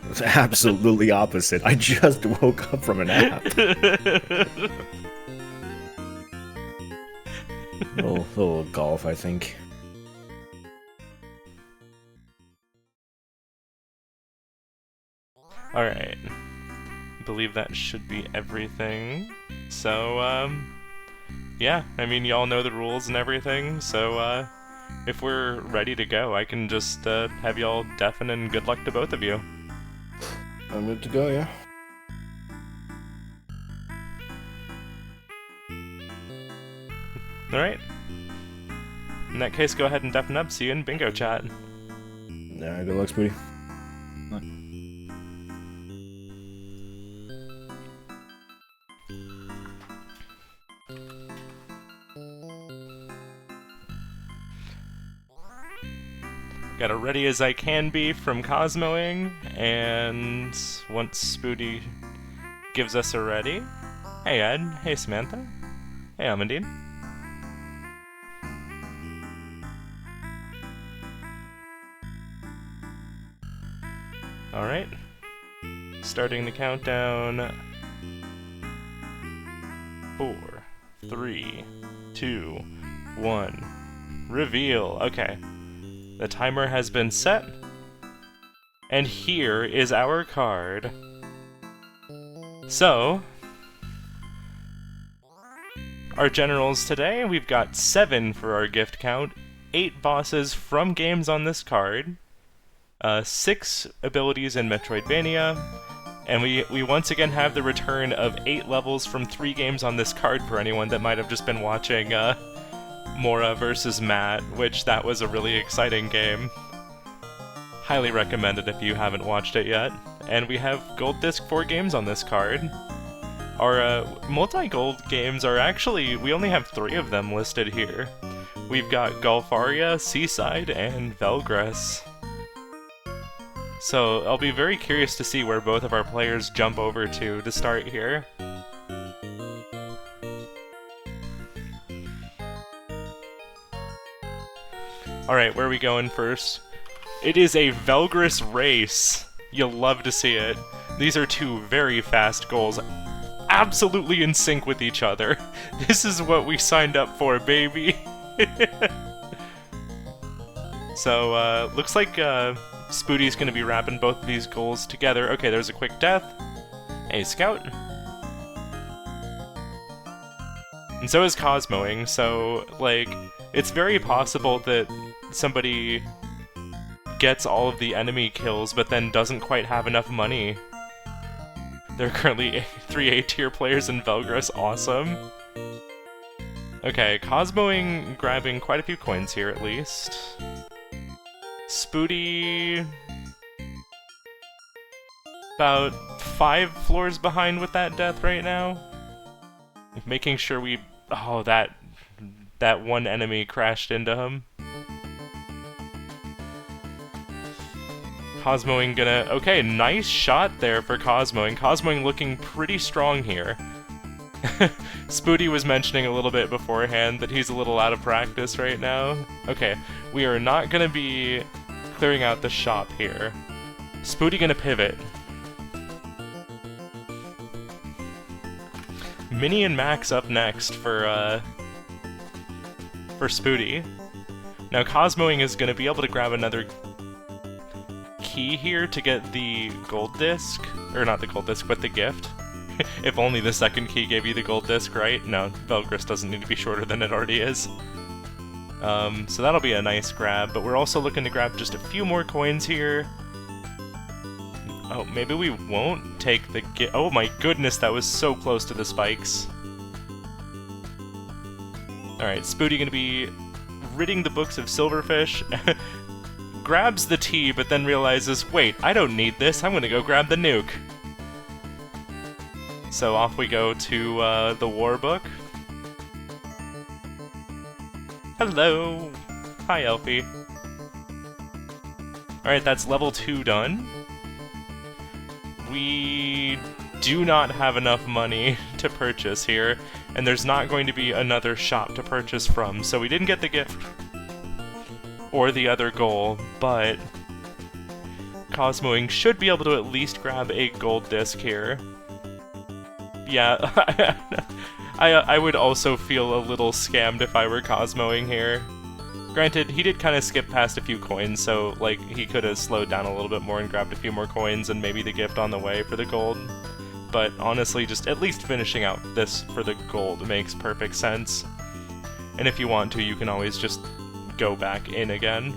It's absolutely opposite. I just woke up from a nap. little golf, I think. Alright. Believe that should be everything. So, yeah, I mean, y'all know the rules and everything, so, if we're ready to go, I can just, have y'all deafen and good luck to both of you. I'm good to go, yeah. Alright. In that case, go ahead and deafen up. See you in bingo chat. Yeah, good luck, Spooty. Got a ready as I can be from Cosmoing, and once Spooty gives us a ready. Hey Ed, hey Samantha, hey Amandine. Alright, starting the countdown. 4, 3, 2, 1, reveal. Okay. The timer has been set, and here is our card. So, our generals today, we've got 7 for our gift count, 8 bosses from games on this card, 6 abilities in Metroidvania, and we once again have the return of 8 levels from 3 games on this card for anyone that might have just been watching, Mora vs. Matt, which that was a really exciting game. Highly recommend it if you haven't watched it yet. And we have Gold Disc 4 games on this card. Our multi-gold games are actually, we only have 3 of them listed here. We've got Golfaria, Seaside, and Velgris. So I'll be very curious to see where both of our players jump over to start here. Alright, where are we going first? It is a Velgris race. You'll love to see it. These are 2 very fast goals, absolutely in sync with each other. This is what we signed up for, baby. So, looks like Spooty's gonna be wrapping both of these goals together. Okay, there's a quick death. Hey, Scout. And so is Cosmoing, so, like, it's very possible that somebody gets all of the enemy kills, but then doesn't quite have enough money. There are currently 3 A-tier players in Velgris, awesome. Okay, Cosmoing grabbing quite a few coins here at least. Spooty... about 5 floors behind with that death right now. Making sure we... oh, that one enemy crashed into him. Cosmoing gonna... okay, nice shot there for Cosmoing. Cosmoing looking pretty strong here. Spooty was mentioning a little bit beforehand that he's a little out of practice right now. Okay, we are not gonna be clearing out the shop here. Spooty gonna pivot. Minnie and Max up next for Spooty. Now Cosmoing is going to be able to grab another key here to get the gold disc. Or not the gold disc, but the gift. If only the second key gave you the gold disc, right? No, Velgris doesn't need to be shorter than it already is. So that'll be a nice grab, but we're also looking to grab just a few more coins here. Oh, maybe we won't take the oh my goodness, that was so close to the spikes. Alright, Spooty gonna be ridding the books of Silverfish. Grabs the tea, but then realizes, wait, I don't need this, I'm gonna go grab the nuke. So off we go to the war book. Hello! Hi, Elfie. Alright, that's level 2 done. We do not have enough money to purchase here, and there's not going to be another shop to purchase from, so we didn't get the gift or the other goal, but Cosmoing should be able to at least grab a gold disc here. Yeah, I would also feel a little scammed if I were Cosmoing here. Granted, he did kind of skip past a few coins, so like he could have slowed down a little bit more and grabbed a few more coins and maybe the gift on the way for the gold. But honestly, just at least finishing out this for the gold makes perfect sense. And if you want to, you can always just go back in again.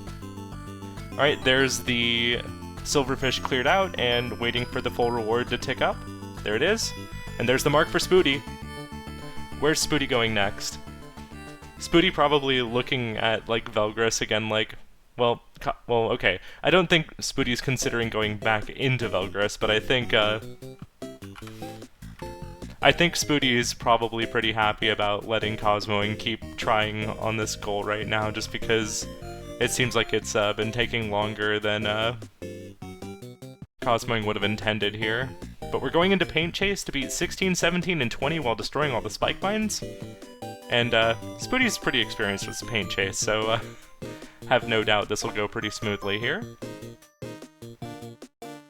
Alright, there's the silverfish cleared out and waiting for the full reward to tick up. There it is. And there's the mark for Spooty. Where's Spooty going next? Spooty probably looking at, like, Velgris again, like, well, okay. I don't think Spooty's considering going back into Velgris, but I think Spooty is probably pretty happy about letting Cosmoing keep trying on this goal right now, just because it seems like it's been taking longer than Cosmoing would have intended here. But we're going into Paint Chase to beat 16, 17, and 20 while destroying all the spike mines. And Spooty's pretty experienced with Paint Chase, so have no doubt this will go pretty smoothly here.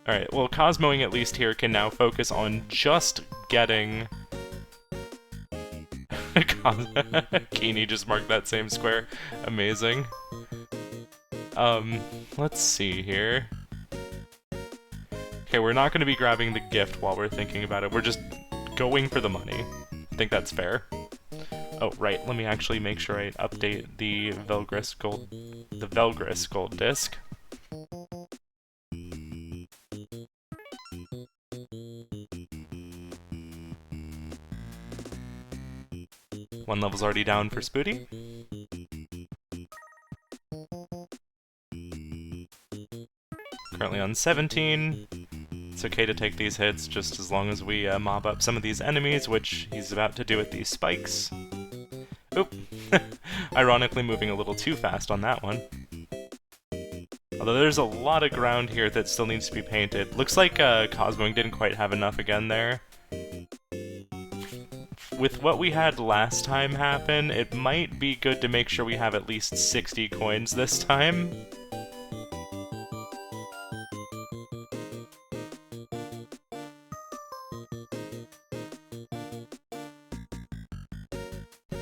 Alright, well, Cosmoing at least here can now focus on just getting... Keeney just marked that same square. Amazing. Let's see here. Okay, we're not going to be grabbing the gift while we're thinking about it. We're just going for the money. I think that's fair. Oh, right. Let me actually make sure I update the Velgris gold disc. One level's already down for Spooty. Currently on 17. It's okay to take these hits just as long as we mob up some of these enemies, which he's about to do with these spikes. Oop! Ironically moving a little too fast on that one. Although there's a lot of ground here that still needs to be painted. Looks like Cosmoing didn't quite have enough again there. With what we had last time happen, it might be good to make sure we have at least 60 coins this time.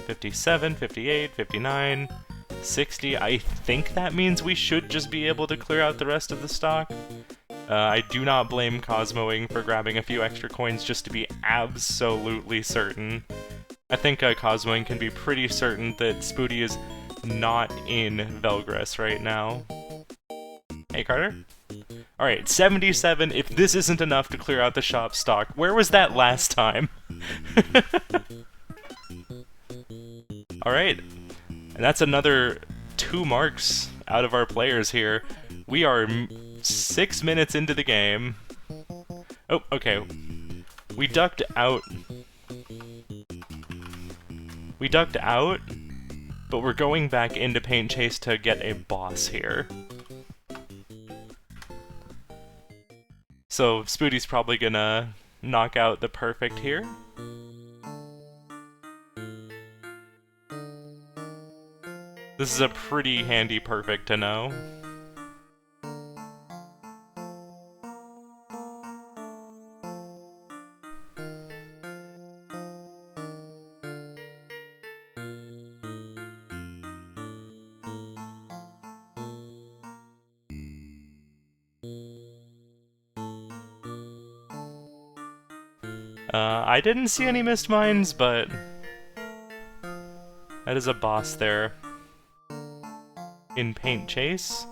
$57, $58, $59, $60. I think that means we should just be able to clear out the rest of the stock. I do not blame Cosmoing for grabbing a few extra coins just to be absolutely certain. I think Cosmoing can be pretty certain that Spooty is not in Velgris right now. Hey, Carter? Alright, 77. If this isn't enough to clear out the shop stock, where was that last time? Alright, and that's another 2 marks out of our players here. We are 6 minutes into the game. Oh, okay. We ducked out. But we're going back into Paint Chase to get a boss here. So Spooty's probably gonna knock out the perfect here. This is a pretty handy perfect to know. I didn't see any missed mines, but that is a boss there. In Paint Chase.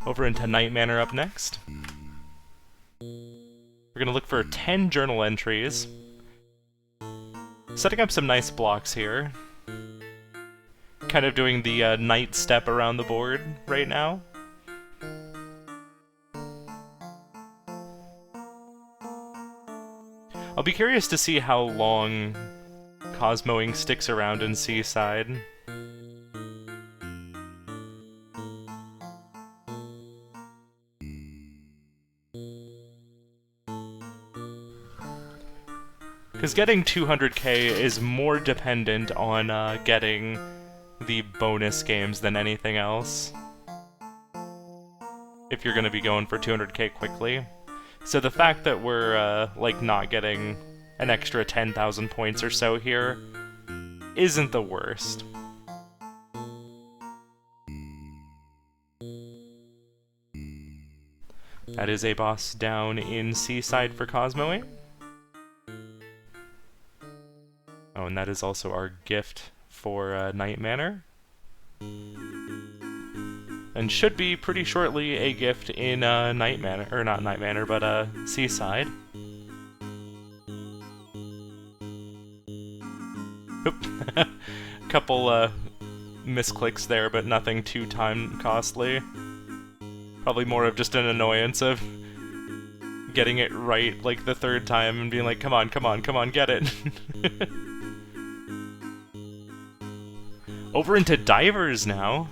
Over into Night Manor up next. We're gonna look for 10 journal entries. Setting up some nice blocks here. Kind of doing the night step around the board right now. I'll be curious to see how long Cosmoing sticks around in Seaside. Because getting 200k is more dependent on getting the bonus games than anything else. If you're going to be going for 200k quickly. So the fact that we're, like, not getting an extra 10,000 points or so here isn't the worst. That is a boss down in Seaside for Cosmoing. Oh, and that is also our gift for Night Manor. And should be pretty shortly a gift in Night Manor, or not Night Manor, but Seaside. Oop. Couple misclicks there, but nothing too time costly. Probably more of just an annoyance of getting it right like the third time and being like, come on, come on, come on, get it. Over into Divers now.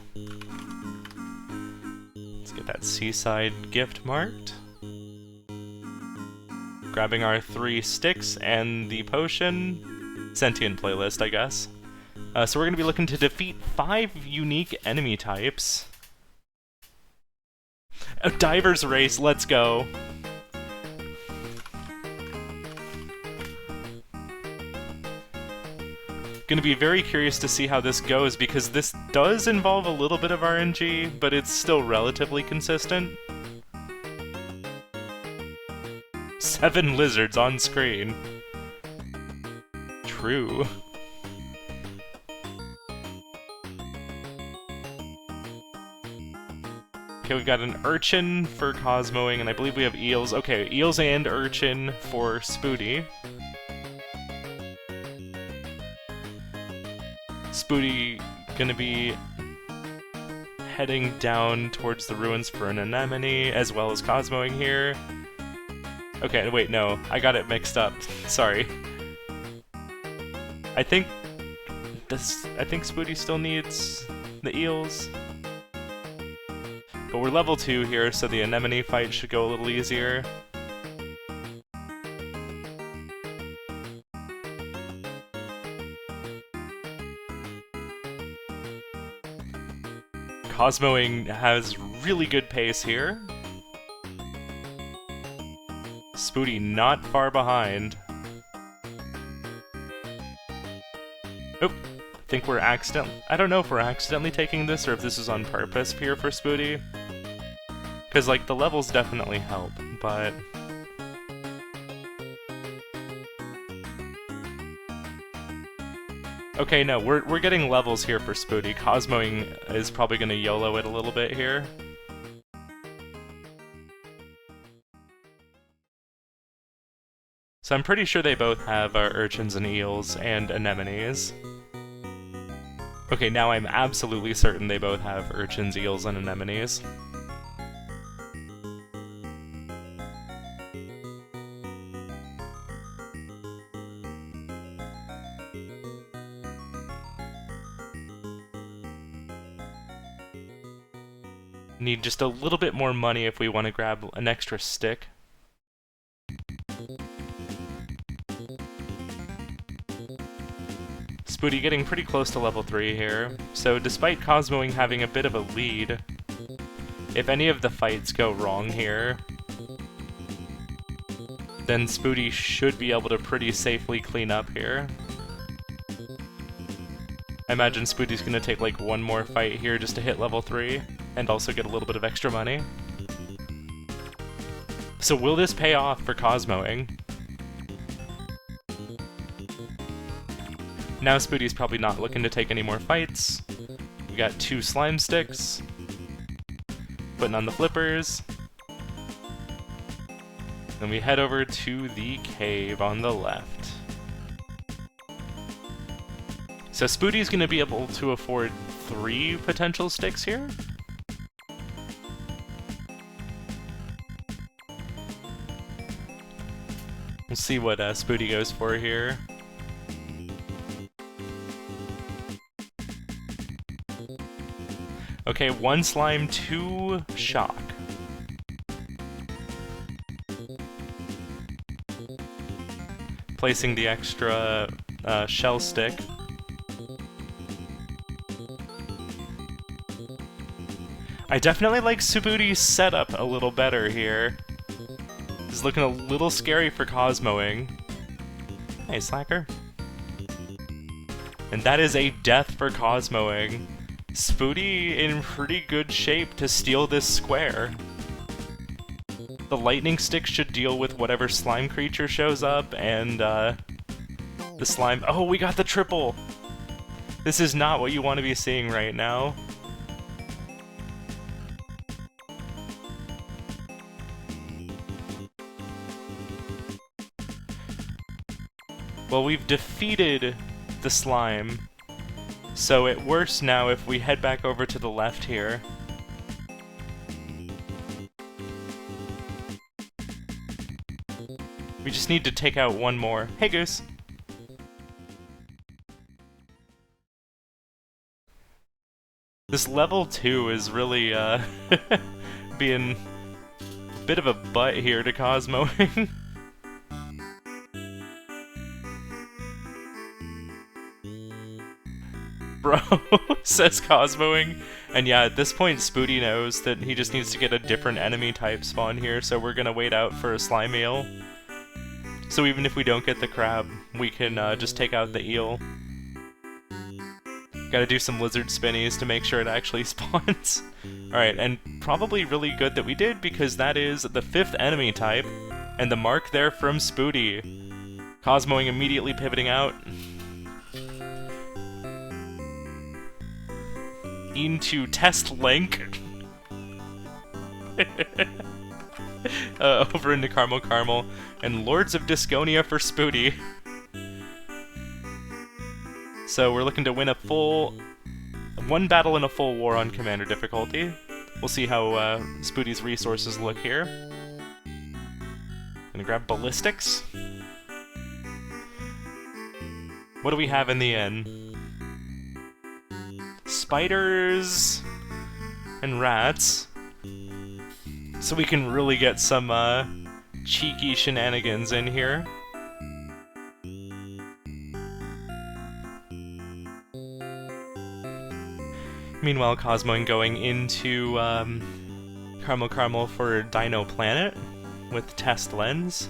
Let's get that Seaside gift marked. Grabbing our 3 sticks and the potion. Sentient playlist, I guess. So we're going to be looking to defeat 5 unique enemy types. A Divers race, let's go! Gonna be very curious to see how this goes, because this does involve a little bit of RNG, but it's still relatively consistent. 7 lizards on screen. True. Okay, we've got an urchin for Cosmoing, and I believe we have eels. Okay, eels and urchin for Spooty. Spooty gonna be heading down towards the ruins for an anemone, as well as Cosmoing here. Okay, wait, no, I got it mixed up. Sorry. I think Spooty still needs the eels. But we're level 2 here, so the anemone fight should go a little easier. Cosmoing has really good pace here. Spooty not far behind. Oh, I think we're I don't know if we're accidentally taking this or if this is on purpose here for Spooty. Because, like, the levels definitely help, but... Okay, no, we're getting levels here for Spooty. Cosmoing is probably going to YOLO it a little bit here. So I'm pretty sure they both have urchins and eels and anemones. Okay, now I'm absolutely certain they both have urchins, eels, and anemones. Need just a little bit more money if we want to grab an extra stick. Spooty getting pretty close to level 3 here, so despite Cosmoing having a bit of a lead, if any of the fights go wrong here, then Spooty should be able to pretty safely clean up here. I imagine Spooty's gonna take like one more fight here just to hit level 3, and also get a little bit of extra money. So will this pay off for Cosmoing? Now Spooty's probably not looking to take any more fights. We got 2 slime sticks. Putting on the flippers. Then we head over to the cave on the left. So Spooty's gonna be able to afford 3 potential sticks here. We'll see what Spooty goes for here. Okay, 1 slime, 2 shock. placing the extra shell stick. I definitely like Spooty's setup a little better here. It's looking a little scary for Cosmoing. Hey, Slacker. And that is a death for Cosmoing. Spooty in pretty good shape to steal this square. The lightning stick should deal with whatever slime creature shows up, and the slime... Oh, we got the triple! This is not what you want to be seeing right now. Well, we've defeated the slime, so at worst now if we head back over to the left here. We just need to take out one more. Hey, Goose! This level 2 is really, being a bit of a butt here to Cosmoing. Bro, says Cosmoing. And yeah, at this point, Spooty knows that he just needs to get a different enemy type spawn here, so we're gonna wait out for a slime eel. So even if we don't get the crab, we can just take out the eel. Gotta do some lizard spinnies to make sure it actually spawns. Alright, and probably really good that we did, because that is the 5th enemy type, and the mark there from Spooty. Cosmoing immediately pivoting out. Into test link. Over into Caramel, and Lords of Disconia for Spooty. So we're looking to win a one battle and a full war on Commander difficulty. We'll see how Spooty's resources look here. Gonna grab ballistics. What do we have in the end? Spiders and rats. So we can really get some cheeky shenanigans in here. Meanwhile, Cosmoing going into Caramel for Dino Planet with Test Lens.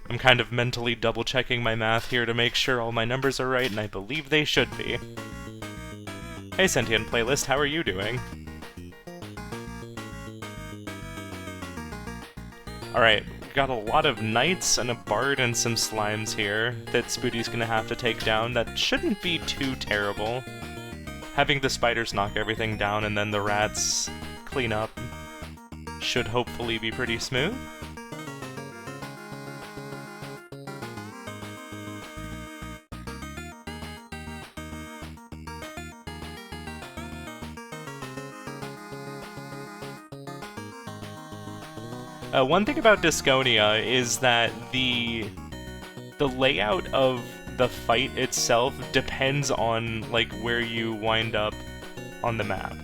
I'm kind of mentally double-checking my math here to make sure all my numbers are right, and I believe they should be. Hey Sentient Playlist, how are you doing? Alright, we've got a lot of knights and a bard and some slimes here that Spooty's gonna have to take down. That shouldn't be too terrible. Having the spiders knock everything down and then the rats clean up should hopefully be pretty smooth. One thing about Disconia is that the layout of the fight itself depends on, like, where you wind up on the map.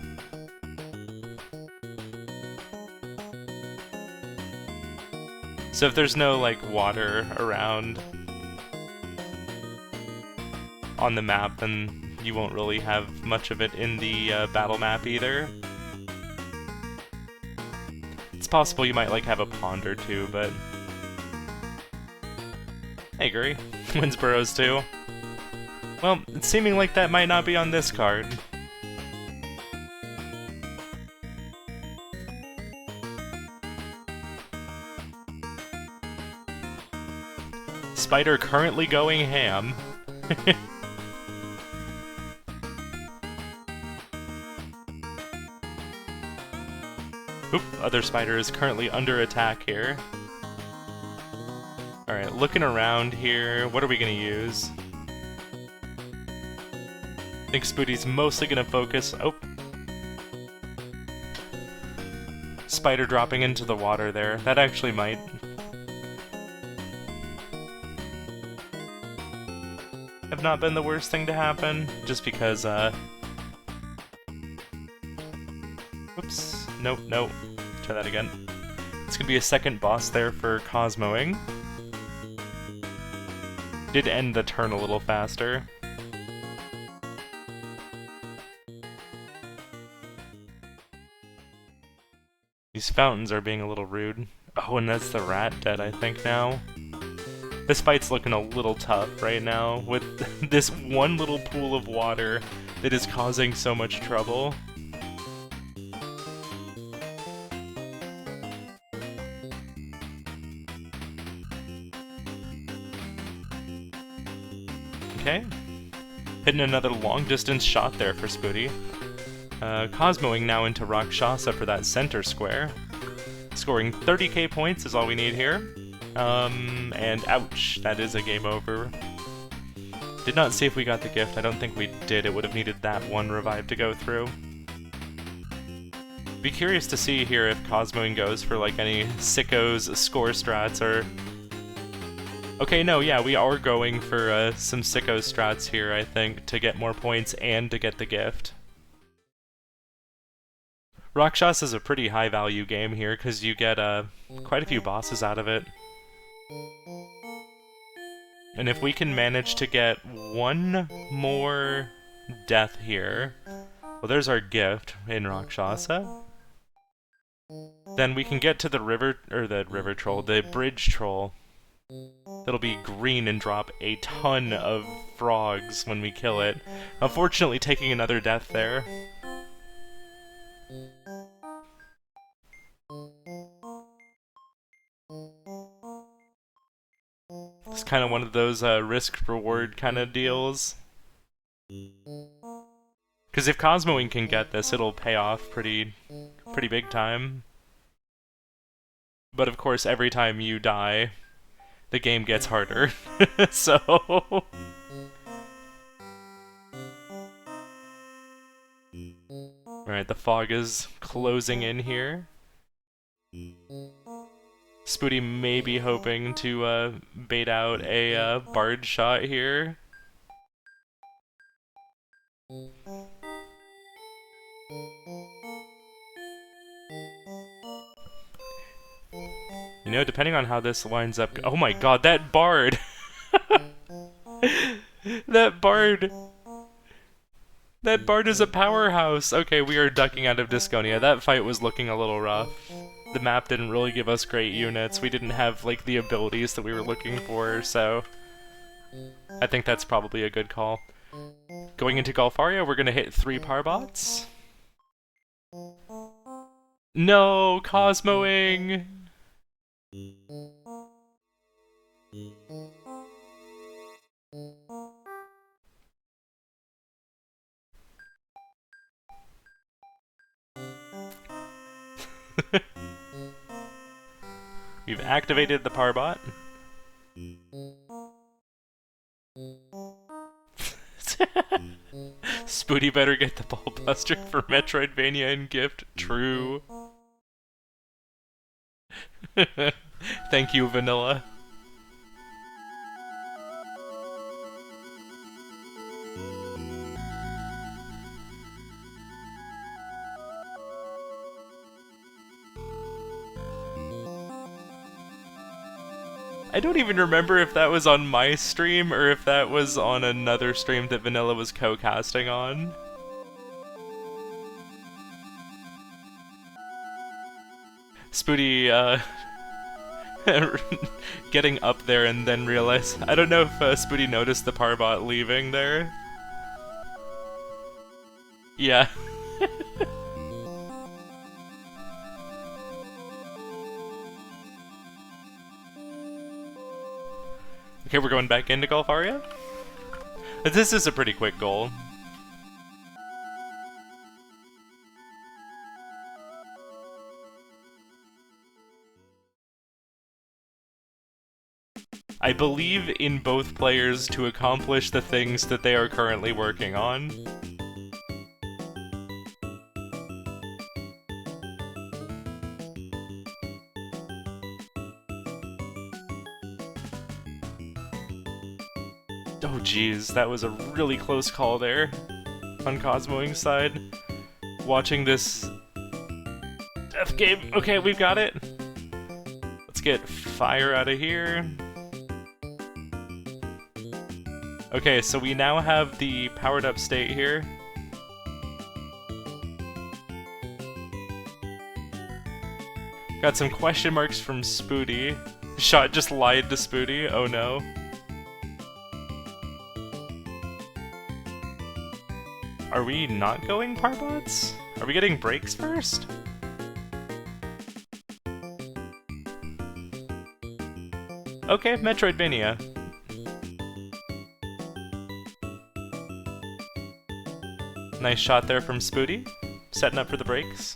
So if there's no, like, water around on the map, then you won't really have much of it in the battle map either. It's possible you might, like, have a pond or two, but... Hey, Guri. Winsboroughs too. Well, it's seeming like that might not be on this card. Spider currently going ham. Oop, other spider is currently under attack here. Alright, looking around here, what are we gonna use? I think Spooty's mostly gonna focus... Oh! Spider dropping into the water there. That actually might... have not been the worst thing to happen, just because, Whoops. Nope, nope. try that again. It's gonna be a second boss there for Cosmoing. Did end the turn a little faster. These fountains are being a little rude. Oh, and that's the rat dead, I think, now. This fight's looking a little tough right now, with this one little pool of water that is causing so much trouble. Okay. Hitting another long-distance shot there for Spooty. Cosmoing now into Rakshasa for that center square. Scoring 30k points is all we need here. And ouch, that is a game over. Did not see if we got the gift. I don't think we did. It would have needed that one revive to go through. Be curious to see here if Cosmoing goes for like any sickos score strats or... Okay, no, yeah, we are going for some sicko strats here, I think, to get more points and to get the gift. Rakshasa is a pretty high-value game here, because you get quite a few bosses out of it. And if we can manage to get one more death here... Well, there's our gift in Rakshasa. Then we can get to the river troll, the bridge troll. That'll be green and drop a ton of frogs when we kill it. Unfortunately, taking another death there. It's kind of one of those risk-reward kind of deals. Because if Cosmoing can get this, it'll pay off pretty big time. But of course, every time you die, the game gets harder. So... Alright, the fog is closing in here. Spooty may be hoping to bait out a bard shot here. You know, depending on how this lines up... Oh my god, that bard! That bard! That bard is a powerhouse! Okay, we are ducking out of Disconia. That fight was looking a little rough. The map didn't really give us great units. We didn't have, like, the abilities that we were looking for, so... I think that's probably a good call. Going into Golfaria, we're gonna hit 3 Parbots. No! Cosmoing! We've activated the Parbot. Spooty better get the Ballbuster for Metroidvania and gift. True. Thank you, Vanilla. I don't even remember if that was on my stream or if that was on another stream that Vanilla was co-casting on. Spooty, getting up there and then realize... I don't know if Spooty noticed the Parbot leaving there. Yeah. Okay, we're going back into Golfaria. This is a pretty quick goal. I believe in both players to accomplish the things that they are currently working on. Oh geez, that was a really close call there on Cosmoing's side. Watching this death Game. Okay, we've got it. Let's get fire out of here. Okay, so we now have the powered up state here. Got some question marks from Spooty. Shot just lied to Spooty. Oh no. Are we not going Parbots? Are we getting breaks first? Okay, Metroidvania. Nice shot there from Spooty, setting up for the breaks.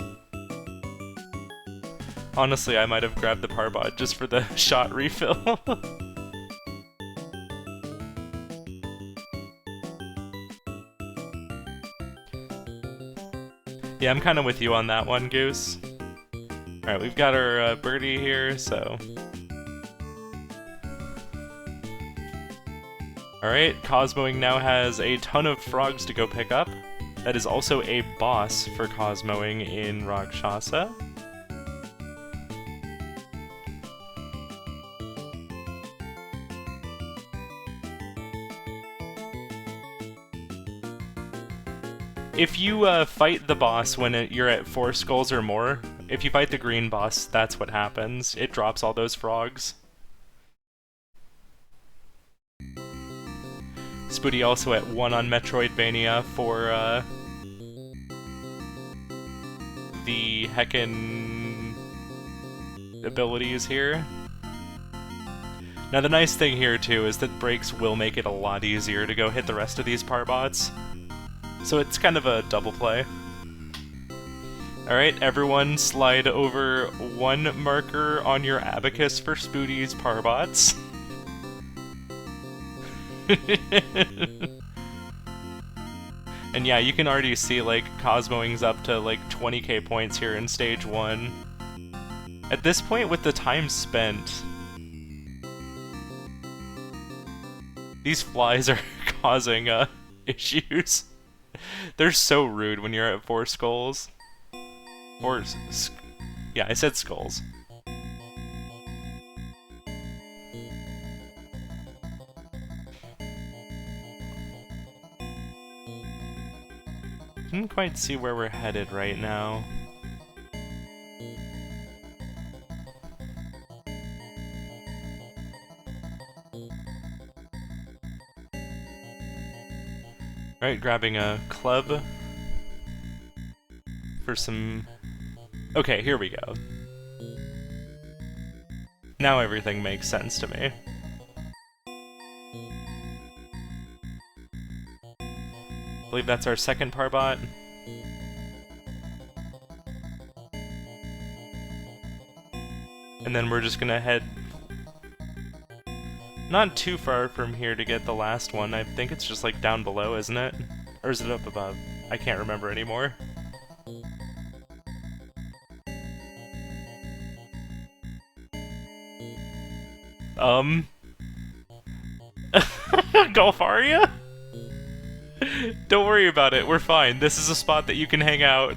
Honestly, I might have grabbed the Parbot just for the shot refill. Yeah, I'm kind of with you on that one, Goose. Alright, we've got our birdie here, so... Alright, Cosmoing now has a ton of frogs to go pick up. That is also a boss for Cosmoing in Rakshasa. If you fight the boss when you're at 4 skulls or more, if you fight the green boss, that's what happens. It drops all those frogs. Spooty also at 1 on Metroidvania for the heckin' abilities here. Now the nice thing here too is that breaks will make it a lot easier to go hit the rest of these Parbots. So it's kind of a double play. Alright, everyone slide over 1 marker on your abacus for Spooty's Parbots. And yeah, you can already see like Cosmoing's up to like 20k points here in stage 1. At this point with the time spent, these flies are causing issues. They're so rude when you're at 4 skulls. Or, yeah, I said skulls. Didn't quite see where we're headed right now. Alright, grabbing a club for some... Okay, here we go. Now everything makes sense to me. I believe that's our second Parbot. And then we're just gonna head not too far from here to get the last one. I think it's just like down below, isn't it? Or is it up above? I can't remember anymore. Golfaria? Don't worry about it, we're fine. This is a spot that you can hang out.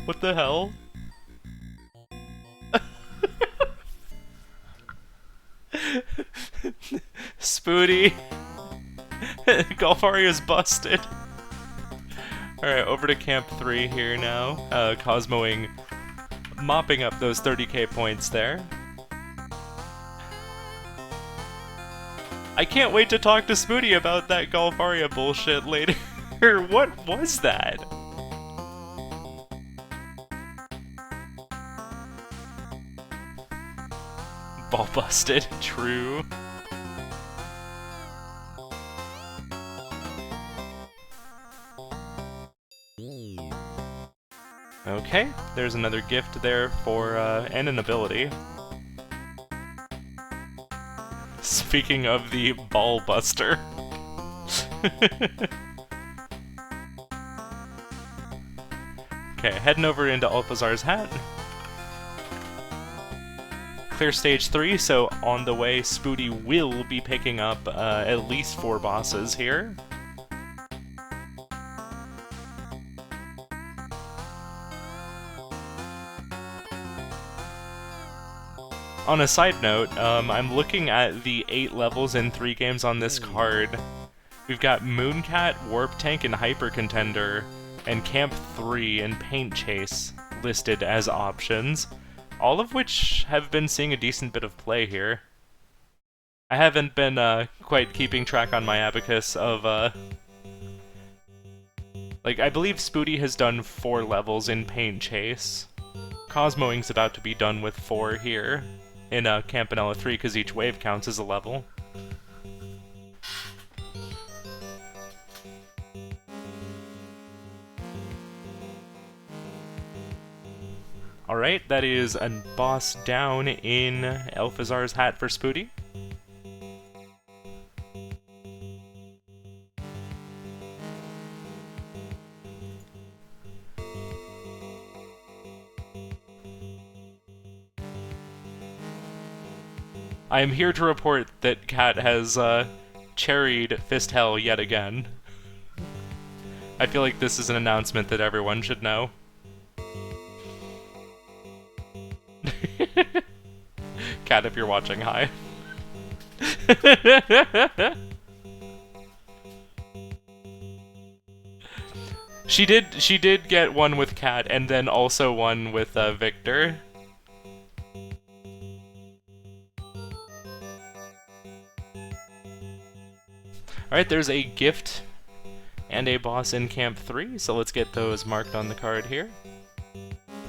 What the hell? Spooty. Golfaria's busted. Alright, over to Camp 3 here now. Cosmoing mopping up those 30k points there. I can't wait to talk to Spooty about that Golfaria bullshit later. What was that? Ball busted, true. Okay, there's another gift there for, and an ability. Speaking of the ball buster. Okay, heading over into Alphazar's hat. Clear stage 3, so on the way, Spooty will be picking up at least 4 bosses here. on a side note, I'm looking at the 8 levels in 3 games on this card. We've got Mooncat, Warp Tank, and Hyper Contender, and Camp 3 and Paint Chase listed as options, all of which have been seeing a decent bit of play here. I haven't been quite keeping track on my abacus of, like, I believe Spooty has done 4 levels in Paint Chase. Cosmoing's about to be done with 4 here in Campanella 3, because each wave counts as a level. Alright, that is a boss down in Elphazar's hat for Spooty. I am here to report that Cat has cherried Fist Hell yet again. I feel like this is an announcement that everyone should know. Cat, if you're watching, hi. She did get one with Cat, and then also one with Victor. Alright, there's a gift and a boss in Camp 3, so let's get those marked on the card here.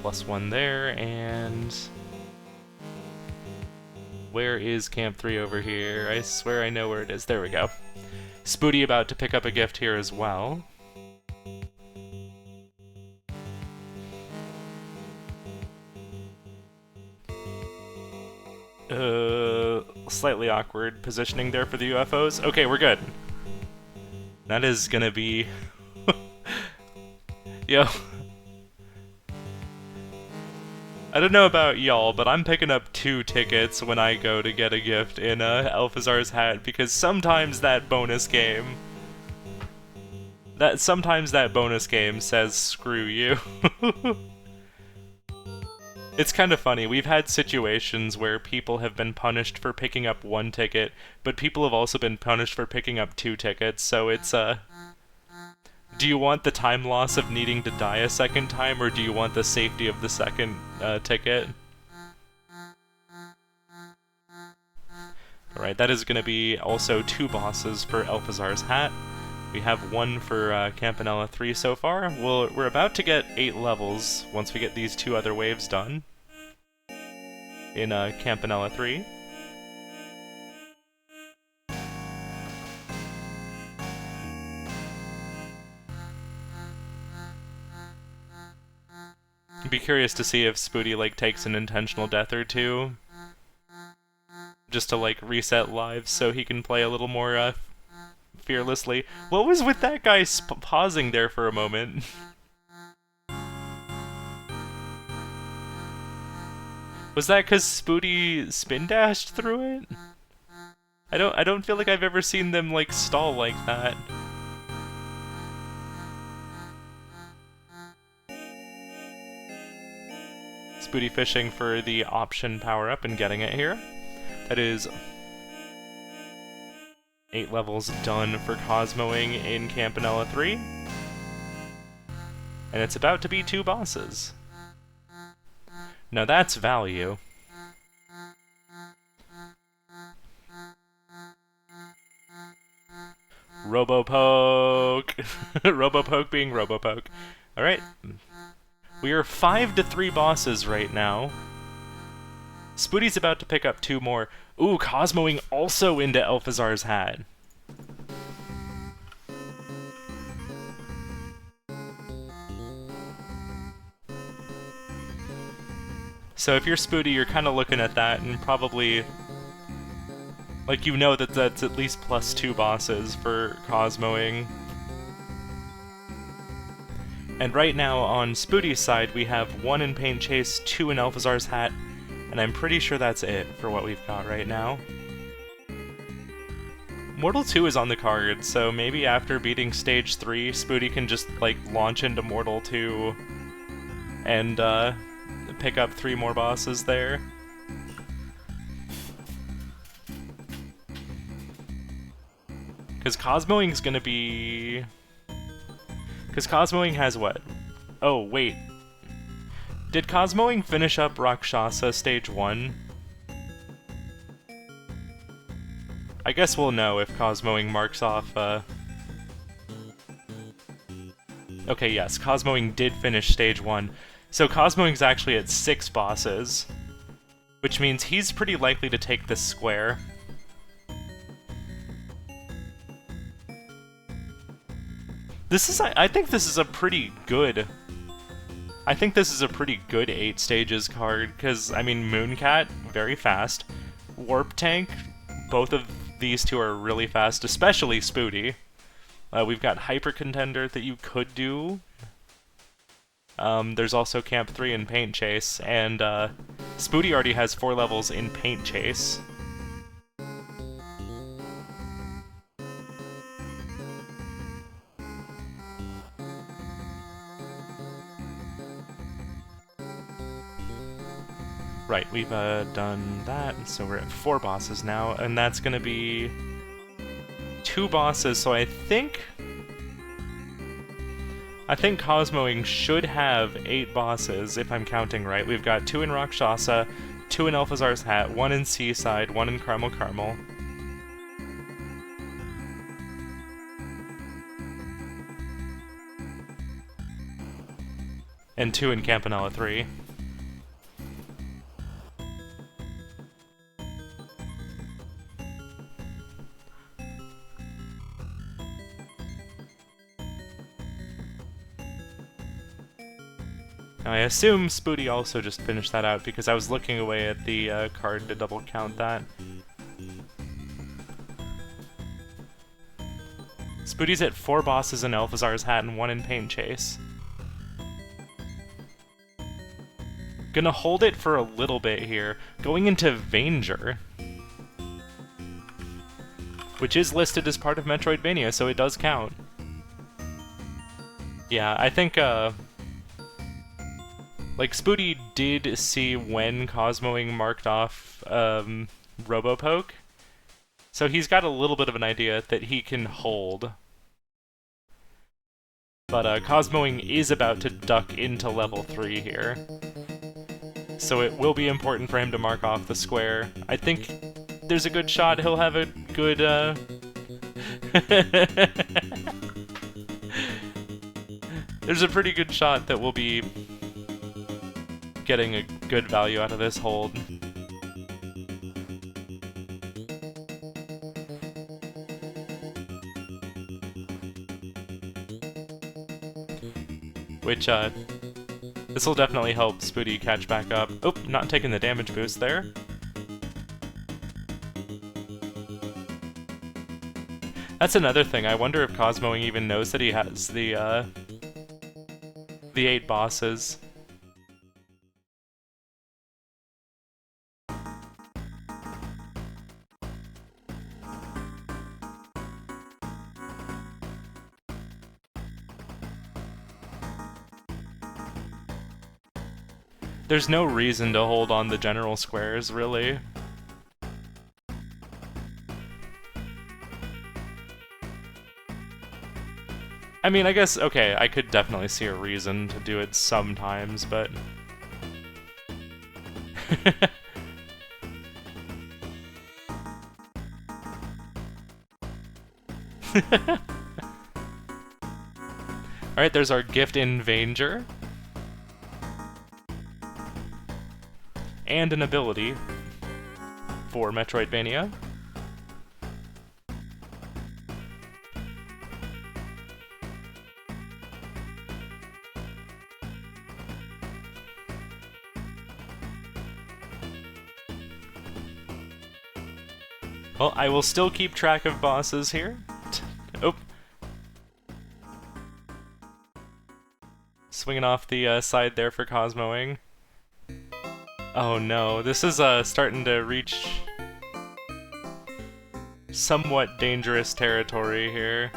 +1 there, and... where is Camp 3 over here? I swear I know where it is. There we go. Spooty about to pick up a gift here as well. Slightly awkward positioning there for the UFOs. Okay, we're good. That is gonna be... Yo. I don't know about y'all, but I'm picking up 2 tickets when I go to get a gift in Elphazar's hat, because sometimes that bonus game says screw you. It's kind of funny. We've had situations where people have been punished for picking up 1 ticket, but people have also been punished for picking up 2 tickets, so it's, do you want the time loss of needing to die a second time, or do you want the safety of the second ticket? Alright, that is going to be also 2 bosses for Elphazar's hat. We have 1 for Campanella 3 so far. We're about to get 8 levels once we get these 2 other waves done in Campanella 3. I'd be curious to see if Spooty, like, takes an intentional death or 2, just to, like, reset lives so he can play a little more, fearlessly. What was with that guy pausing there for a moment? Was that because Spooty spin dashed through it? I don't feel like I've ever seen them, like, stall like that. Spooty fishing for the option power-up and getting it here. That is 8 levels done for Cosmoing in Campanella 3. And it's about to be 2 bosses. Now that's value. Robopoke! Robopoke being Robopoke. Alright. We are 5-3 bosses right now. Spooty's about to pick up 2 more. Ooh, Cosmoing also into Elphazar's hat. So if you're Spooty, you're kind of looking at that and probably... like, you know that that's at least +2 bosses for Cosmoing. And right now, on Spooty's side, we have 1 in Paint Chase, 2 in Elphazar's hat, and I'm pretty sure that's it for what we've got right now. Mortal 2 is on the card, so maybe after beating Stage 3, Spooty can just, like, launch into Mortal 2 and, pick up 3 more bosses there. Because Cosmoing's gonna be... Because Cosmoing has what? Oh, wait. Did Cosmoing finish up Rakshasa Stage 1? I guess we'll know if Cosmoing marks off, Okay, yes, Cosmoing did finish Stage 1. So Cosmoing's actually at 6 bosses, which means he's pretty likely to take this square. This is, I think this is a pretty good... I think this is a pretty good 8 stages card, because, I mean, Mooncat, very fast. Warp Tank, both of these two are really fast, especially Spooty. We've got Hyper Contender that you could do. There's also Camp 3 and Paint Chase, and Spooty already has 4 levels in Paint Chase. Right, we've done that, so we're at 4 bosses now, and that's gonna be 2 bosses, so I think Cosmoing should have 8 bosses, if I'm counting right. We've got 2 in Rakshasa, 2 in Alphazar's Hat, 1 in Seaside, 1 in Caramel Caramel. And 2 in Campanella 3. Now, I assume Spooty also just finished that out, because I was looking away at the card to double count that. Spooty's at 4 bosses in Alphazar's Hat and 1 in Paint Chase. Gonna hold it for a little bit here, going into Vanger, which is listed as part of Metroidvania, so it does count. Yeah, I think, like, Spooty did see when Cosmoing marked off Robopoke, so he's got a little bit of an idea that he can hold. But Cosmoing is about to duck into level 3 here, so it will be important for him to mark off the square. I think there's a good shot he'll have a good, There's a pretty good shot that we'll be getting a good value out of this hold. Which, this will definitely help Spooty catch back up. Oh, not taking the damage boost there. That's another thing. I wonder if Cosmoing even knows that he has the 8 bosses. There's no reason to hold on the general squares, really. I mean, I guess, okay, I could definitely see a reason to do it sometimes, but... Alright, there's our gift in Vanger. And an ability for Metroidvania. Well, I will still keep track of bosses here. Oh. Swinging off the side there for Cosmoing. Oh no, this is starting to reach somewhat dangerous territory here.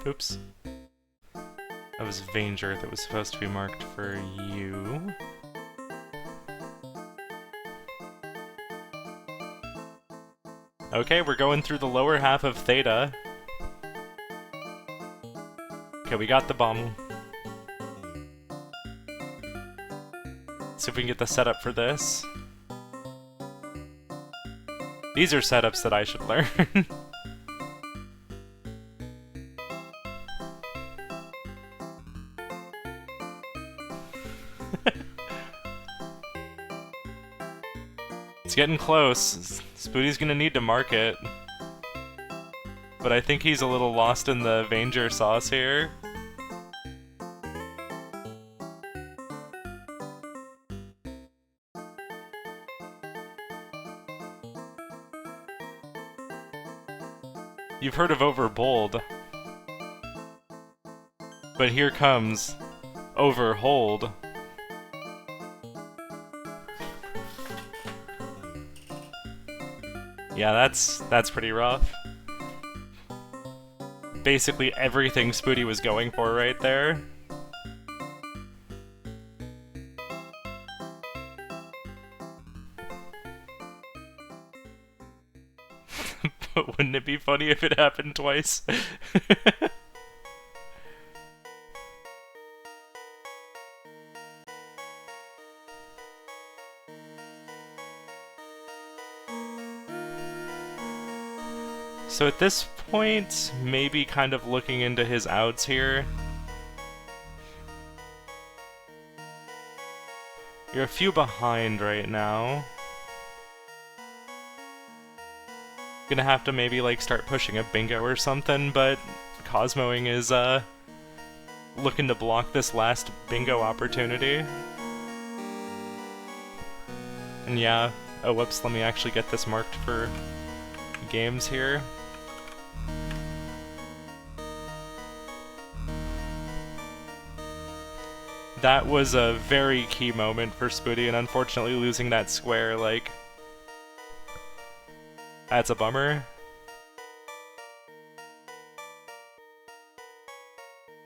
Oops. That was Vanger that was supposed to be marked for you. Okay, we're going through the lower half of Theta. Okay, we got the bomb. See if we can get the setup for this. These are setups that I should learn. It's getting close. Spooty's gonna need to mark it. But I think he's a little lost in the Vanger sauce here. You've heard of overbold. But here comes overhold. Yeah, that's pretty rough. Basically everything Spooty was going for right there. But wouldn't it be funny if it happened twice? So at this point, maybe kind of looking into his outs here. You're a few behind right now. Gonna have to maybe like start pushing a bingo or something, but Cosmoing is looking to block this last bingo opportunity. And yeah, oh whoops, let me actually get this marked for games here. That was a very key moment for Spooty, and unfortunately losing that square, like, that's a bummer.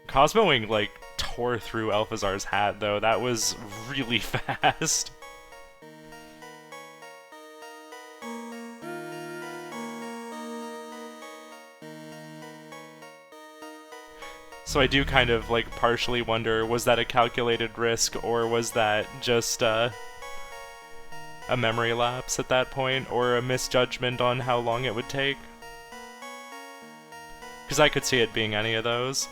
Cosmoing, like, tore through Alphazar's hat, though. That was really fast. So I do kind of, like, partially wonder, was that a calculated risk, or was that just, a memory lapse at that point, or a misjudgment on how long it would take? Because I could see it being any of those.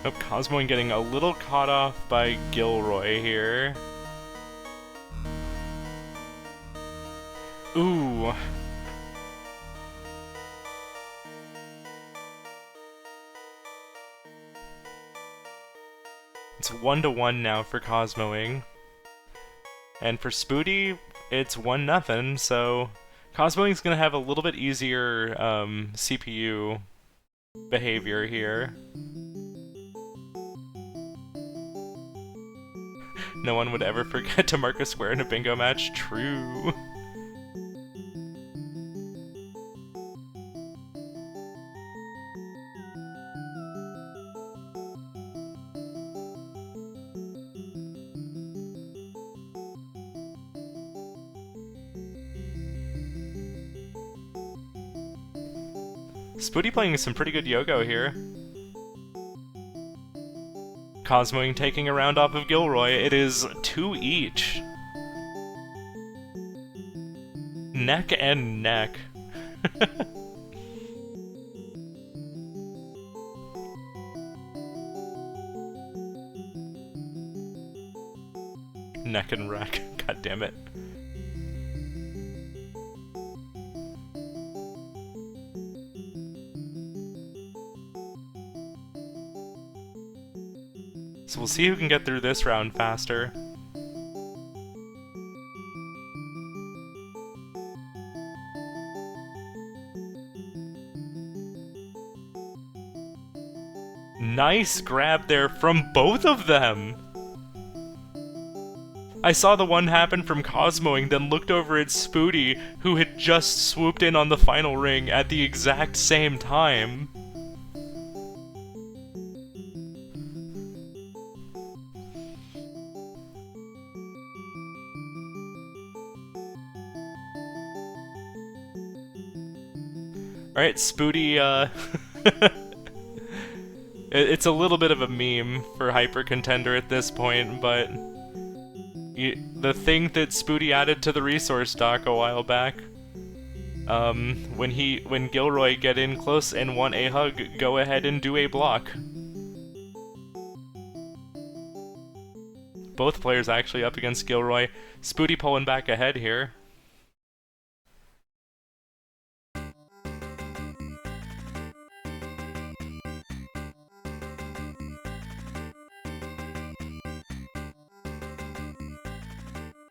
Oh, Cosmoing getting a little caught off by Gilroy here. Ooh. It's 1-1 now for Cosmoing. And for Spooty, it's 1-0, so Cosmoing's gonna have a little bit easier CPU behavior here. No one would ever forget to mark a square in a bingo match. True. Spooty playing some pretty good Yogo here. Cosmoing taking a round off of Gilroy. It is 2 each. Neck and neck. Neck and wreck. God damn it. So we'll see who can get through this round faster. Nice grab there from both of them! I saw the one happen from Cosmoing, then looked over at Spooty, who had just swooped in on the final ring at the exact same time. Alright, Spooty, it's a little bit of a meme for Hyper Contender at this point, but the thing that Spooty added to the resource dock a while back, when Gilroy get in close and want a hug, go ahead and do a block. Both players actually up against Gilroy. Spooty pulling back ahead here.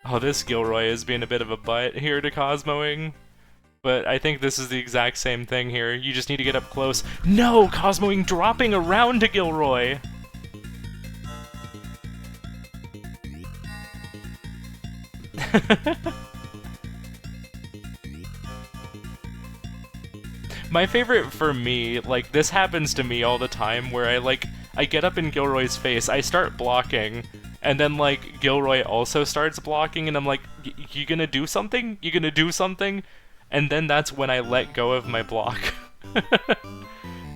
Oh, this Gilroy is being a bit of a butt here to Cosmoing. But I think this is the exact same thing here. You just need to get up close. No! Cosmoing dropping around to Gilroy! My favorite for me, like, this happens to me all the time, where I get up in Gilroy's face, I start blocking, and then, like, Gilroy also starts blocking, and I'm like, you gonna do something? You gonna do something? And then that's when I let go of my block.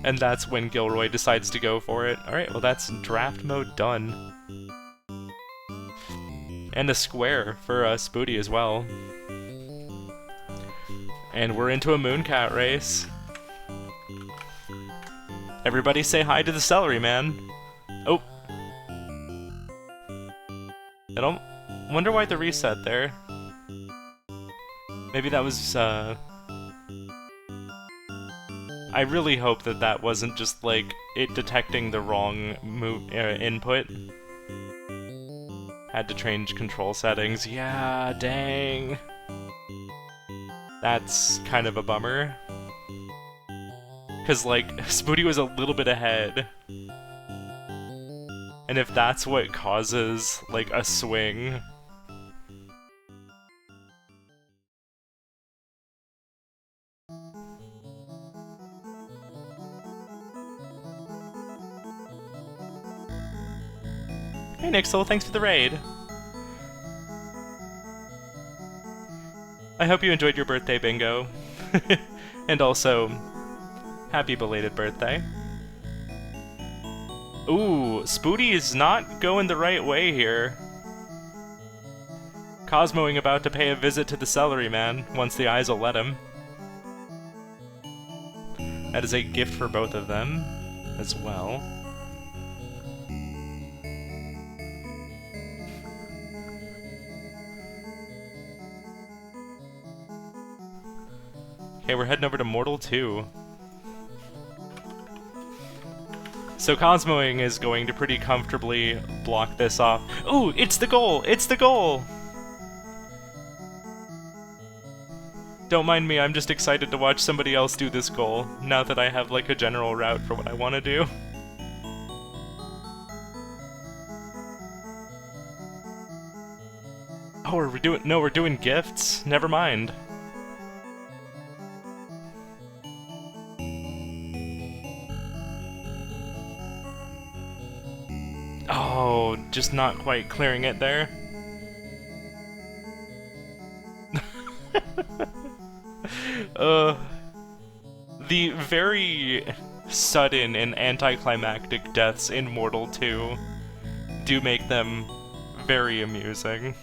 And that's when Gilroy decides to go for it. Alright, well that's draft mode done. And a square for Spooty as well. And we're into a Mooncat race. Everybody say hi to the celery man. Oh. I don't wonder why the reset there. Maybe that was, I really hope that that wasn't just, like, it detecting the wrong input. Had to change control settings. Yeah, dang. That's kind of a bummer. Because, like, Spooty was a little bit ahead. And if that's what causes, like, a swing... Hey Nixel, thanks for the raid! I hope you enjoyed your birthday bingo. And also, happy belated birthday. Ooh, Spooty is not going the right way here. Cosmoing about to pay a visit to the celery man, once the eyes will let him. That is a gift for both of them, as well. Okay, we're heading over to Mortal 2. So Cosmoing is going to pretty comfortably block this off. Ooh, it's the goal! It's the goal! Don't mind me, I'm just excited to watch somebody else do this goal, now that I have, like, a general route for what I want to do. Oh, are we doing... No, we're doing gifts? Never mind. Oh, just not quite clearing it there. The very sudden and anticlimactic deaths in Mortal 2 do make them very amusing.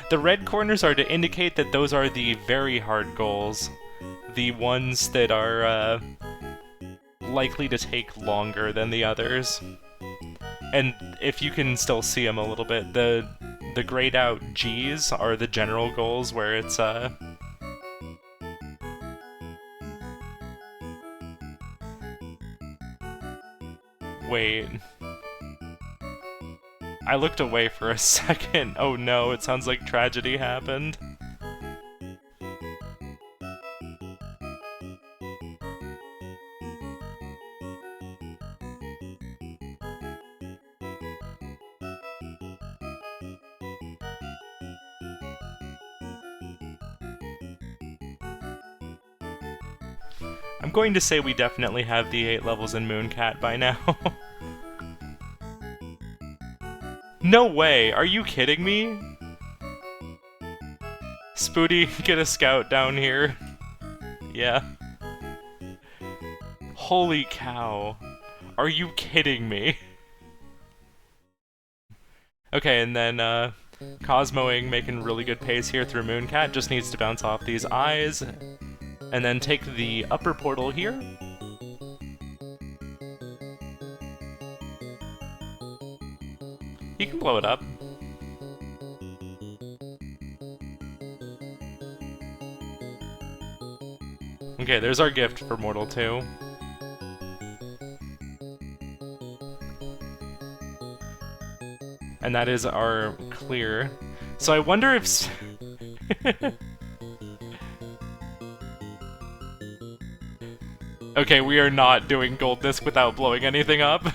The red corners are to indicate that those are the very hard goals. The ones that are, likely to take longer than the others. And if you can still see them a little bit, the grayed out G's are the general goals where it's, Wait. I looked away for a second. Oh no, it sounds like tragedy happened. I'm going to say we definitely have the 8 levels in Mooncat by now. No way! Are you kidding me? Spooty, get a scout down here. Yeah. Holy cow. Are you kidding me? Okay, and then, Cosmoing making really good pace here through Mooncat, just needs to bounce off these eyes, and then take the upper portal here. You can blow it up. Okay, there's our gift for Mortal 2. And that is our clear. So I wonder if... Okay, we are not doing Gold Disc without blowing anything up.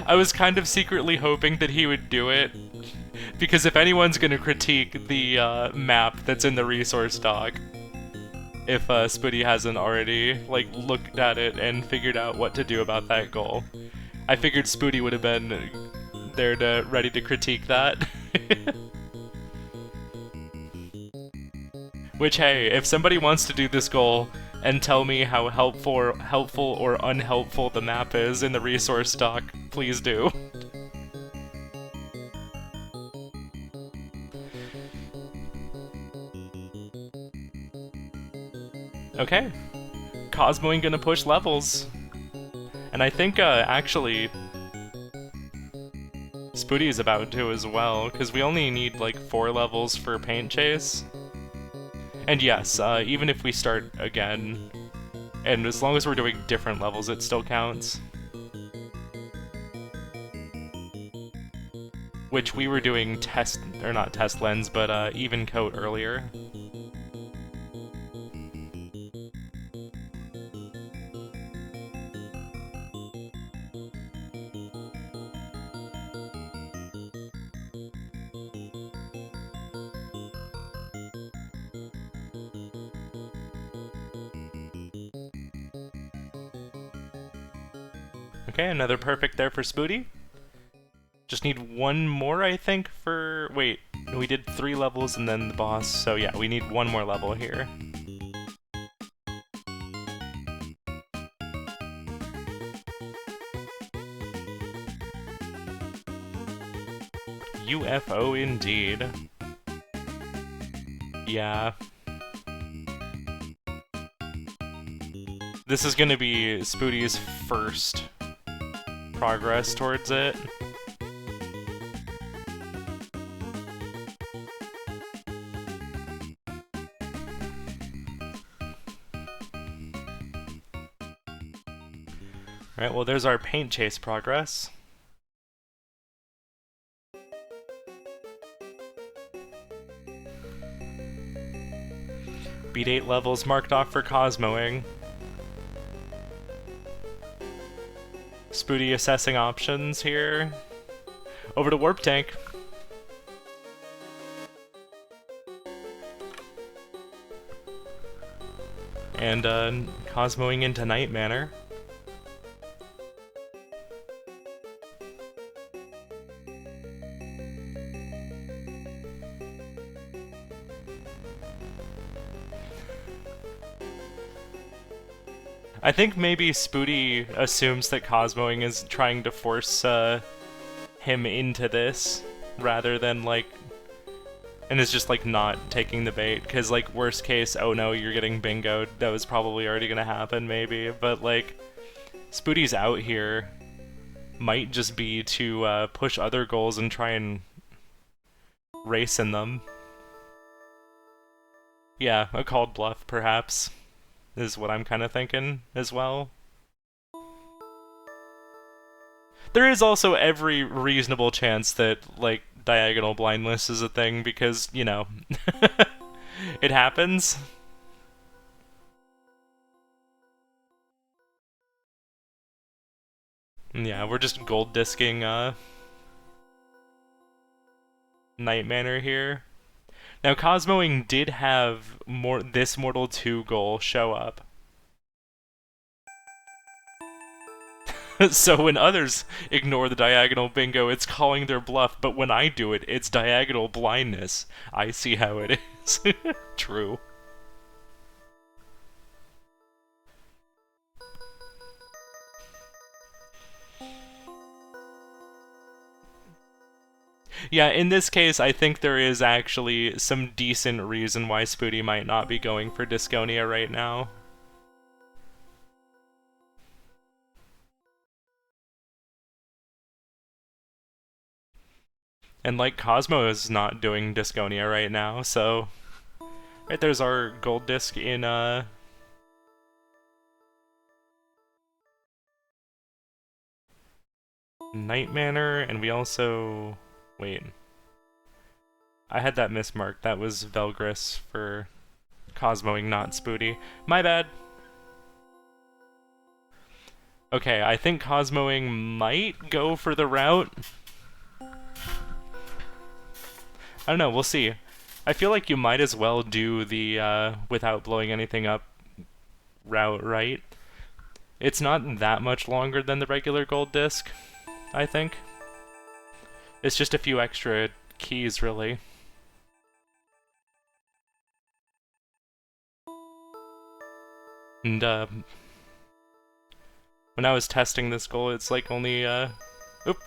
I was kind of secretly hoping that he would do it, because if anyone's gonna critique the map that's in the resource dock, if Spooty hasn't already like looked at it and figured out what to do about that goal, I figured Spooty would have been there to ready to critique that. Which, hey, if somebody wants to do this goal and tell me how helpful or unhelpful the map is in the resource dock, please do. Okay. Cosmoing gonna push levels. And I think, actually, Spooty is about to as well, because we only need, like, 4 levels for Paint Chase. And yes, even if we start again, and as long as we're doing different levels, it still counts. Which we were doing test, or not test lens, but even coat earlier. Okay, another perfect there for Spooty. Just need one more, I think, for... Wait, we did 3 levels and then the boss, so yeah, we need one more level here. UFO indeed. Yeah. This is gonna be Spooty's first progress towards it. Alright, well there's our Paint Chase progress. Beat 8 levels marked off for Cosmoing. Spooty assessing options here. Over to Warp Tank. And Cosmoing into Night Manor. I think maybe Spooty assumes that Cosmoing is trying to force him into this, rather than, like... And is just, like, not taking the bait, because, like, worst case, oh no, you're getting bingoed, that was probably already gonna happen, maybe, but, like, Spooty's out here might just be to push other goals and try and race in them. Yeah, a called bluff, perhaps, is what I'm kind of thinking as well. There is also every reasonable chance that, like, diagonal blindness is a thing, because, you know, it happens. Yeah, we're just gold disking Night Manor here. Now, Cosmoing did have this Mortal 2 goal show up. So when others ignore the diagonal bingo, it's calling their bluff, but when I do it, it's diagonal blindness. I see how it is. True. Yeah, in this case, I think there is actually some decent reason why Spooty might not be going for Disconia right now. And like Cosmo is not doing Disconia right now, so... Right, there's our gold disc in, Night Manor, and we also... Wait. I had that mismarked. That was Velgris for Cosmoing, not Spooty. My bad! Okay, I think Cosmoing might go for the route. I don't know, we'll see. I feel like you might as well do the, without blowing anything up route, right? It's not that much longer than the regular gold disc, I think. It's just a few extra keys, really. And, when I was testing this goal, it's like only, oop.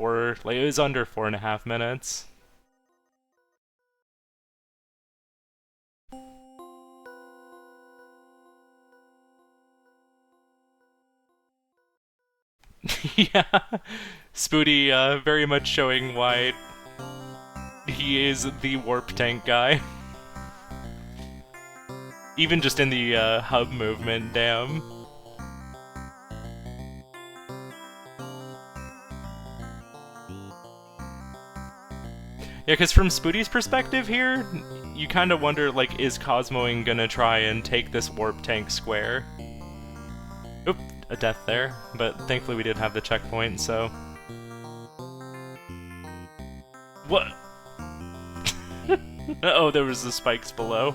It was under 4.5 minutes. Yeah, Spooty very much showing why he is the warp tank guy. Even just in the hub movement, damn. Yeah, because from Spooty's perspective here, you kind of wonder, like, is Cosmoing gonna try and take this warp tank square? Oop, a death there, but thankfully we did have the checkpoint, so... What? Oh, there was the spikes below.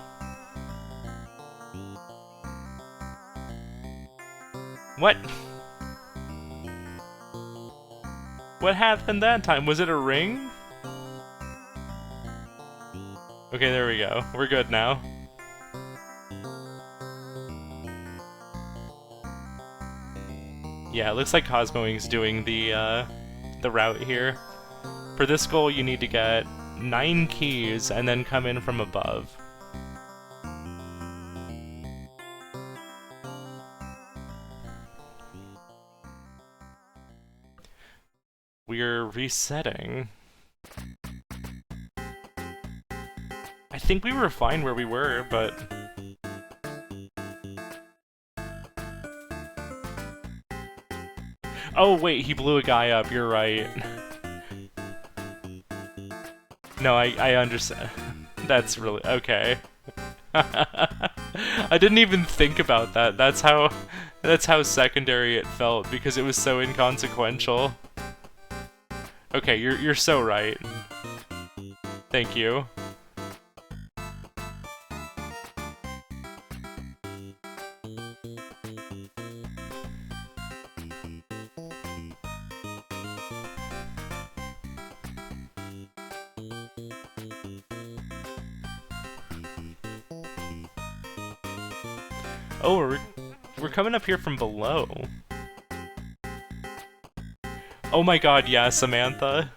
What? What happened that time? Was it a ring? Okay, there we go. We're good now. Yeah, it looks like Cosmoing's doing the route here. For this goal, you need to get 9 keys and then come in from above. We're resetting. I think we were fine where we were, but... Oh wait, he blew a guy up, you're right. No, I understand. That's really... okay. I didn't even think about that. That's how secondary it felt, because it was so inconsequential. Okay, you're so right. Thank you. Oh, we're coming up here from below. Oh my god, yeah, Samantha.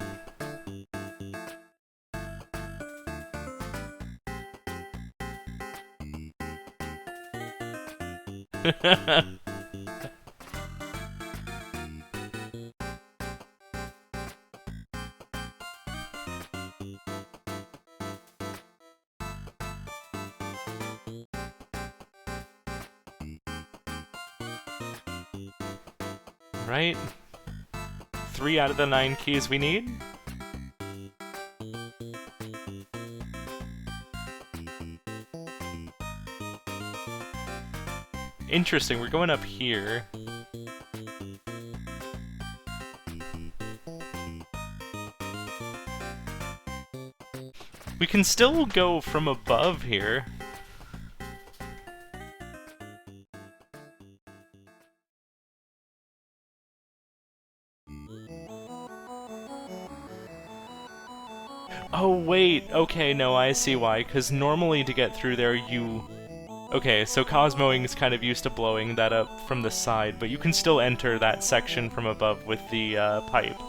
Right? 3 out of the 9 keys we need? Interesting, we're going up here. We can still go from above here. Oh wait, okay, no, I see why, because normally to get through there you... Okay, so Cosmoing is kind of used to blowing that up from the side, but you can still enter that section from above with the pipe.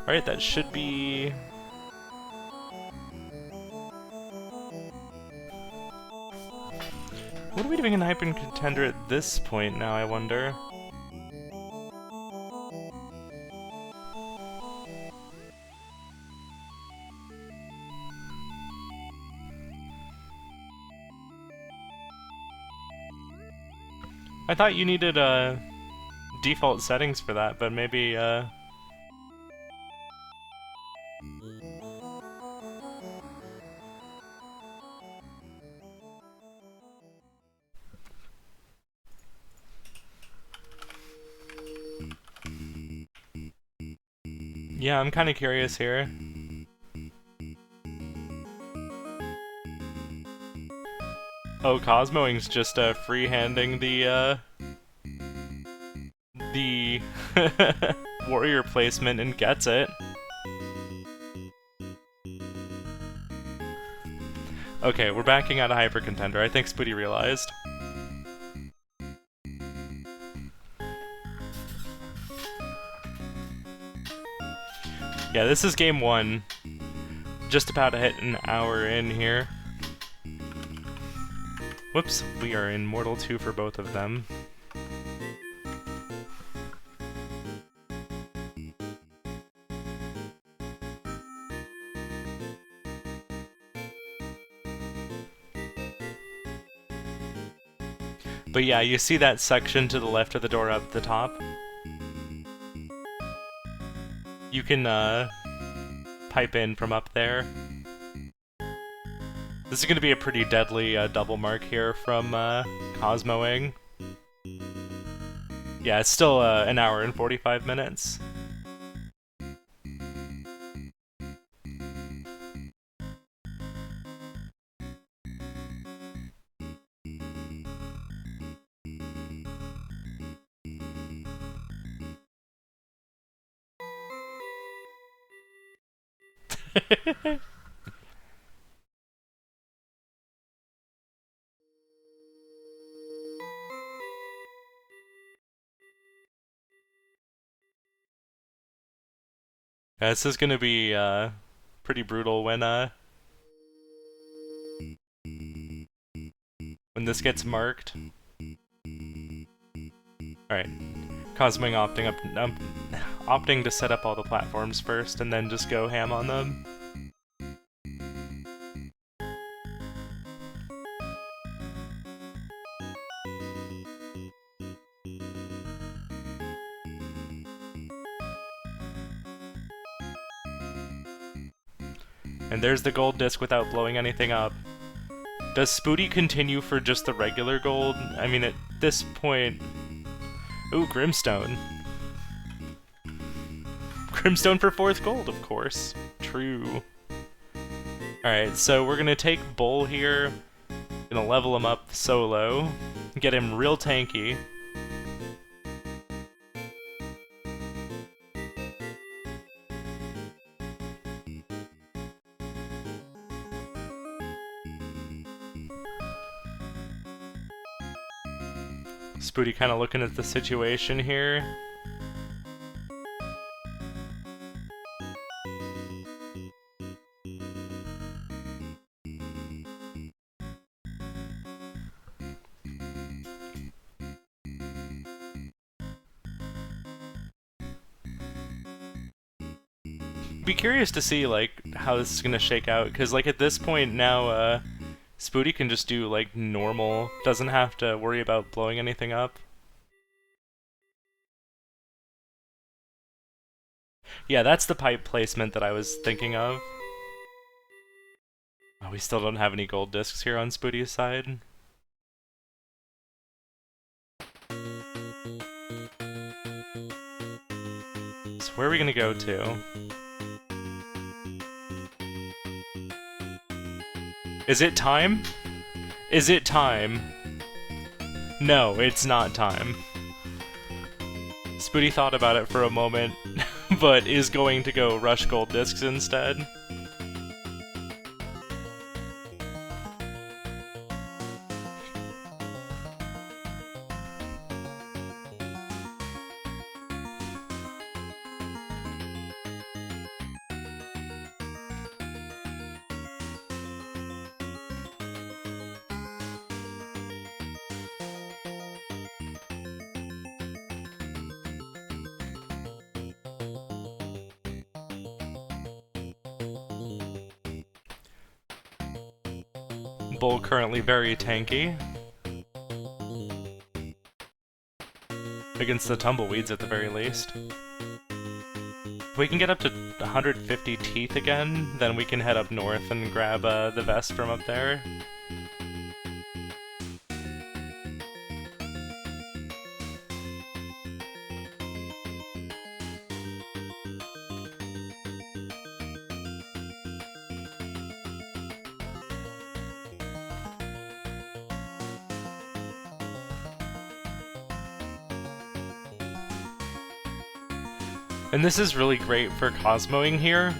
Alright, that should be... What are we doing in Hyper Contender at this point now, I wonder? I thought you needed default settings for that, but maybe yeah, I'm kind of curious here. Oh, Cosmoing's just freehanding the warrior placement and gets it. Okay, we're backing out of Hyper Contender. I think Spooty realized. Yeah, this is game 1. Just about to hit an hour in here. Whoops, we are in Mortal 2 for both of them. But yeah, you see that section to the left of the door up the top? You can pipe in from up there. This is going to be a pretty deadly double mark here from Cosmoing. Yeah, it's still an hour and 45 minutes. Yeah, this is gonna be pretty brutal when this gets marked. Alright, Cosming opting to set up all the platforms first and then just go ham on them. And there's the gold disc without blowing anything up. Does Spooty continue for just the regular gold? I mean, at this point... Ooh, Grimstone. Grimstone for 4th gold, of course. True. Alright, so we're gonna take Bull here. Gonna level him up solo. Get him real tanky. Spooty kind of looking at the situation here. Be curious to see like how this is gonna shake out, because like at this point now Spooty can just do like normal, doesn't have to worry about blowing anything up. Yeah, that's the pipe placement that I was thinking of. Oh, we still don't have any gold discs here on Spooty's side. So where are we gonna go to? Is it time? Is it time? No, it's not time. Spooty thought about it for a moment, but is going to go rush gold discs instead. Bull currently very tanky. Against the tumbleweeds at the very least. If we can get up to 150 teeth again, then we can head up north and grab the vest from up there. And this is really great for Cosmoing here.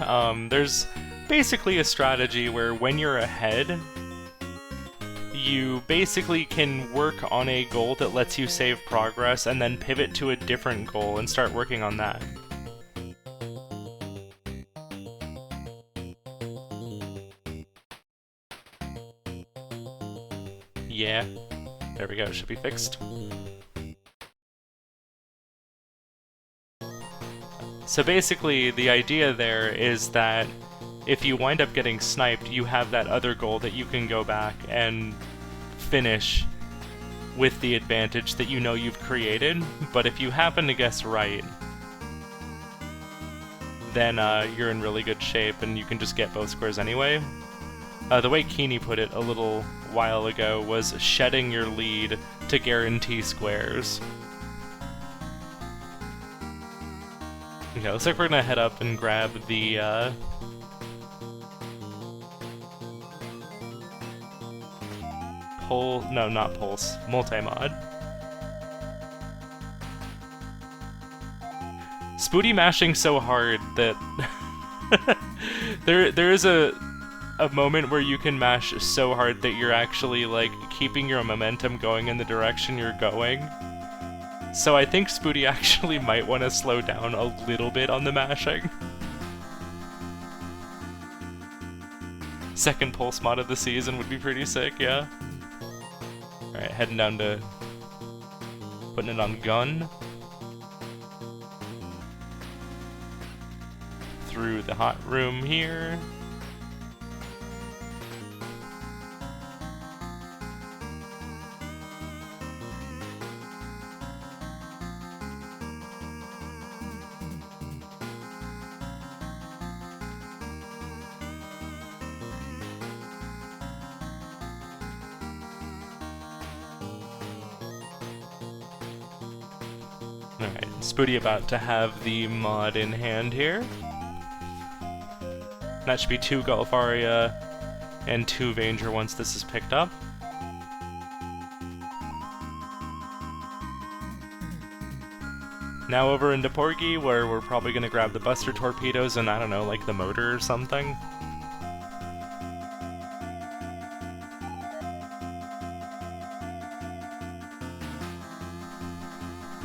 There's basically a strategy where when you're ahead, you basically can work on a goal that lets you save progress and then pivot to a different goal and start working on that. Yeah, there we go, should be fixed. So basically, the idea there is that if you wind up getting sniped, you have that other goal that you can go back and finish with the advantage that you know you've created, but if you happen to guess right, then you're in really good shape and you can just get both squares anyway. The way Keeney put it a little while ago was shedding your lead to guarantee squares. Okay, looks like we're gonna head up and grab the, no, not Pulse, Multi-Mod. Spooty mashing so hard that there is a moment where you can mash so hard that you're actually, like, keeping your momentum going in the direction you're going. So I think Spooty actually might want to slow down a little bit on the mashing. Second pulse mod of the season would be pretty sick, yeah. Alright, heading down to putting it on gun. Through the hot room here. Alright, Spooty about to have the mod in hand here. That should be 2 Golfaria and 2 Vanger once this is picked up. Now over into Porgy, where we're probably going to grab the Buster Torpedoes and, I don't know, like the motor or something.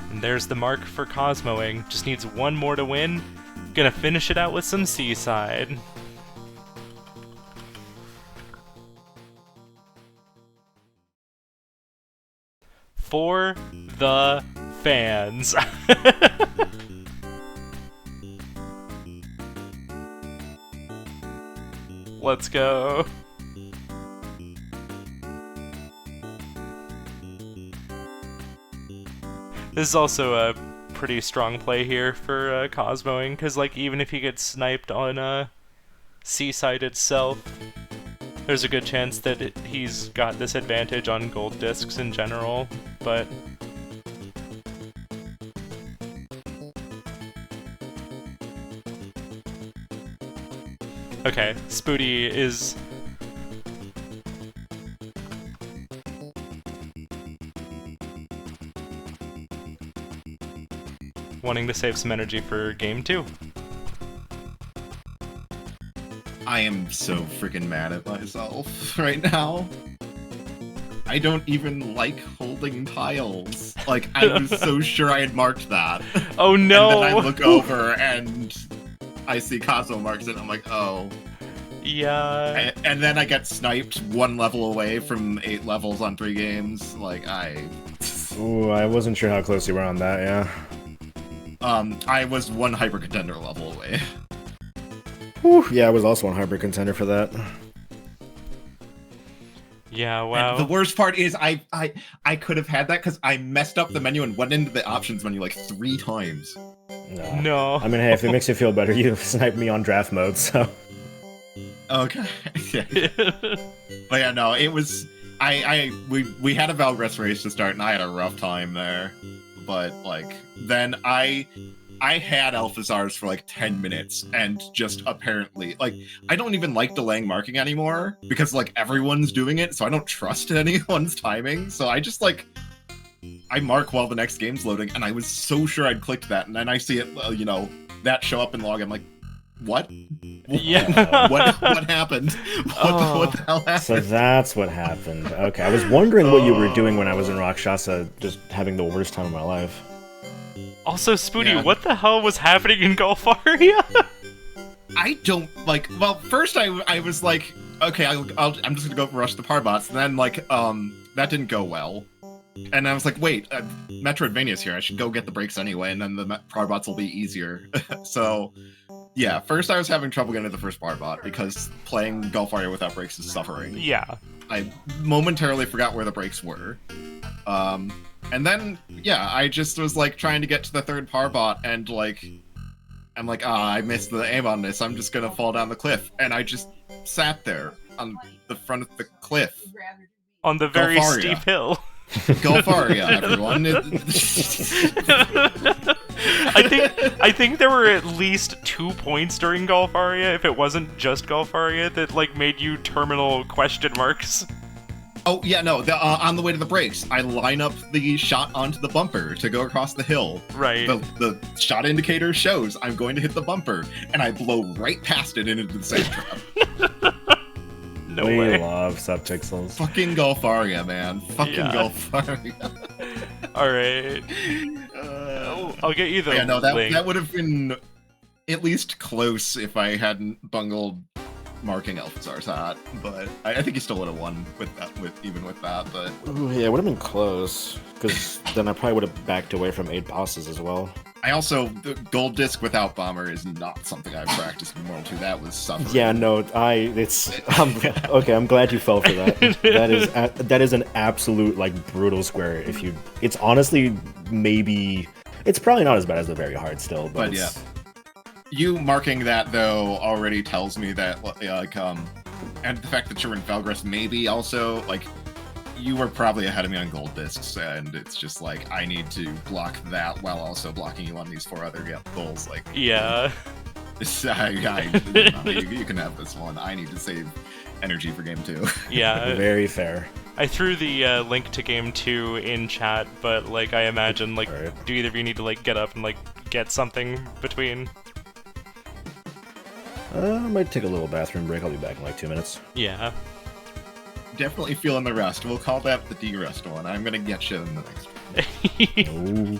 And there's the mark for Cosmoing. Just needs one more to win. Gonna finish it out with some Seaside. For the fans. Let's go. This is also a pretty strong play here for Cosmoing, because like even if he gets sniped on Seaside itself, there's a good chance that he's got this advantage on gold discs in general, but... Okay, Spooty is... wanting to save some energy for game 2. I am so freaking mad at myself right now. I don't even like holding tiles. Like, I was so sure I had marked that. Oh no! And then I look over and I see Cosmo marks it, and I'm like, oh. Yeah. And then I get sniped 1 level away from 8 levels on 3 games. Like, Ooh, I wasn't sure how close you were on that, yeah. I was 1 hyper contender level away. Whew, yeah, I was also on hyper contender for that. Yeah, wow. And the worst part is I could have had that because I messed up the menu and went into the options menu like 3 times. No. I mean, hey, if it makes you feel better, you sniped me on draft mode, so... Okay. But yeah, no, it was... We had a Valgress race to start, and I had a rough time there. But, like, then I had Alphazars for like 10 minutes, and just apparently, like, I don't even like delaying marking anymore, because, like, everyone's doing it, so I don't trust anyone's timing, so I just, like, I mark while the next game's loading, and I was so sure I'd clicked that, and then I see it, you know, that show up in log, I'm like, what? Yeah. What happened? What the hell happened? So that's what happened. Okay, I was wondering what you were doing when I was in Rakshasa, just having the worst time of my life. Also, Spooty, Yeah. what the hell was happening in Golfaria? I don't, like, well, first I was like, okay, I'm just gonna go rush the Parbots, and then, like, that didn't go well. And I was like, wait, Metroidvania's here, I should go get the breaks anyway, and then the Parbots will be easier. So, yeah, first I was having trouble getting to the first Parbot, because playing Golfaria without breaks is suffering. Yeah. I momentarily forgot where the breaks were. And then, yeah, I just was, like, trying to get to the 3rd Parbot, and, like, I'm like, I missed the aim on this, I'm just gonna fall down the cliff. And I just sat there on the front of the cliff. On the very Golfaria. steep hill. Golfaria, everyone. I think there were at least 2 points during Golfaria, if it wasn't just Golfaria, that, like, made you terminal question marks. Oh, yeah, no, on the way to the breaks, I line up the shot onto the bumper to go across the hill. Right. The shot indicator shows I'm going to hit the bumper, and I blow right past it into the sand trap. No we way. love subpixels. Fucking Golfaria, man. Fucking Yeah. Golfaria. Alright. I'll get you the Yeah, no, link. that would have been at least close if I hadn't bungled marking Alphazar's hat, but I think he still would have won with that, even with that, but... Ooh, yeah, it would have been close, because then I probably would have backed away from 8 bosses as well. I also, the gold disc without bomber is not something I've practiced in World 2. That was suffering. Yeah, no, okay, I'm glad you fell for that. That is an absolute, like, brutal square. It's honestly, maybe, it's probably not as bad as the very hard still, but yeah. You marking that, though, already tells me that, like, and the fact that you're in Valgress maybe also, like, you were probably ahead of me on gold discs, and it's just like, I need to block that while also blocking you on these 4 other goals, like... Yeah. You can have this one. I need to save energy for game 2. Yeah. Very fair. I threw the link to game 2 in chat, but, like, I imagine, like, Right. do either of you need to, like, get up and, like, get something between? I might take a little bathroom break. I'll be back in like 2 minutes. Yeah. Definitely feeling the rest. We'll call that the D-rest one. I'm gonna get you in the next one. Ooh.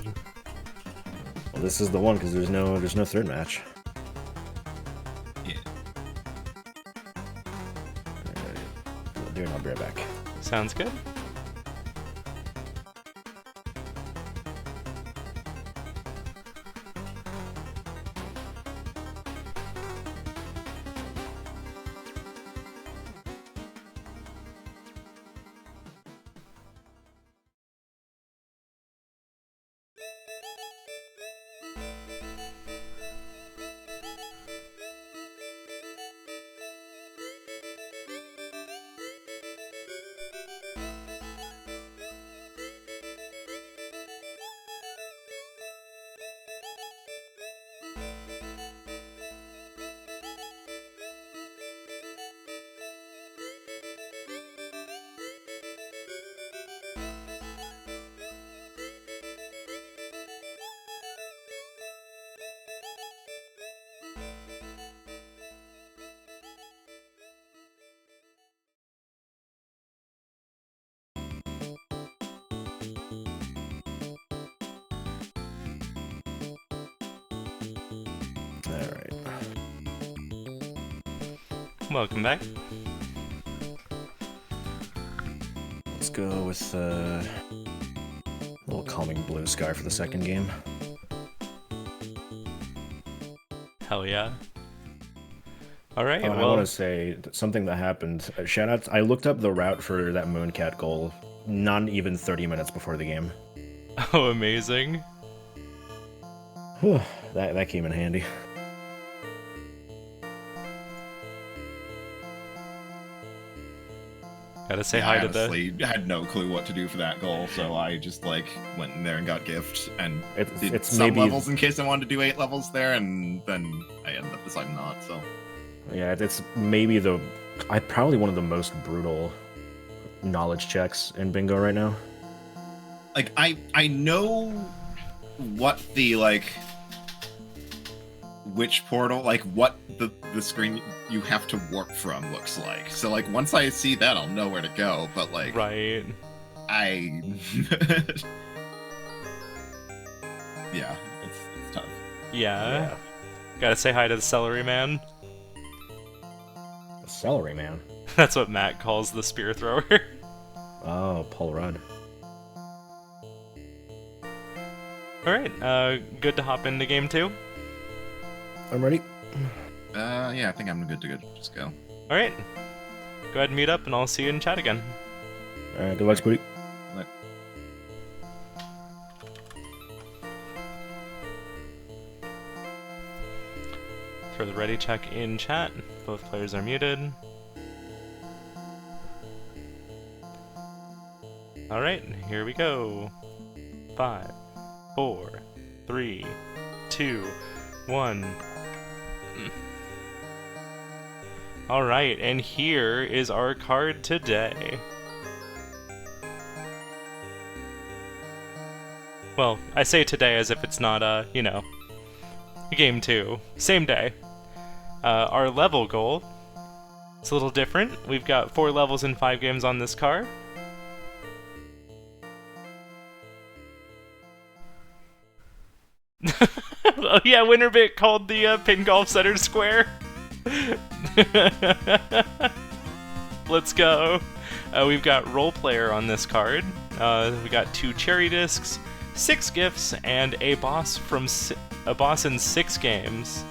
Well, this is the one because there's no 3rd match. Yeah. Dude, I'll be right back. Sounds good. Welcome back. Let's go with a little calming blue sky for the second game. Hell yeah. Alright, I well... want to say something that happened. Shout out, I looked up the route for that Mooncat goal not even 30 minutes before the game. Oh, amazing. Whew, that came in handy. Gotta say Yeah, hi I to the... honestly had no clue what to do for that goal, so I just like went in there and got gift and did It's some maybe levels in case I wanted to do 8 levels there, and then I ended up deciding not. So yeah, it's maybe probably one of the most brutal knowledge checks in bingo right now. like I know what the like which portal, like what the screen you have to warp from looks like. So like once I see that, I'll know where to go. But like Right. yeah, it's tough. Yeah. Gotta say hi to the celery man. The celery man. That's what Matt calls the spear thrower. Oh, Paul Rudd. Alright, good to hop into game 2. I'm ready. Yeah, I think I'm good to go. Just go. Alright. Go ahead and meet up and I'll see you in chat again. Alright, good luck, Spooty. But For the ready check in chat, both players are muted. Alright, here we go. 5, 4, 3, 2, 1. Alright, and here is our card today. Well, I say today as if it's not, you know, game 2. Same day. Our level goal, it's a little different. We've got 4 levels in 5 games on this card. Oh yeah, Winterbit called the Pin Golf Center square. Let's go. We've got Role Player on this card. We got 2 cherry discs, 6 gifts, and a boss in 6 games.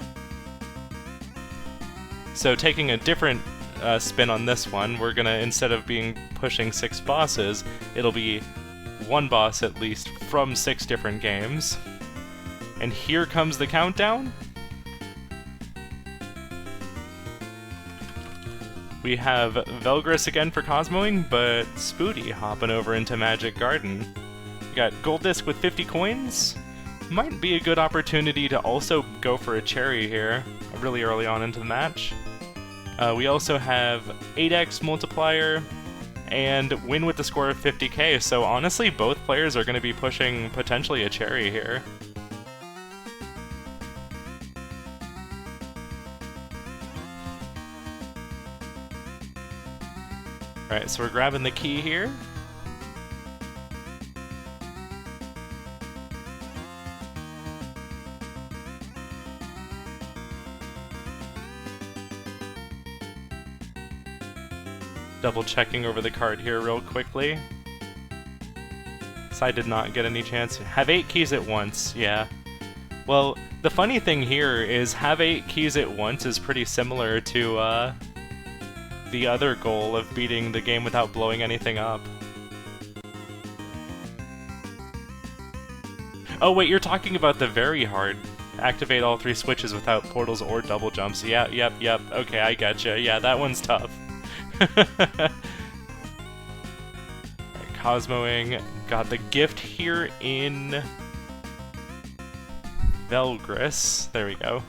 So taking a different spin on this one, we're gonna, instead of pushing 6 bosses, it'll be 1 boss at least from 6 different games. And here comes the countdown. We have Velgris again for Cosmoing, but Spooty hopping over into Magic Garden. We got Gold Disc with 50 coins. Might be a good opportunity to also go for a cherry here, really early on into the match. We also have 8x multiplier and win with the score of 50k, so honestly both players are going to be pushing potentially a cherry here. Alright, so we're grabbing the key here. Double checking over the card here real quickly. So I did not get any chance. Have 8 keys at once, yeah. Well, the funny thing here is have 8 keys at once is pretty similar to the other goal of beating the game without blowing anything up. Oh wait, you're talking about the very hard. Activate all 3 switches without portals or double jumps. Yeah, yep. Okay, I gotcha. Yeah, that one's tough. Alright, Cosmoing got the gift here in Velgris. There we go.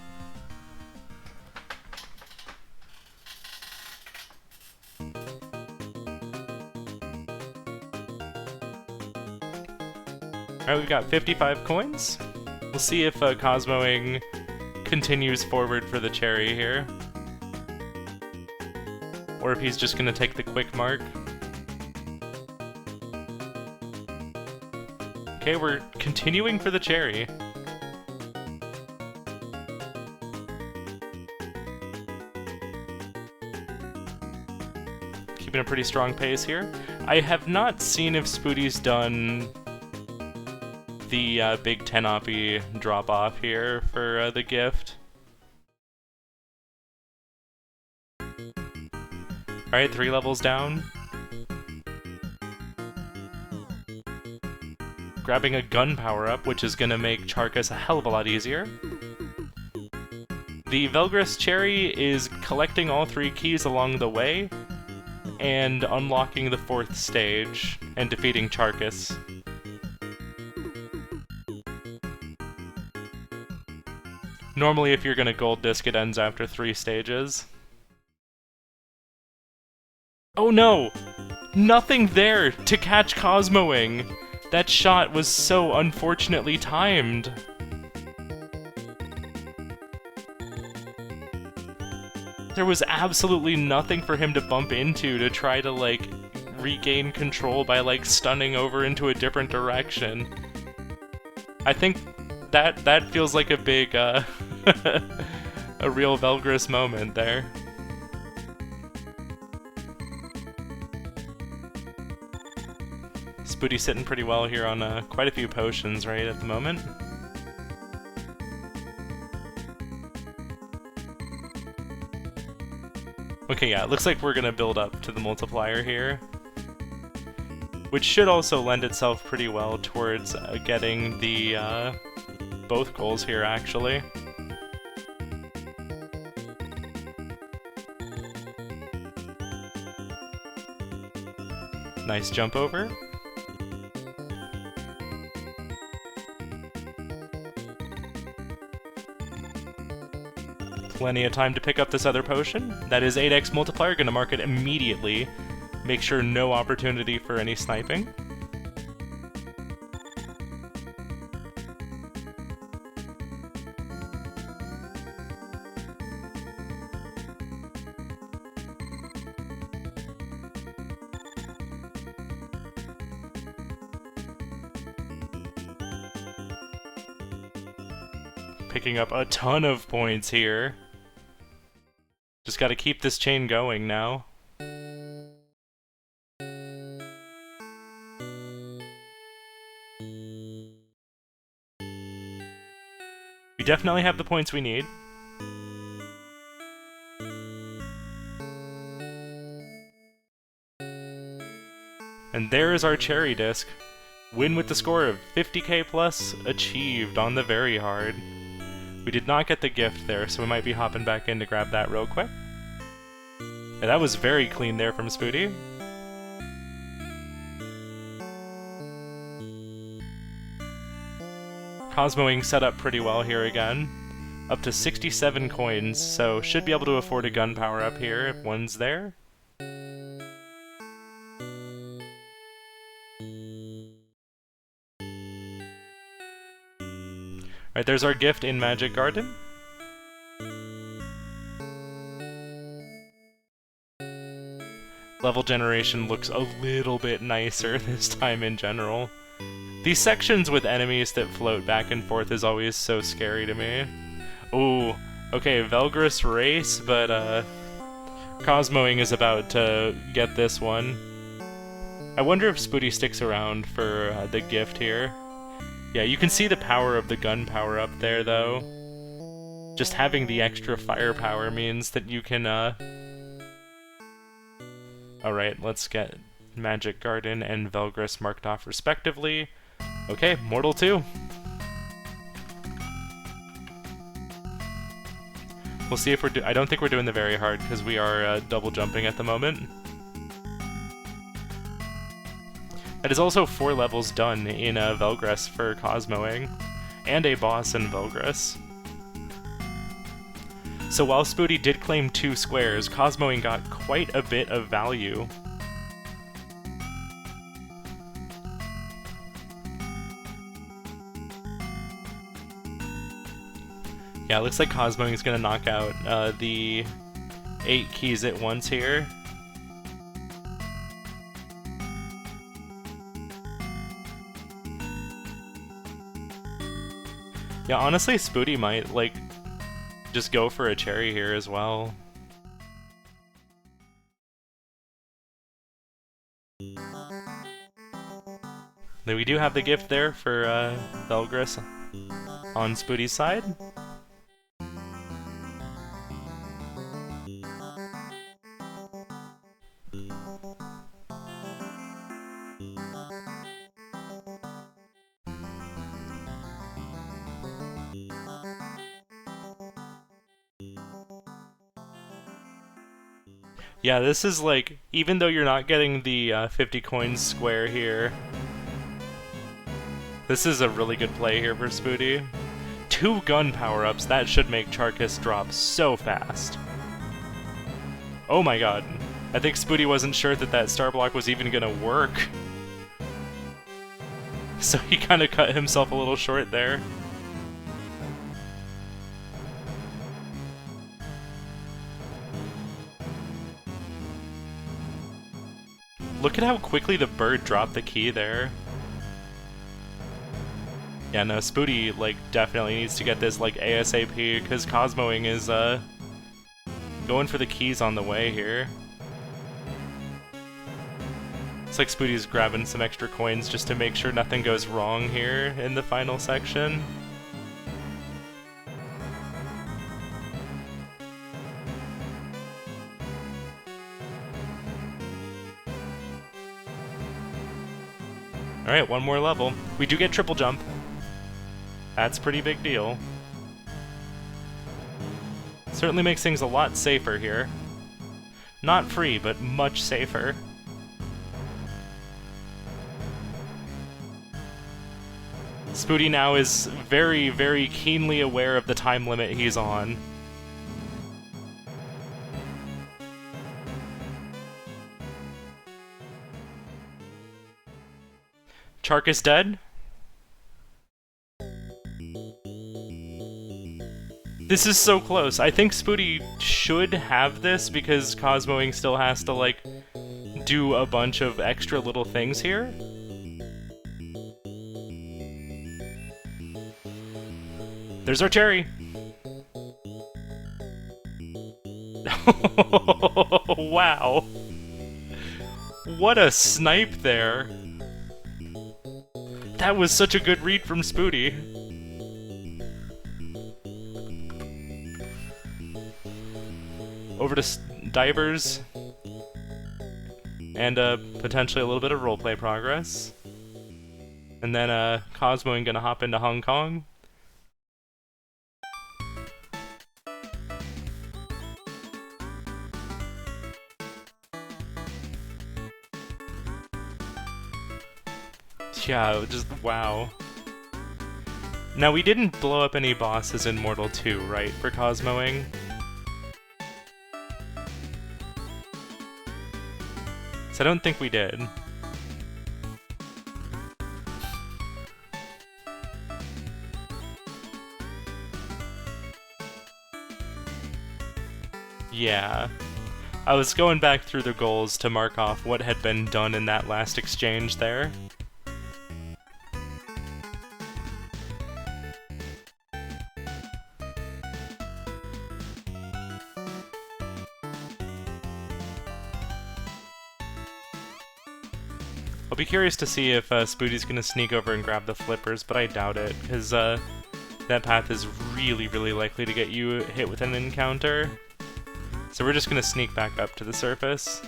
Alright, we've got 55 coins. We'll see if Cosmoing continues forward for the cherry here. Or if he's just gonna take the quick mark. Okay, we're continuing for the cherry. keeping a pretty strong pace here. I have not seen if Spooty's done the big 10 oppie drop off here for the gift. Alright, 3 levels down. Grabbing a gun power-up, which is gonna make Charcus a hell of a lot easier. The Velgris Cherry is collecting all 3 keys along the way, and unlocking the 4th stage, and defeating Charcus. Normally, if you're gonna gold disc, it ends after 3 stages. Oh no! Nothing there to catch Cosmoing! That shot was so unfortunately timed. There was absolutely nothing for him to bump into to try to, like, regain control by, like, stunning over into a different direction. I think that feels like a big, a real Velgris moment there. Spooty's sitting pretty well here on quite a few potions right at the moment. Okay, yeah, it looks like we're gonna build up to the multiplier here, which should also lend itself pretty well towards getting the both goals here, actually. Nice jump over. Plenty of time to pick up this other potion. That is 8x multiplier, gonna mark it immediately. Make sure no opportunity for any sniping. Picking up a ton of points here. Just gotta keep this chain going now. We definitely have the points we need. And there is our cherry disc. Win with the score of 50k plus achieved on the very hard. We did not get the gift there, so we might be hopping back in to grab that real quick. Yeah, that was very clean there from Spooty. Cosmoing set up pretty well here again. Up to 67 coins, so should be able to afford a gun power up here if one's there. Alright, there's our gift in Magic Garden. Level generation looks a little bit nicer this time in general. These sections with enemies that float back and forth is always so scary to me. Ooh, okay, Velgris race, but Cosmoing is about to get this one. I wonder if Spooty sticks around for the gift here. Yeah, you can see the power of the gun power up there, though. Just having the extra firepower means that you can, Alright, let's get Magic Garden and Velgris marked off respectively. Okay, Mortal 2. We'll see if I don't think we're doing the very hard, because we are double jumping at the moment. That is also 4 levels done in Velgris for Cosmoing, and a boss in Velgris. So while Spooty did claim 2 squares, Cosmoing got quite a bit of value. Yeah, it looks like Cosmoing is going to knock out the 8 keys at once here. Yeah, honestly, Spooty might, like, just go for a cherry here as well. Then we do have the gift there for Belgris on Spooty's side. Yeah, this is like, even though you're not getting the 50 coins square here, this is a really good play here for Spooty. 2 gun power-ups, that should make Charkis drop so fast. Oh my god. I think Spooty wasn't sure that that star block was even gonna work. So he kind of cut himself a little short there. Look at how quickly the bird dropped the key there. Yeah, no, Spooty, like, definitely needs to get this, like, ASAP, because Cosmoing is, going for the keys on the way here. Looks like Spooty's grabbing some extra coins just to make sure nothing goes wrong here in the final section. Alright, one more level. We do get triple jump. That's a pretty big deal. Certainly makes things a lot safer here. Not free, but much safer. Spooty now is very, very keenly aware of the time limit he's on. Charkis dead? This is so close. I think Spooty should have this because Cosmoing still has to, like, do a bunch of extra little things here. There's our cherry! Wow! What a snipe there! That was such a good read from Spooty. Over to Divers. And potentially a little bit of roleplay progress. And then Cosmoing gonna hop into Hong Kong. Yeah, just wow. Now, we didn't blow up any bosses in Mortal 2, right, for Cosmoing? So I don't think we did. Yeah. I was going back through the goals to mark off what had been done in that last exchange there. I'll be curious to see if Spooty's gonna sneak over and grab the flippers, but I doubt it, because that path is really, really likely to get you hit with an encounter. So we're just gonna sneak back up to the surface.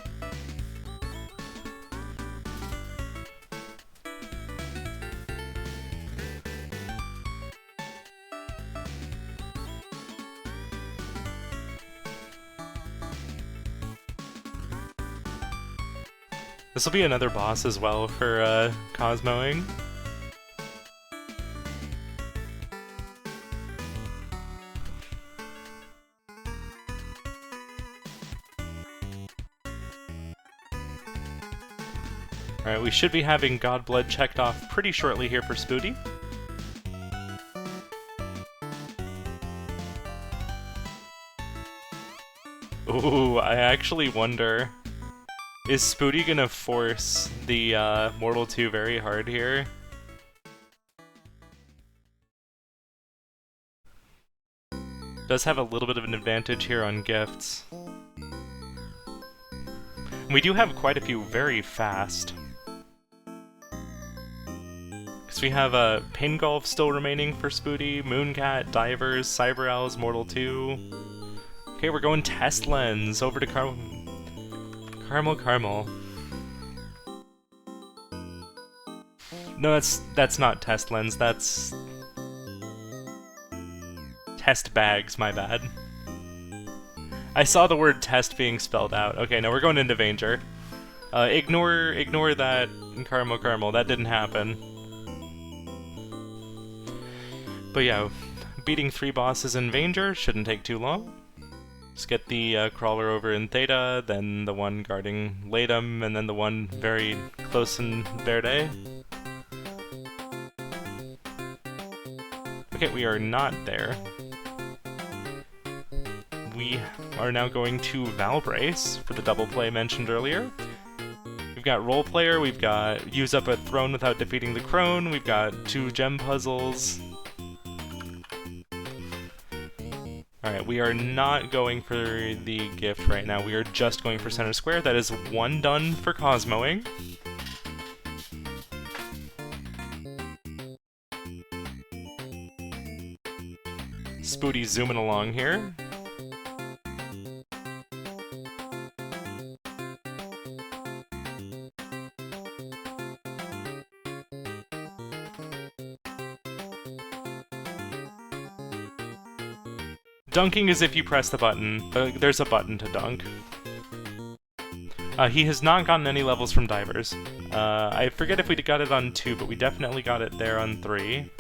This will be another boss as well for Cosmoing. Alright, we should be having Godblood checked off pretty shortly here for Spooty. Ooh, I actually wonder... Is Spooty gonna force the Mortal 2 very hard here? Does have a little bit of an advantage here on gifts. We do have quite a few very fast. Because we have Pin Golf still remaining for Spooty, Mooncat, Divers, Cyber Owls, Mortal 2. Okay, we're going Test Lens over to Caramel. No, that's not Test Lens, that's... Test Bags, my bad. I saw the word test being spelled out. Okay, no, we're going into Vanger. Ignore that Caramel. That didn't happen. But yeah, beating 3 bosses in Vanger shouldn't take too long. Just get the crawler over in Theta, then the one guarding Latum, and then the one very close in Verde. Okay, we are not there. We are now going to Valbrace for the double play mentioned earlier. We've got Role Player, we've got Use Up a Throne Without Defeating the Crone, we've got 2 gem puzzles. Alright, we are not going for the gift right now, we are just going for Center Square. That is 1 done for Cosmoing. Spooty zooming along here. Dunking is if you press the button. There's a button to dunk. He has not gotten any levels from Divers. I forget if we got it on 2, but we definitely got it there on 3.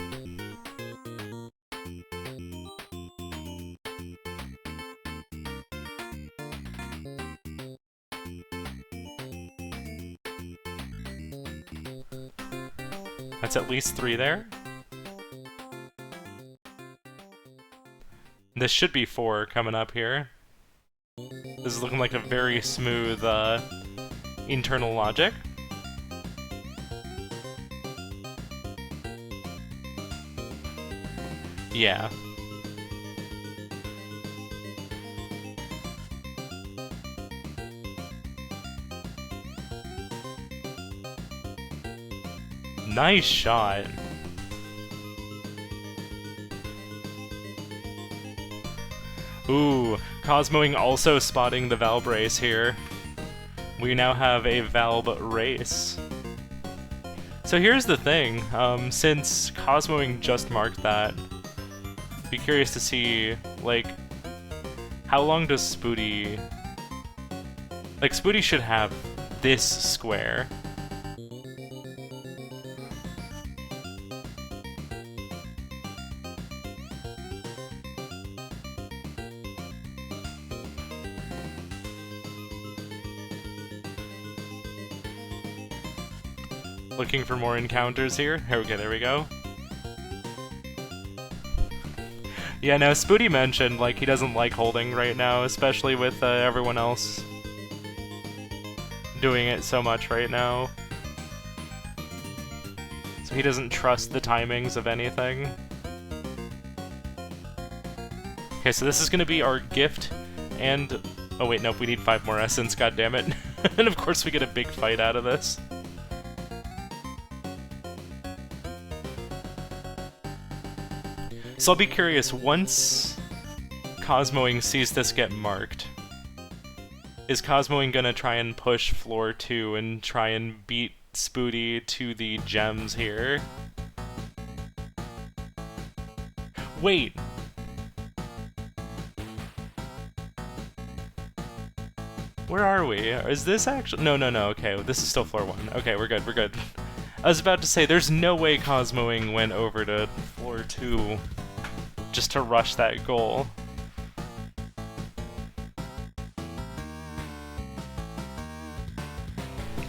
That's at least 3 there. This should be 4 coming up here. This is looking like a very smooth internal logic. Yeah. Nice shot. Ooh, Cosmoing also spotting the Valbrace here. We now have a Valb race. So here's the thing, since Cosmoing just marked that, be curious to see, like, how long does Spooty... Like, Spooty should have this square. Looking for more encounters here. Okay, there we go. Yeah, no, Spooty mentioned, like, he doesn't like holding right now, especially with everyone else doing it so much right now. So he doesn't trust the timings of anything. Okay, so this is gonna be our gift, and... Oh wait, nope, we need 5 more essence, goddammit. And of course we get a big fight out of this. So I'll be curious, once Cosmoing sees this get marked, is Cosmoing gonna try and push floor 2 and try and beat Spooty to the gems here? Wait! Where are we? Is this actually... No, okay, this is still floor 1. Okay, we're good. I was about to say, there's no way Cosmoing went over to floor 2 just to rush that goal.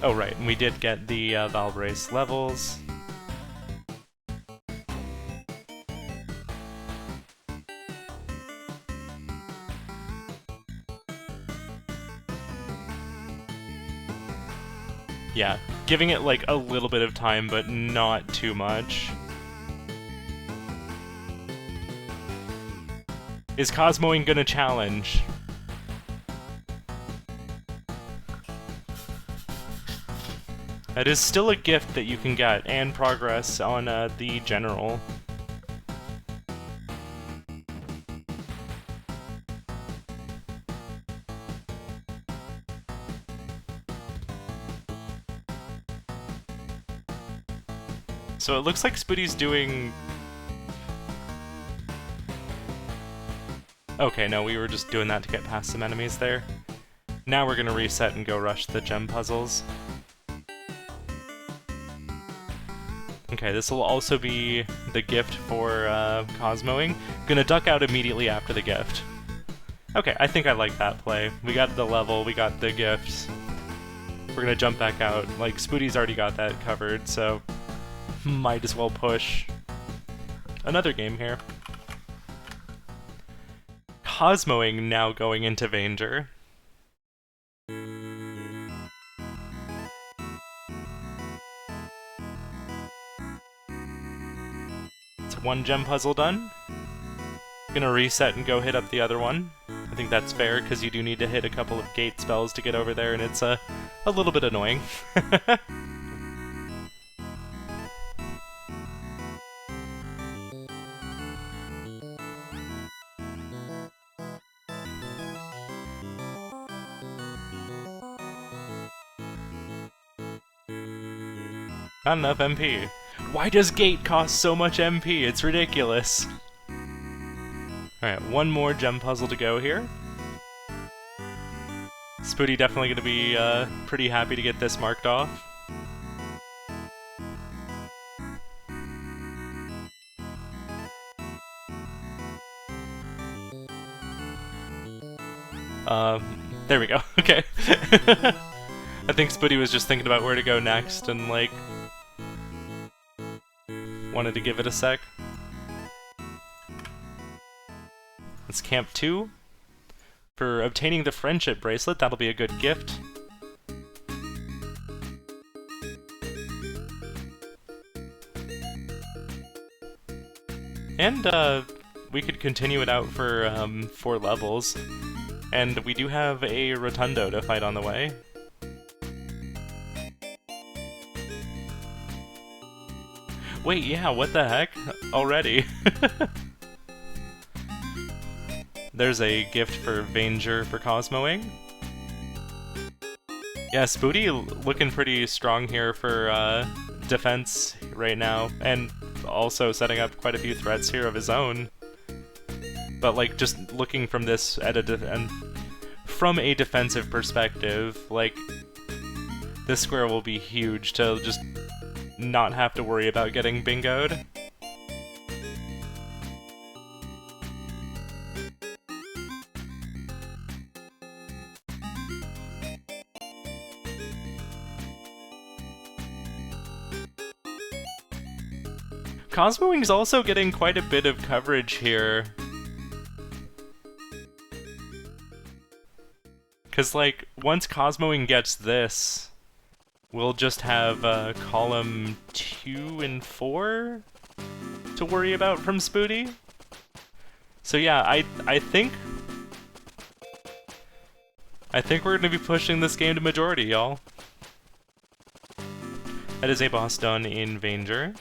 Oh right, and we did get the Valbrace levels. Yeah, giving it like a little bit of time, but not too much. Is Cosmoing gonna challenge? That is still a gift that you can get, and progress on the general. So it looks like Spooty's doing... Okay, no, we were just doing that to get past some enemies there. Now we're gonna reset and go rush the gem puzzles. Okay, this will also be the gift for Cosmoing. Gonna duck out immediately after the gift. Okay, I think I like that play. We got the level, we got the gifts. We're gonna jump back out. Like, Spooty's already got that covered, so might as well push another game here. Cosmoing now going into Vanger. It's one gem puzzle done. Gonna reset and go hit up the other one. I think that's fair, because you do need to hit a couple of gate spells to get over there, and it's a little bit annoying. Not enough MP. Why does gate cost so much MP? It's ridiculous. Alright, one more gem puzzle to go here. Spooty definitely going to be pretty happy to get this marked off. There we go. Okay. I think Spooty was just thinking about where to go next and, like, wanted to give it a sec. It's Camp 2. For obtaining the friendship bracelet, that'll be a good gift. And, we could continue it out for, 4 levels. And we do have a Rotundo to fight on the way. Wait, yeah, what the heck? Already. There's a gift for Vanger for Cosmoing. Yeah, Spooty looking pretty strong here for defense right now, and also setting up quite a few threats here of his own. But like, just looking from this at from a defensive perspective, like, this square will be huge to just not have to worry about getting bingoed. Cosmoing's also getting quite a bit of coverage here. Because, like, once Cosmoing gets this, we'll just have column 2 and 4 to worry about from Spooty. So yeah, I think we're gonna be pushing this game to majority, y'all. That is a boss done in Vanger.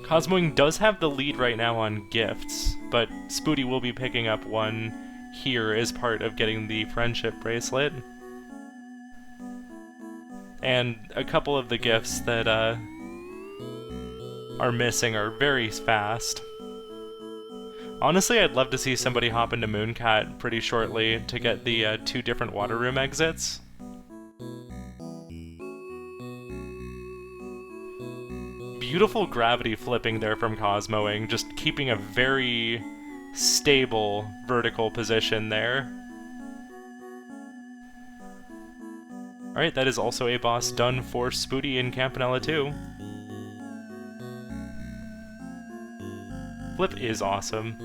Cosmoing does have the lead right now on gifts, but Spooty will be picking up one here as part of getting the friendship bracelet. And a couple of the gifts that are missing are very fast. Honestly, I'd love to see somebody hop into Mooncat pretty shortly to get the 2 different water room exits. Beautiful gravity flipping there from Cosmoing, just keeping a very stable vertical position there. Alright, that is also a boss done for Spooty in Campanella 2. Flip is awesome.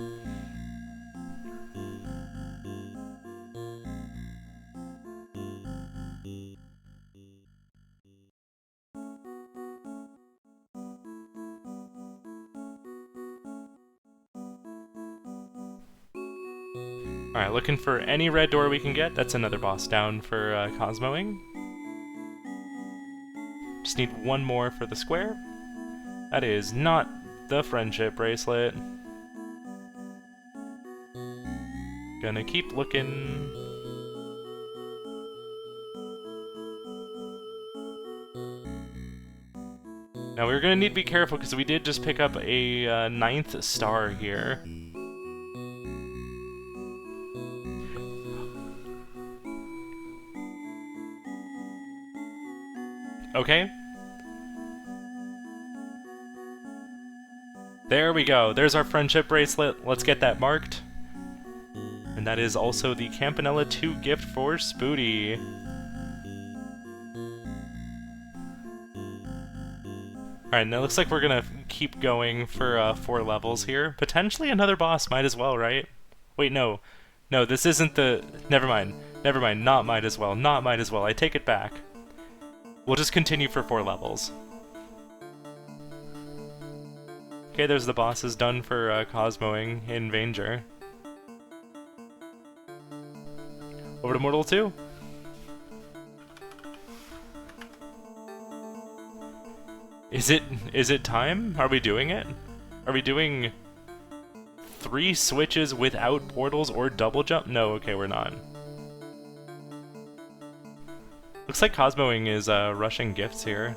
Alright, looking for any red door we can get. That's another boss down for Cosmoing. Just need one more for the square. That is not the friendship bracelet. Gonna keep looking. Now we're gonna need to be careful because we did just pick up a 9th star here. Okay. There we go. There's our friendship bracelet. Let's get that marked. And that is also the Campanella 2 gift for Spooty. Alright, now it looks like we're gonna keep going for 4 levels here. Potentially another boss, might as well, right? Wait, no. No, this isn't the... Never mind. Never mind, not might as well. Not might as well. I take it back. We'll just continue for 4 levels. Okay, there's the bosses done for Cosmoing in Vanger. Over to Mortal 2. Is it time? Are we doing it? Are we doing 3 switches without portals or double jump? No, okay, we're not. Looks like Cosmoing is rushing gifts here.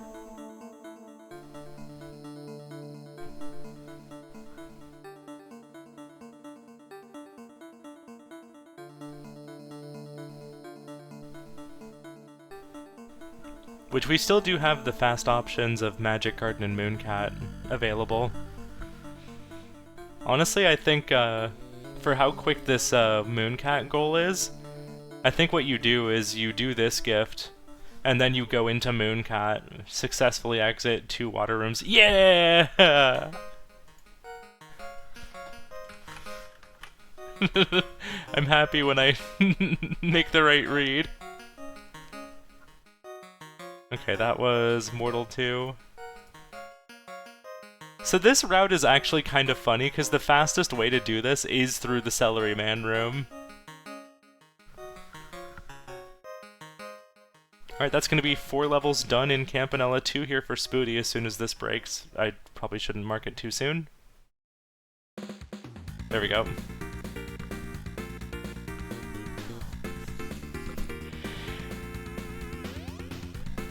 Which we still do have the fast options of Magic Garden and Mooncat available. Honestly, I think for how quick this Mooncat goal is, I think what you do is you do this gift, and then you go into Mooncat, successfully exit 2 water rooms. Yeah! I'm happy when I make the right read. Okay, that was Mortal 2. So this route is actually kind of funny, because the fastest way to do this is through the Celery Man room. Alright, that's going to be 4 levels done in Campanella 2 here for Spooty as soon as this breaks. I probably shouldn't mark it too soon. There we go.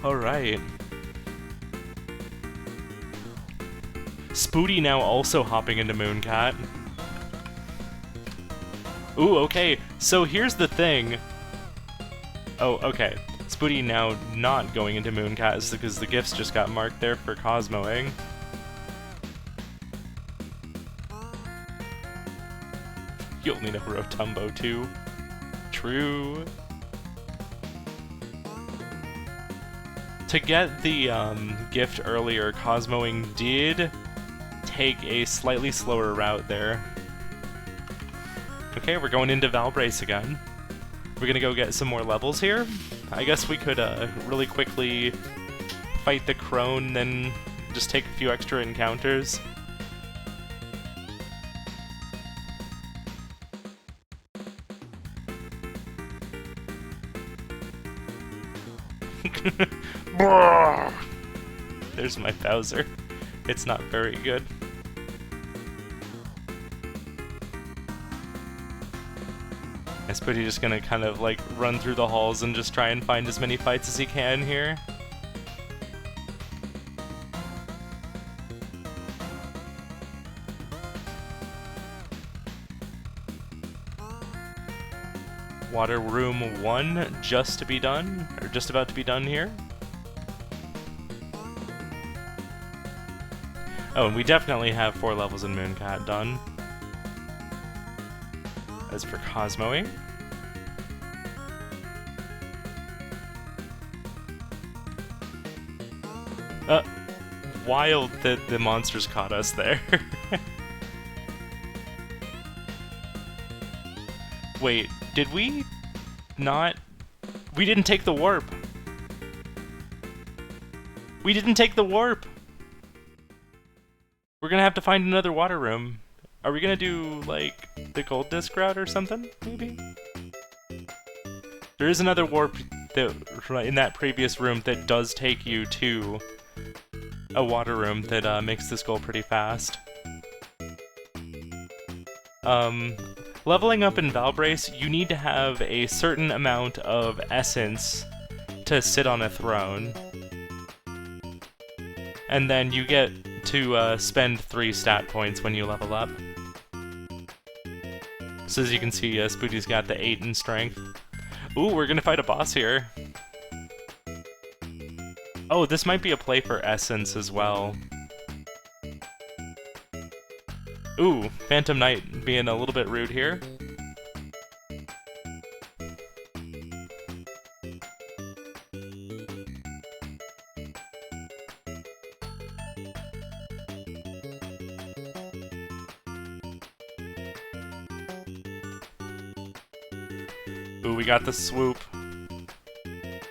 Alright. Spooty now also hopping into Mooncat. Ooh, okay, so here's the thing. Oh, okay. Spooty now not going into Mooncat is because the gifts just got marked there for Cosmoing. You'll need a Rotumbo too. True. To get the gift earlier, Cosmoing did take a slightly slower route there. Okay, we're going into Valbrace again. We're gonna go get some more levels here. I guess we could really quickly fight the crone, then just take a few extra encounters. There's my Bowser. It's not very good. Is Spooty just gonna kind of like run through the halls and just try and find as many fights as he can here? Water Room 1 just to be done, or just about to be done here. Oh, and we definitely have 4 levels in Mooncat done. As for Cosmoing. Wild that the monsters caught us there. Wait, did we not... We didn't take the warp! We didn't take the warp! We're gonna have to find another water room. Are we gonna do, like, the gold disc route or something, maybe? There is another warp that, in that previous room that does take you to a water room that makes this goal pretty fast. Leveling up in Valbrace, you need to have a certain amount of essence to sit on a throne. And then you get to spend 3 stat points when you level up. So as you can see, Spooty's got the 8 in strength. Ooh, we're gonna fight a boss here. Oh, this might be a play for essence as well. Ooh, Phantom Knight being a little bit rude here. Ooh, we got the swoop.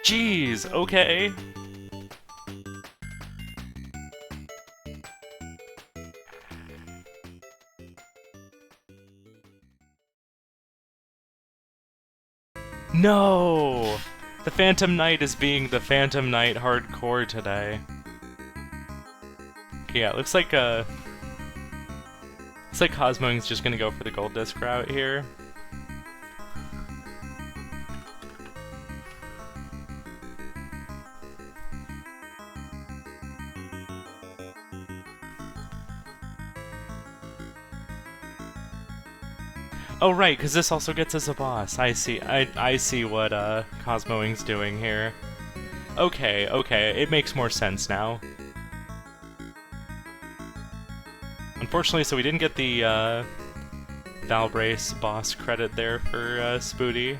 Jeez, okay. No! The Phantom Knight is being the Phantom Knight hardcore today. Okay, yeah, it looks like Cosmoing's just gonna go for the gold disc route here. Oh right, because this also gets us a boss. I see. I see what Cosmoing's doing here. Okay, okay, it makes more sense now. Unfortunately, so we didn't get the Valbrace boss credit there for Spooty.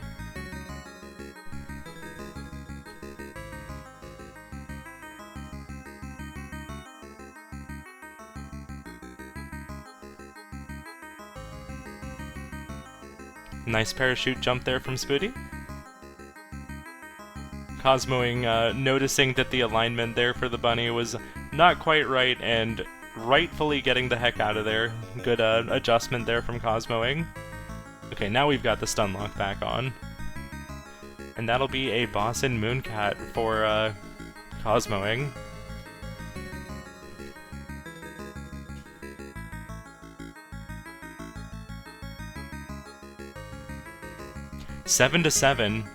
Nice parachute jump there from Spooty. Cosmoing noticing that the alignment there for the bunny was not quite right and rightfully getting the heck out of there. Good adjustment there from Cosmoing. Okay, now we've got the stun lock back on. And that'll be a boss in Mooncat for Cosmoing. Seven to 7.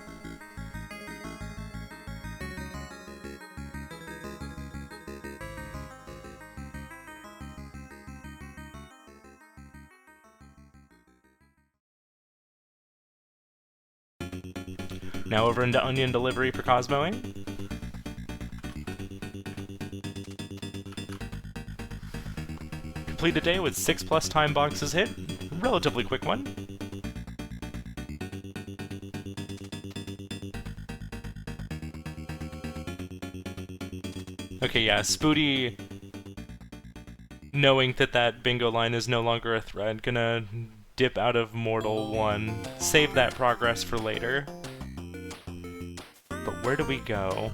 Now over into Onion Delivery for Cosmoing. Complete a day with 6+ time boxes hit. Relatively quick one. Okay, yeah, Spooty, knowing that that bingo line is no longer a threat, gonna dip out of Mortal 1. Save that progress for later. But where do we go?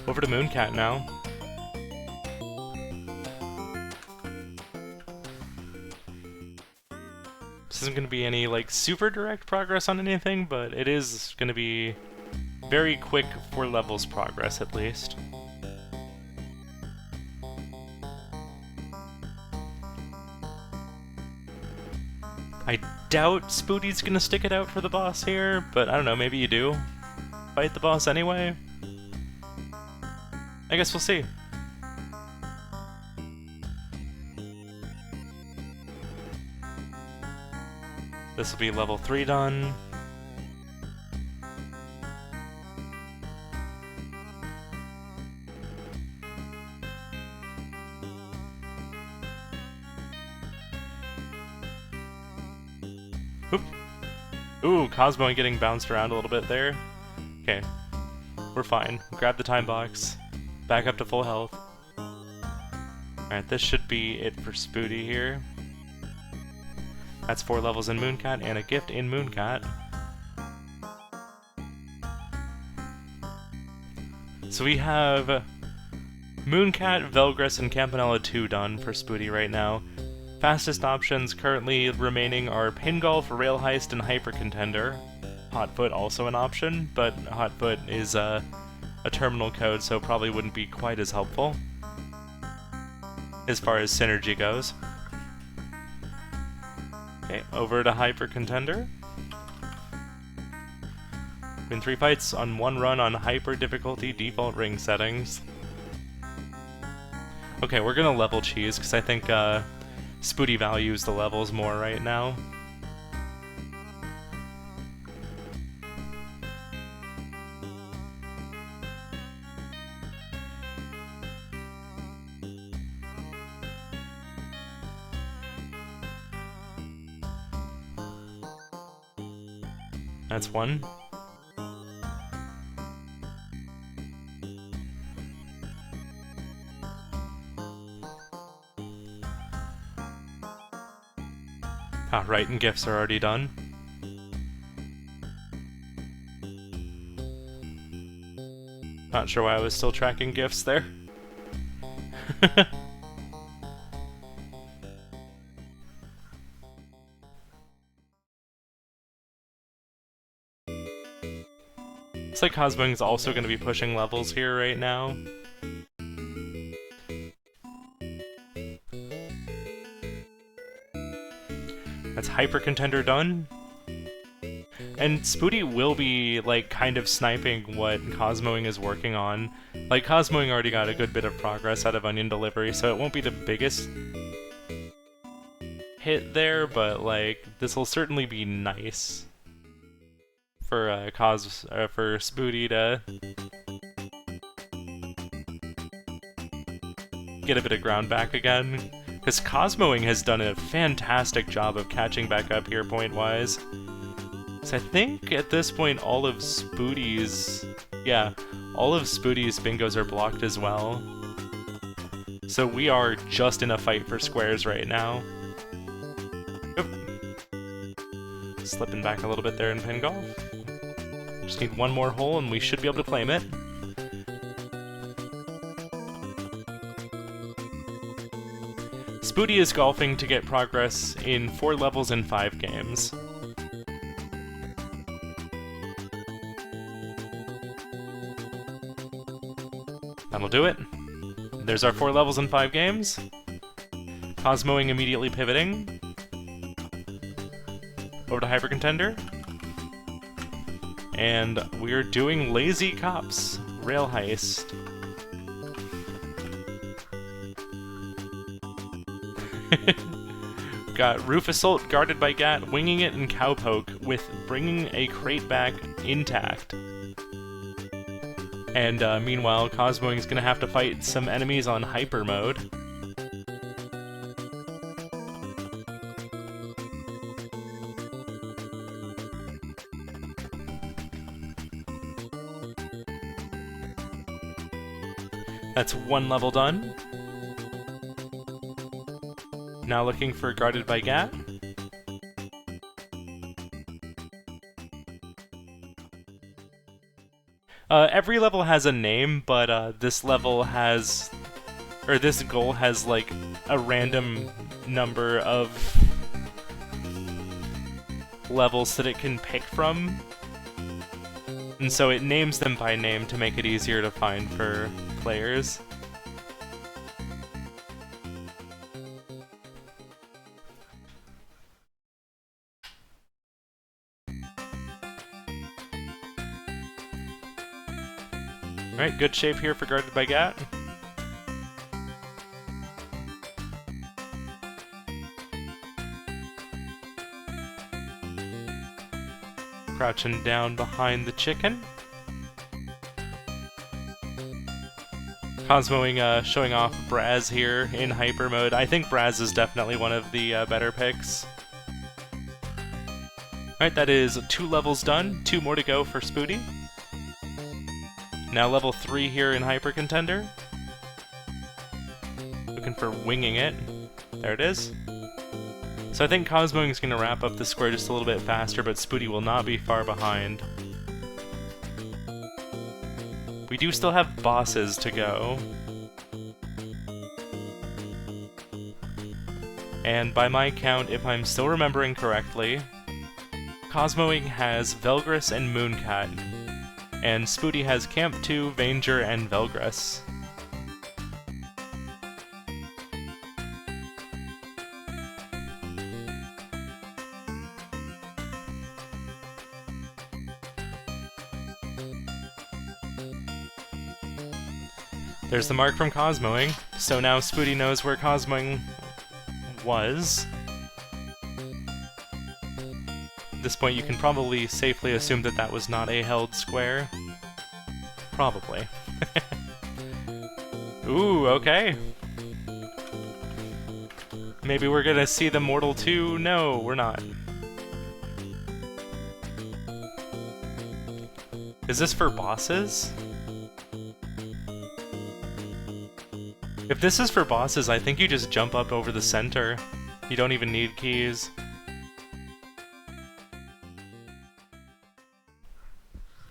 Over to Mooncat now. This isn't going to be any, like, super direct progress on anything, but it is going to be very quick for levels progress, at least. I doubt Spooty's going to stick it out for the boss here, but I don't know, maybe you do. Fight the boss anyway? I guess we'll see. This will be level 3 done. Oop. Ooh, Cosmo getting bounced around a little bit there. Okay, we're fine. Grab the time box. Back up to full health. Alright, this should be it for Spooty here. That's 4 levels in Mooncat and a gift in Mooncat. So we have Mooncat, Velgress, and Campanella 2 done for Spooty right now. Fastest options currently remaining are Pin Golf, Rail Heist, and Hyper Contender. Hotfoot also an option, but Hotfoot is a terminal code, so probably wouldn't be quite as helpful as far as synergy goes. Okay, over to Hyper Contender. Win 3 fights on 1 run on Hyper Difficulty default ring settings. Okay, we're gonna level cheese, because I think Spooty values the levels more right now. That's 1. Ah, right, and gifts are already done. Not sure why I was still tracking gifts there. Looks like Cosmoing is also going to be pushing levels here right now. That's Hyper Contender done. And Spooty will be, like, kind of sniping what Cosmoing is working on. Like, Cosmoing already got a good bit of progress out of Onion Delivery, so it won't be the biggest hit there, but, like, this will certainly be nice for for Spooty to get a bit of ground back again. Because Cosmoing has done a fantastic job of catching back up here point-wise. So I think at this point all of Spooty's... yeah, all of Spooty's bingos are blocked as well. So we are just in a fight for squares right now. Oop. Slipping back a little bit there in pin golf. Just need 1 more hole and we should be able to claim it. Spooty is golfing to get progress in 4 levels in 5 games. That'll do it. There's our 4 levels in 5 games. Cosmoing immediately pivoting. Over to Hyper Contender. And we're doing Lazy Cops Rail Heist. Got Roof Assault, Guarded by Gat, Winging It, and Cowpoke, with bringing a crate back intact. And meanwhile, Cosmoing's gonna have to fight some enemies on Hyper Mode. That's 1 level done. Now looking for Guarded by Gat. Every level has a name, but this level has... or this goal has, like, a random number of levels that it can pick from. And so it names them by name to make it easier to find for players. Alright, good shape here for Guarded by Gat. Crouching down behind the chicken. Cosmoing showing off Braz here in Hyper Mode. I think Braz is definitely one of the better picks. Alright, that is 2 levels done. 2 more to go for Spooty. Now level 3 here in Hyper Contender. Looking for Winging It. There it is. So I think Cosmoing is going to wrap up the square just a little bit faster, but Spooty will not be far behind. We do still have bosses to go. And by my count, if I'm still remembering correctly, Cosmoing has Velgris and Mooncat, and Spooty has Camp 2, Vanger, and Velgris. There's the mark from Cosmoing, so now Spooty knows where Cosmoing was. At this point, you can probably safely assume that that was not a held square. Probably. Ooh, okay. Maybe we're gonna see the Mortal 2? No, we're not. Is this for bosses? If this is for bosses, I think you just jump up over the center. You don't even need keys.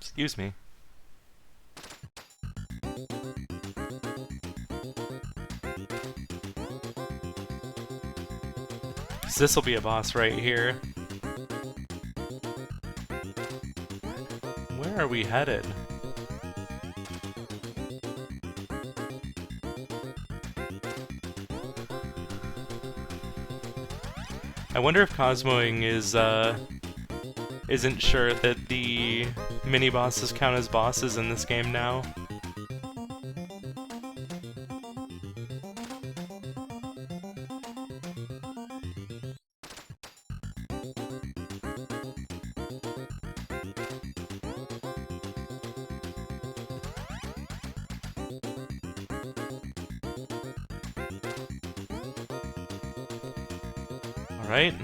Excuse me. This'll be a boss right here. Where are we headed? I wonder if Cosmoing isn't sure that the mini-bosses count as bosses in this game now. Alright.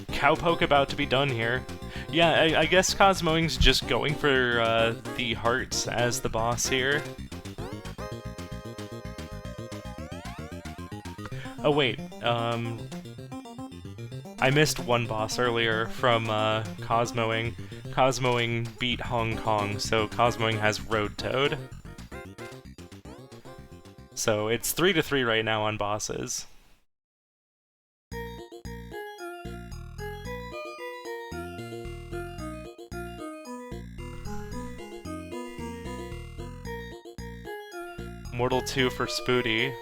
Cowpoke about to be done here. Yeah, I guess Cosmoing's just going for the hearts as the boss here. Oh wait, I missed one boss earlier from Cosmoing. Cosmoing beat Hong Kong, so Cosmoing has Road Toad. So it's 3-3 right now on bosses. Mortal 2 for Spooty.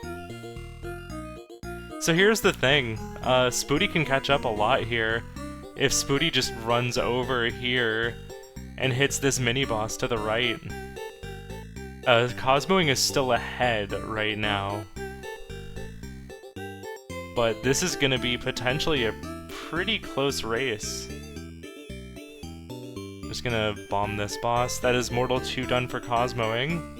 So here's the thing, Spooty can catch up a lot here if Spooty just runs over here and hits this mini-boss to the right. Cosmoing is still ahead right now. But this is gonna be potentially a pretty close race. Just gonna bomb this boss. That is Mortal 2 done for Cosmoing.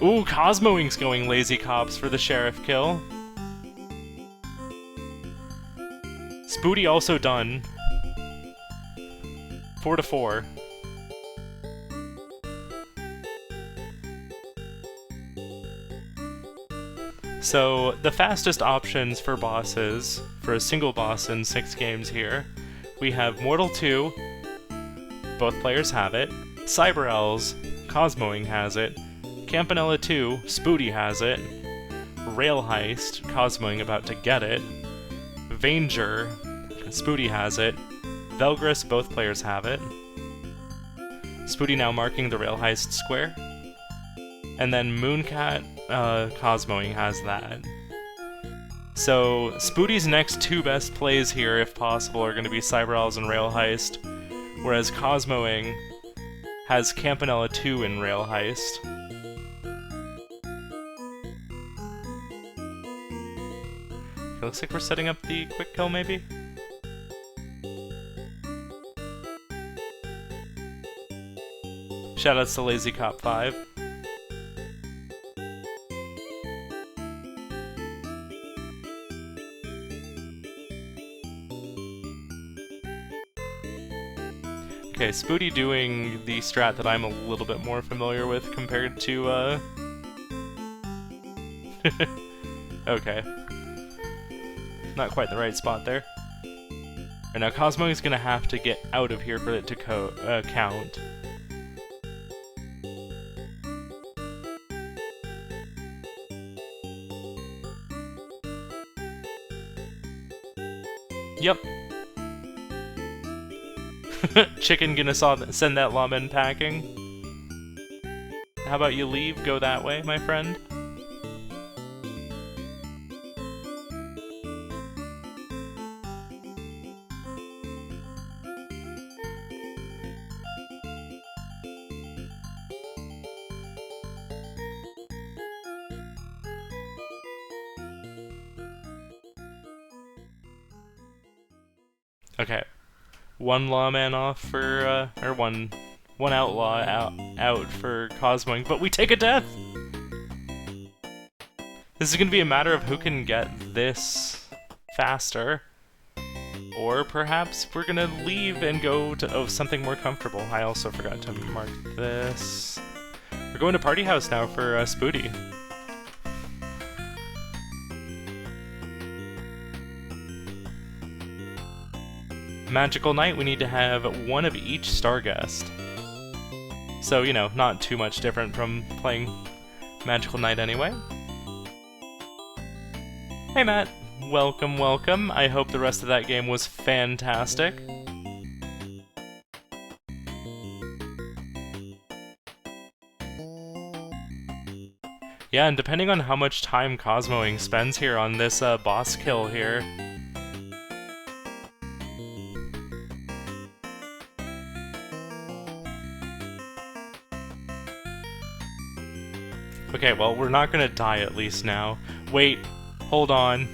Ooh, Cosmoing's going Lazy Cops for the Sheriff kill. Spooty also done. 4-4. So, the fastest options for bosses, for a single boss in 6 games here, we have Mortal 2, both players have it, Cyber Elves, Cosmoing has it, Campanella 2, Spooty has it, Rail Heist, Cosmoing about to get it, Vanger, Spooty has it, Velgris, both players have it, Spooty now marking the Rail Heist square, and then Mooncat, Cosmoing has that. So, Spooty's next 2 best plays here, if possible, are going to be Cyber Elves and Rail Heist, whereas Cosmoing has Campanella 2 in Rail Heist. It looks like we're setting up the quick kill, maybe? Shoutouts to Lazy Cop 5. Okay, Spooty doing the strat that I'm a little bit more familiar with compared to, Okay. Not quite the right spot there. And now Cosmo is gonna have to get out of here for it to count. Yep. Chicken gonna send that lawman packing. How about you leave? Go that way, my friend. Okay. One lawman off for, or one outlaw out for Cosmoing, but we take a death! This is gonna be a matter of who can get this faster. Or perhaps we're gonna leave and go to something more comfortable. I also forgot to mark this. We're going to Party House now for Spooty. Magical Night, we need to have one of each Starguest. So, you know, not too much different from playing Magical Night anyway. Hey Matt, welcome, welcome. I hope the rest of that game was fantastic. Yeah, and depending on how much time Cosmoing spends here on this boss kill here, okay, well, we're not gonna die at least now. Wait, hold on.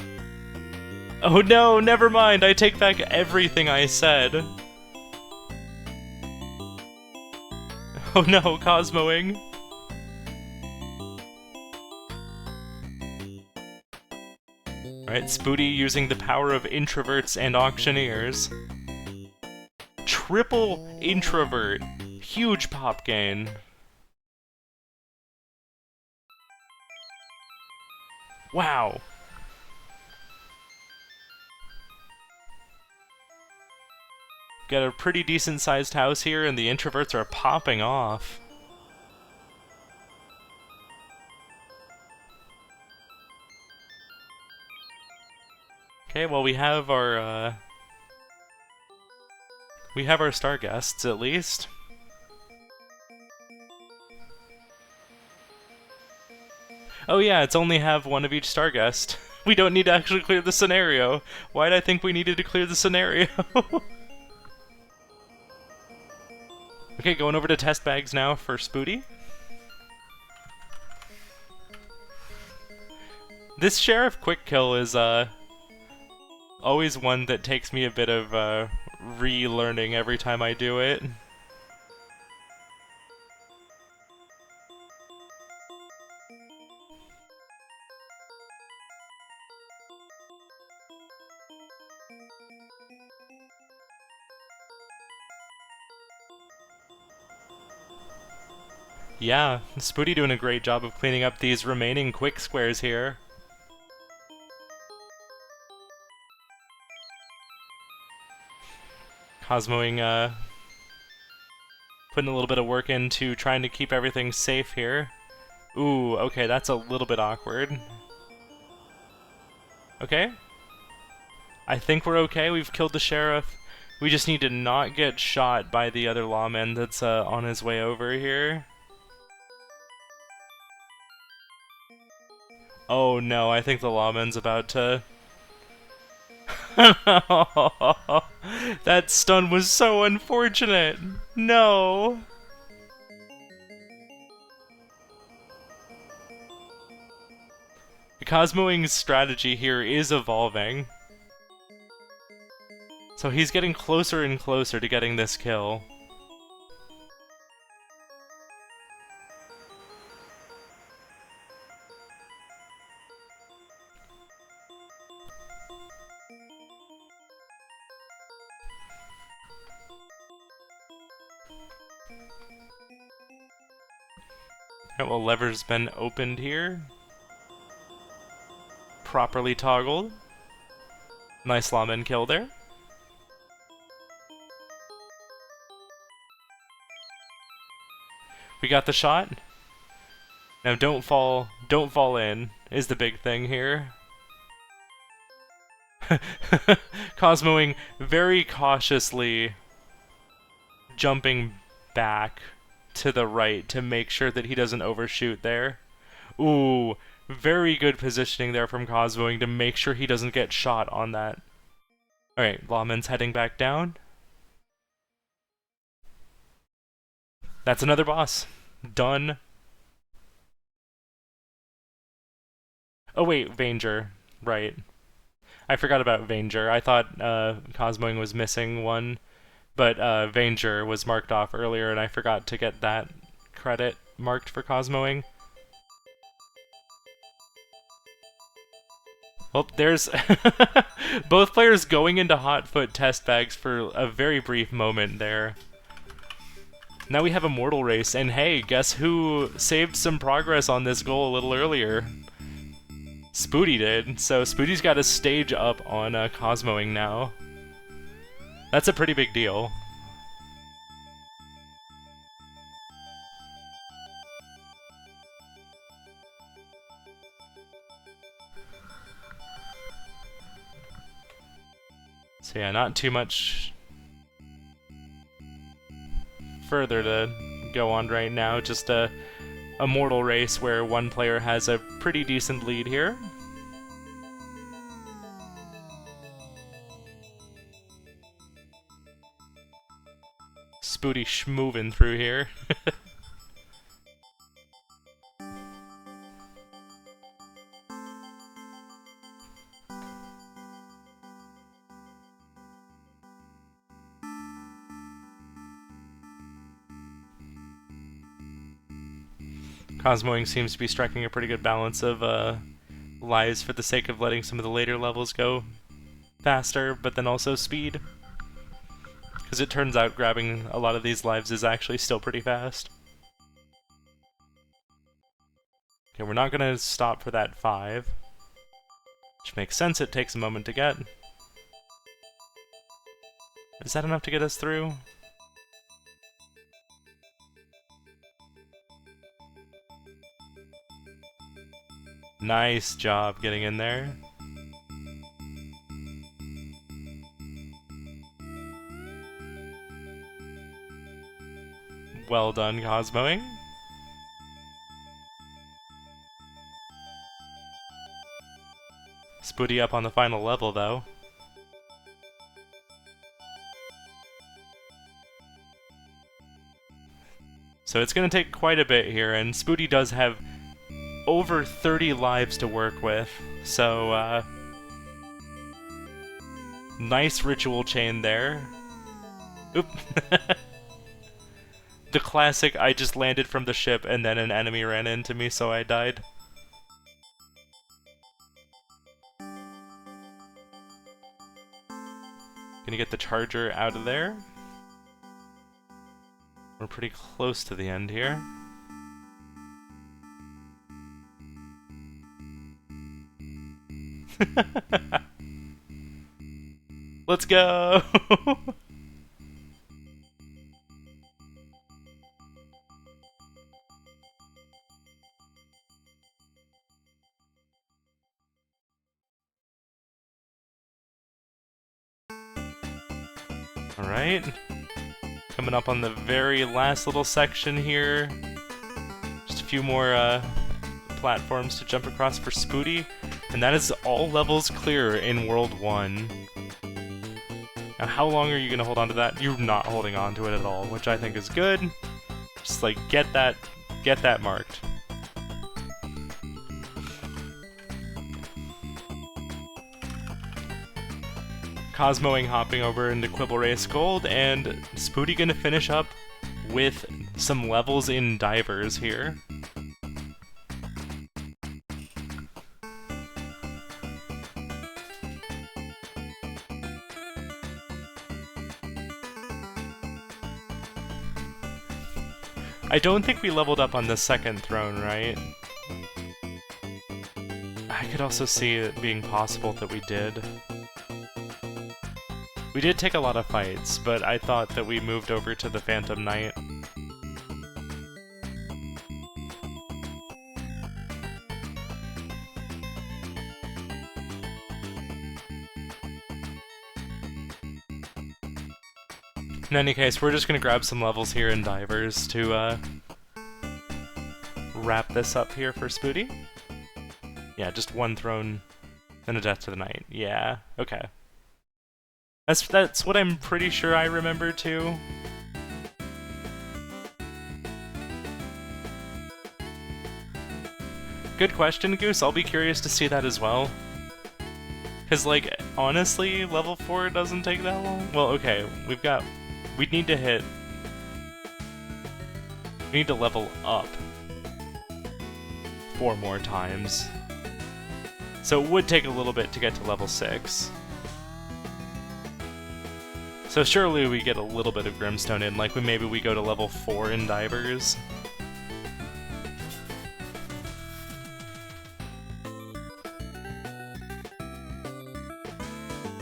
Oh no, never mind, I take back everything I said. Oh no, Cosmoing. Alright, Spooty using the power of introverts and auctioneers. Triple introvert. Huge pop gain. Wow. Got a pretty decent sized house here and the introverts are popping off. Okay, well we have our star guests at least. Oh yeah, it's only have one of each star guest. We don't need to actually clear the scenario. Why'd I think we needed to clear the scenario? Okay, going over to test bags now for Spooty. This Sheriff Quick Kill is always one that takes me a bit of relearning every time I do it. Yeah, Spooty doing a great job of cleaning up these remaining quick squares here. Cosmoing, putting a little bit of work into trying to keep everything safe here. Ooh, okay, that's a little bit awkward. Okay. I think we're okay, we've killed the sheriff. We just need to not get shot by the other lawman that's on his way over here. Oh no, I think the lawman's about to... That stun was so unfortunate! No! Cosmoing's strategy here is evolving. So he's getting closer and closer to getting this kill. Alright, well, lever's been opened here. properly toggled. Nice lawman kill there. We got the shot. Now don't fall in is the big thing here. Cosmoing very cautiously jumping back to the right to make sure that he doesn't overshoot there. Ooh, very good positioning there from Cosmoing to make sure he doesn't get shot on that. Alright, Lawman's heading back down. That's another boss. Done. Oh wait, Vanger. Right. I forgot about Vanger. I thought Cosmoing was missing one, but Vanger was marked off earlier, and I forgot to get that credit marked for Cosmoing. Well, there's both players going into Hotfoot test bags for a very brief moment there. Now we have a mortal race, and hey, guess who saved some progress on this goal a little earlier? Spooty did, so Spooty's got a stage up on Cosmoing now. That's a pretty big deal. So yeah, not too much further to go on right now, just a mortal race where one player has a pretty decent lead here. Spooty schmovin' through here. Cosmoing seems to be striking a pretty good balance of lives for the sake of letting some of the later levels go faster, but then also speed. Because it turns out grabbing a lot of these lives is actually still pretty fast. Okay, we're not going to stop for that 5. Which makes sense, it takes a moment to get. Is that enough to get us through? Nice job getting in there. Well done, Cosmoing. Spooty up on the final level, though. So it's going to take quite a bit here, and Spooty does have over 30 lives to work with, so nice ritual chain there. Oop. The classic, I just landed from the ship and then an enemy ran into me, so I died. Gonna get the charger out of there. We're pretty close to the end here. Let's go! Alright. Coming up on the very last little section here. Just a few more platforms to jump across for Spooty. And that is all levels clear in World 1. Now, how long are you going to hold on to that? You're not holding on to it at all, which I think is good. Just, like, get that marked. Cosmoing hopping over into Quibble Race Gold, and Spooty gonna finish up with some levels in Divers here. I don't think we leveled up on the second throne, right? could also see it being possible that we did. We did take a lot of fights, but I thought that we moved over to the Phantom Knight. In any case, we're just gonna grab some levels here in Divers to wrap this up here for Spooty. Yeah, just one throne and a death to the knight. Yeah, okay. That's what I'm pretty sure I remember too. Good question, Goose. I'll be curious to see that as well. Cause like, honestly, level 4 doesn't take that long. Well, okay, we need to level up 4 more times. So it would take a little bit to get to level 6. So surely we get a little bit of Grimstone in, like maybe we go to level 4 in Divers.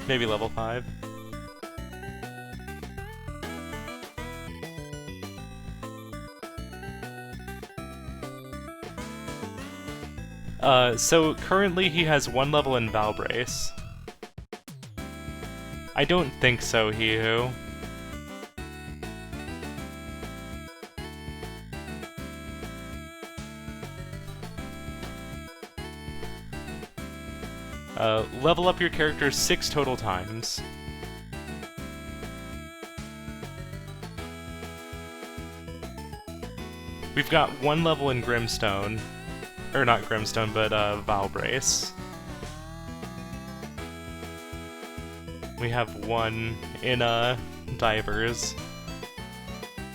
Maybe level 5. So currently he has 1 level in Valbrace. I don't think so, He-Who. Level up your character 6 total times. We've got 1 level in Grimstone. Or not Grimstone, but Valbrace. We have 1 in Divers.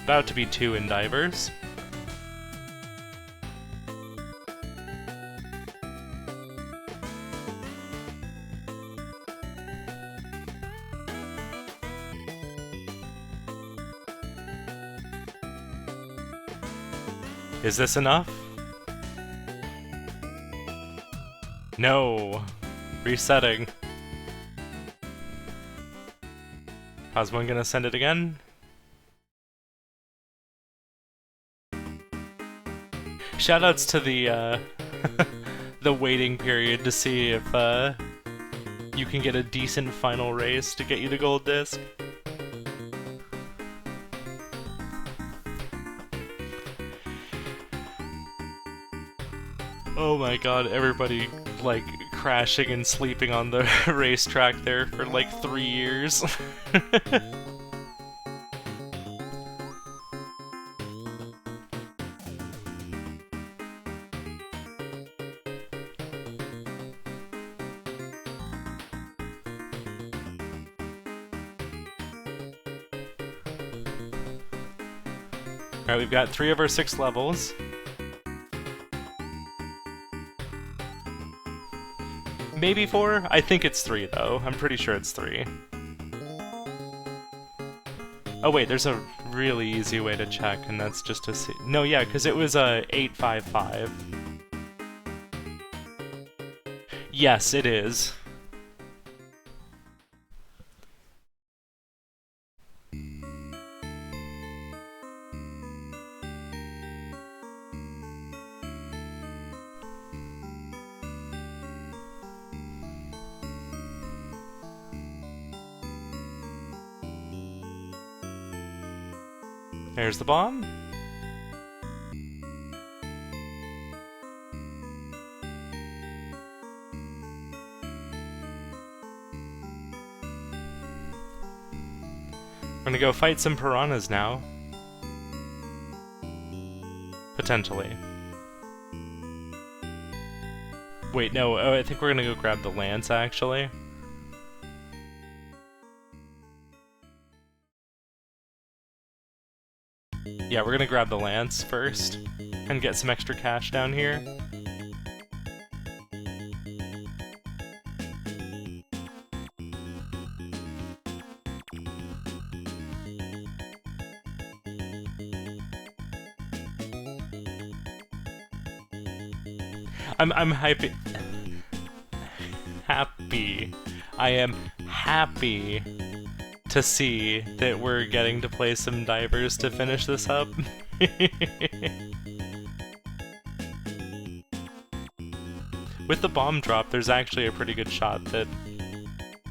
About to be 2 in Divers. Is this enough? No! Resetting. Cosmoing gonna send it again? Shoutouts to the, the waiting period to see if, you can get a decent final race to get you the gold disc. Oh my god, everybody, like, crashing and sleeping on the racetrack there for, like, 3 years. Alright, we've got 3 of our 6 levels. Maybe 4? I think it's 3, though. I'm pretty sure it's 3. Oh wait, there's a really easy way to check, and that's just to see... No, yeah, because it was 855. Yes, it is. There's the bomb. We're gonna go fight some piranhas now. Potentially. Wait, no, I think we're gonna go grab the lance, actually. Yeah, we're gonna grab the lance first, and get some extra cash down here. I'm hyping... I am happy to see that we're getting to play some divers to finish this up. With the bomb drop, there's actually a pretty good shot that,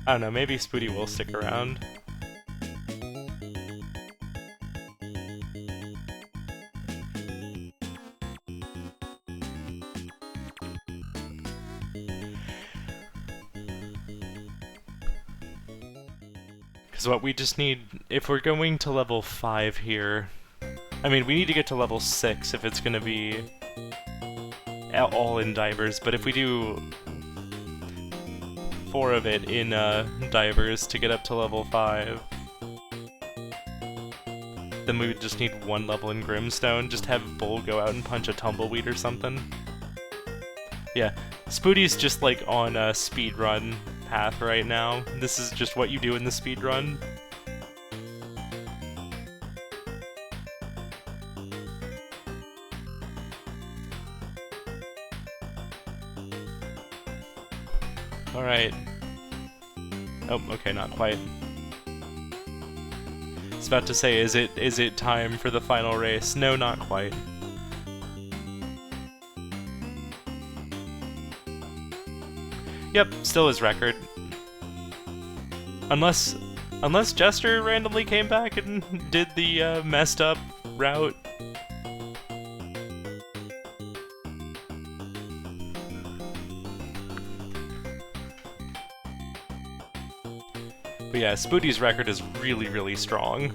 I don't know, maybe Spooty will stick around. Because what we just need, if we're going to level 5 here, I mean, we need to get to level 6 if it's going to be all in divers, but if we do 4 of it in divers to get up to level 5, then we would just need 1 level in Grimstone, just have Bull go out and punch a tumbleweed or something. Yeah, Spooty's just like on a speedrun path right now. This is just what you do in the speedrun. Alright. Oh, okay, not quite. I was about to say, is it time for the final race? No, not quite. Yep, still his record. Unless Jester randomly came back and did the messed up route. But yeah, Spooty's record is really, really strong.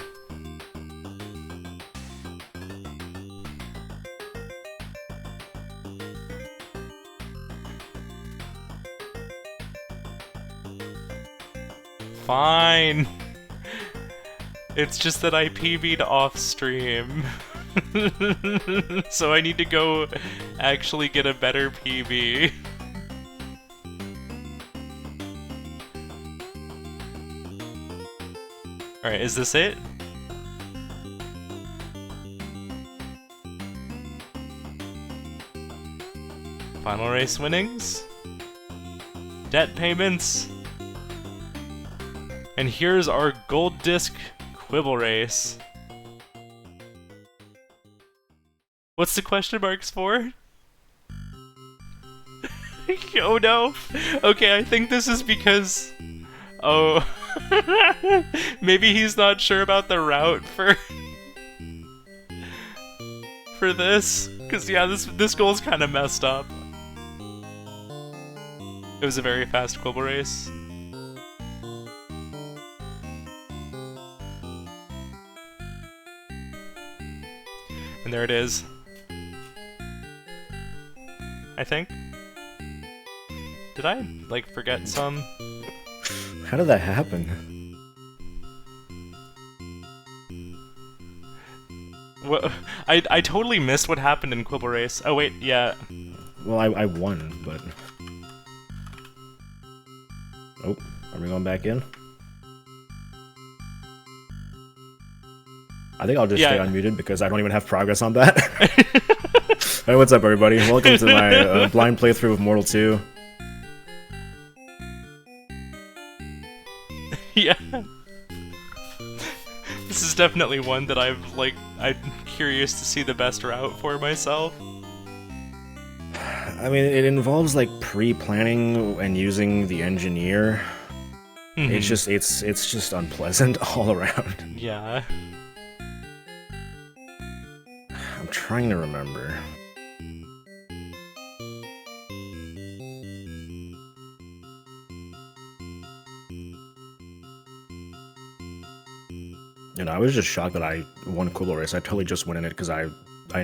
Fine. It's just that I PB'd off stream. So I need to go actually get a better PB. Alright, is this it? Final race winnings? Debt payments? And here's our gold disc quibble race. What's the question marks for? Oh no! Okay, I think this is because... Oh... Maybe he's not sure about the route for... for this. Because yeah, this goal's kind of messed up. It was a very fast quibble race. And there it is. I think. Did I, like, forget some? How did that happen? What? I totally missed what happened in Quibble Race. Oh wait, yeah. Well, I won, but... Oh, are we going back in? I think I'll just stay unmuted because I don't even have progress on that. Hey, what's up, everybody? Welcome to my blind playthrough of Mortal 2. Yeah. This is definitely one that I'm curious to see the best route for myself. I mean, it involves like pre-planning and using the engineer. Mm-hmm. It's just unpleasant all around. Yeah. I'm trying to remember. And I was just shocked that I won Quibble Race. I totally just went in it because I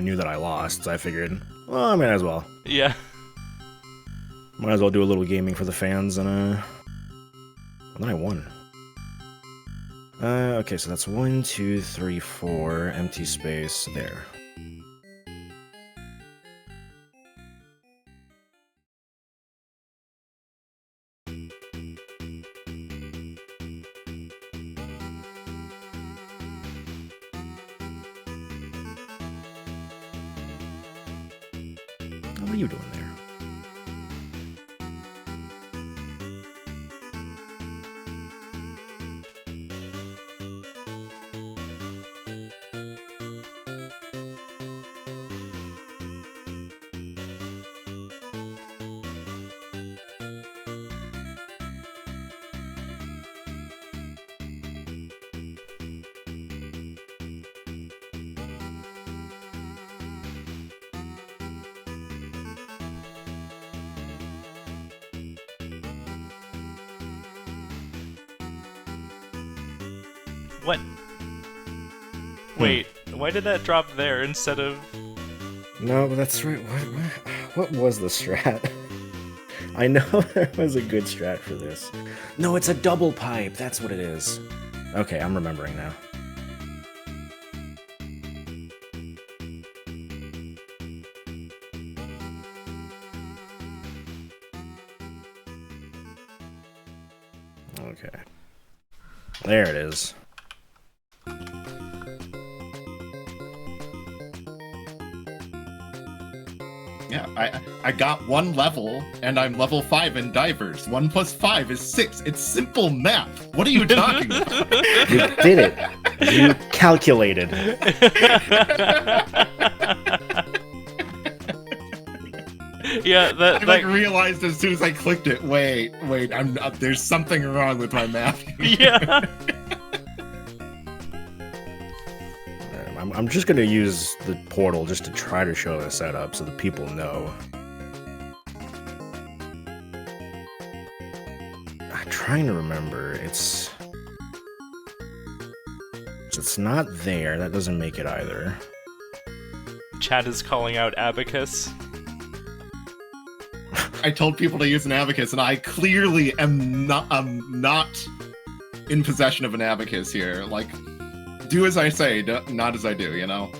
knew that I lost, so I figured, well, I might as well. Yeah. Might as well do a little gaming for the fans, and then I won. Okay, so that's 1, 2, 3, 4, empty space there. What are you doing there? What? Wait, why did that drop there instead of... No, but that's right. What was the strat? I know there was a good strat for this. No, it's a double pipe. That's what it is. Okay, I'm remembering now. Okay. There it is. Yeah, I got one level, and I'm level 5 in divers. 1 + 5 is 6. It's simple math. What are you talking about? You did it. You calculated. Yeah, I like realized as soon as I clicked it. Wait, there's something wrong with my math. Yeah. I'm just gonna use the portal just to try to show the setup so the people know. I'm trying to remember. It's not there. That doesn't make it either. Chat is calling out abacus. I told people to use an abacus, and I clearly am not in possession of an abacus here. Like, do as I say, not as I do, you know?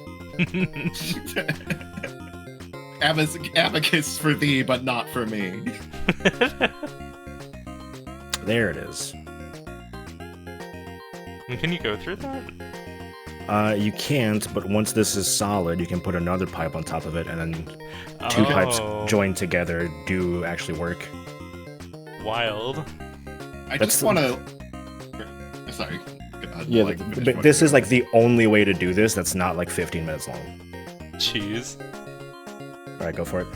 Abacus for thee, but not for me. There it is. Can you go through that? You can't, but once this is solid, you can put another pipe on top of it, and then two pipes joined together do actually work. Wild. I just want to... Sorry. Yeah, but this is like the only way to do this that's not like 15 minutes long. Jeez. Alright, go for it.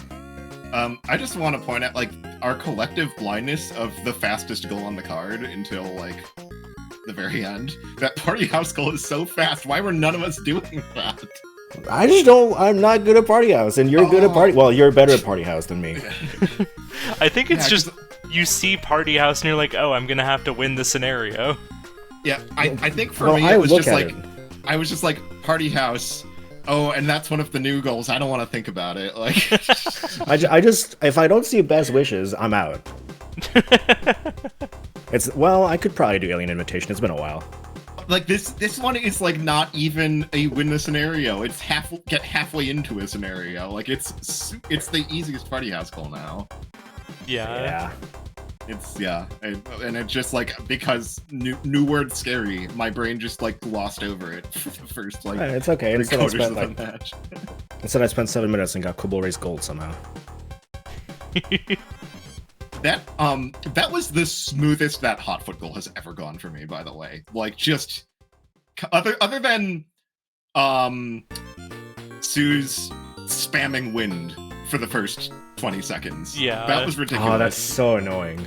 I just want to point out, like, our collective blindness of the fastest goal on the card until, like, the very end. That party house goal is so fast. Why were none of us doing that? I just don't... I'm not good at party house, and you're good at party... Well, you're better at party house than me. I think it's just... You see party house and you're like, oh, I'm gonna have to win the scenario. Yeah, I think for me it was just like... I was just like, party house... Oh, and that's one of the new goals. I don't want to think about it. Like, I just if I don't see best wishes, I'm out. Well, I could probably do Alien Invitation. It's been a while. Like this one is like not even a win the scenario. It's get halfway into a scenario. Like it's the easiest party house goal now. Yeah. And it's just like because new word scary, my brain just like glossed over it for the first like. It's okay. Instead, I spent 7 minutes and got Kubel Race Gold somehow. That was the smoothest that Hotfoot goal has ever gone for me. By the way, like just other than Sue's spamming wind for the first 20 seconds. Yeah, that was ridiculous. Oh, that's so annoying.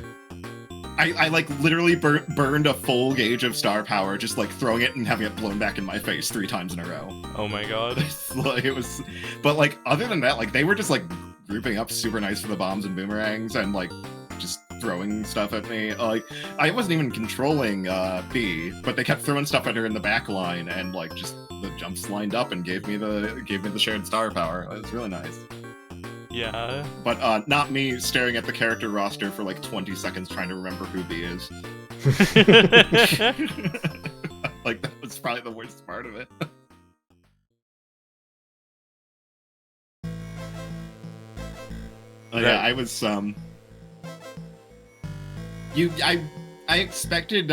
I like literally burned a full gauge of star power just like throwing it and having it blown back in my face 3 times in a row. Oh my god. Like it was, but like other than that, like they were just like grouping up super nice for the bombs and boomerangs and like just throwing stuff at me. Like I wasn't even controlling B, but they kept throwing stuff at her in the back line and like just the jumps lined up and gave me the shared star power. It was really nice. Yeah. But not me staring at the character roster for like 20 seconds trying to remember who B is. Like that was probably the worst part of it. Yeah, I was I expected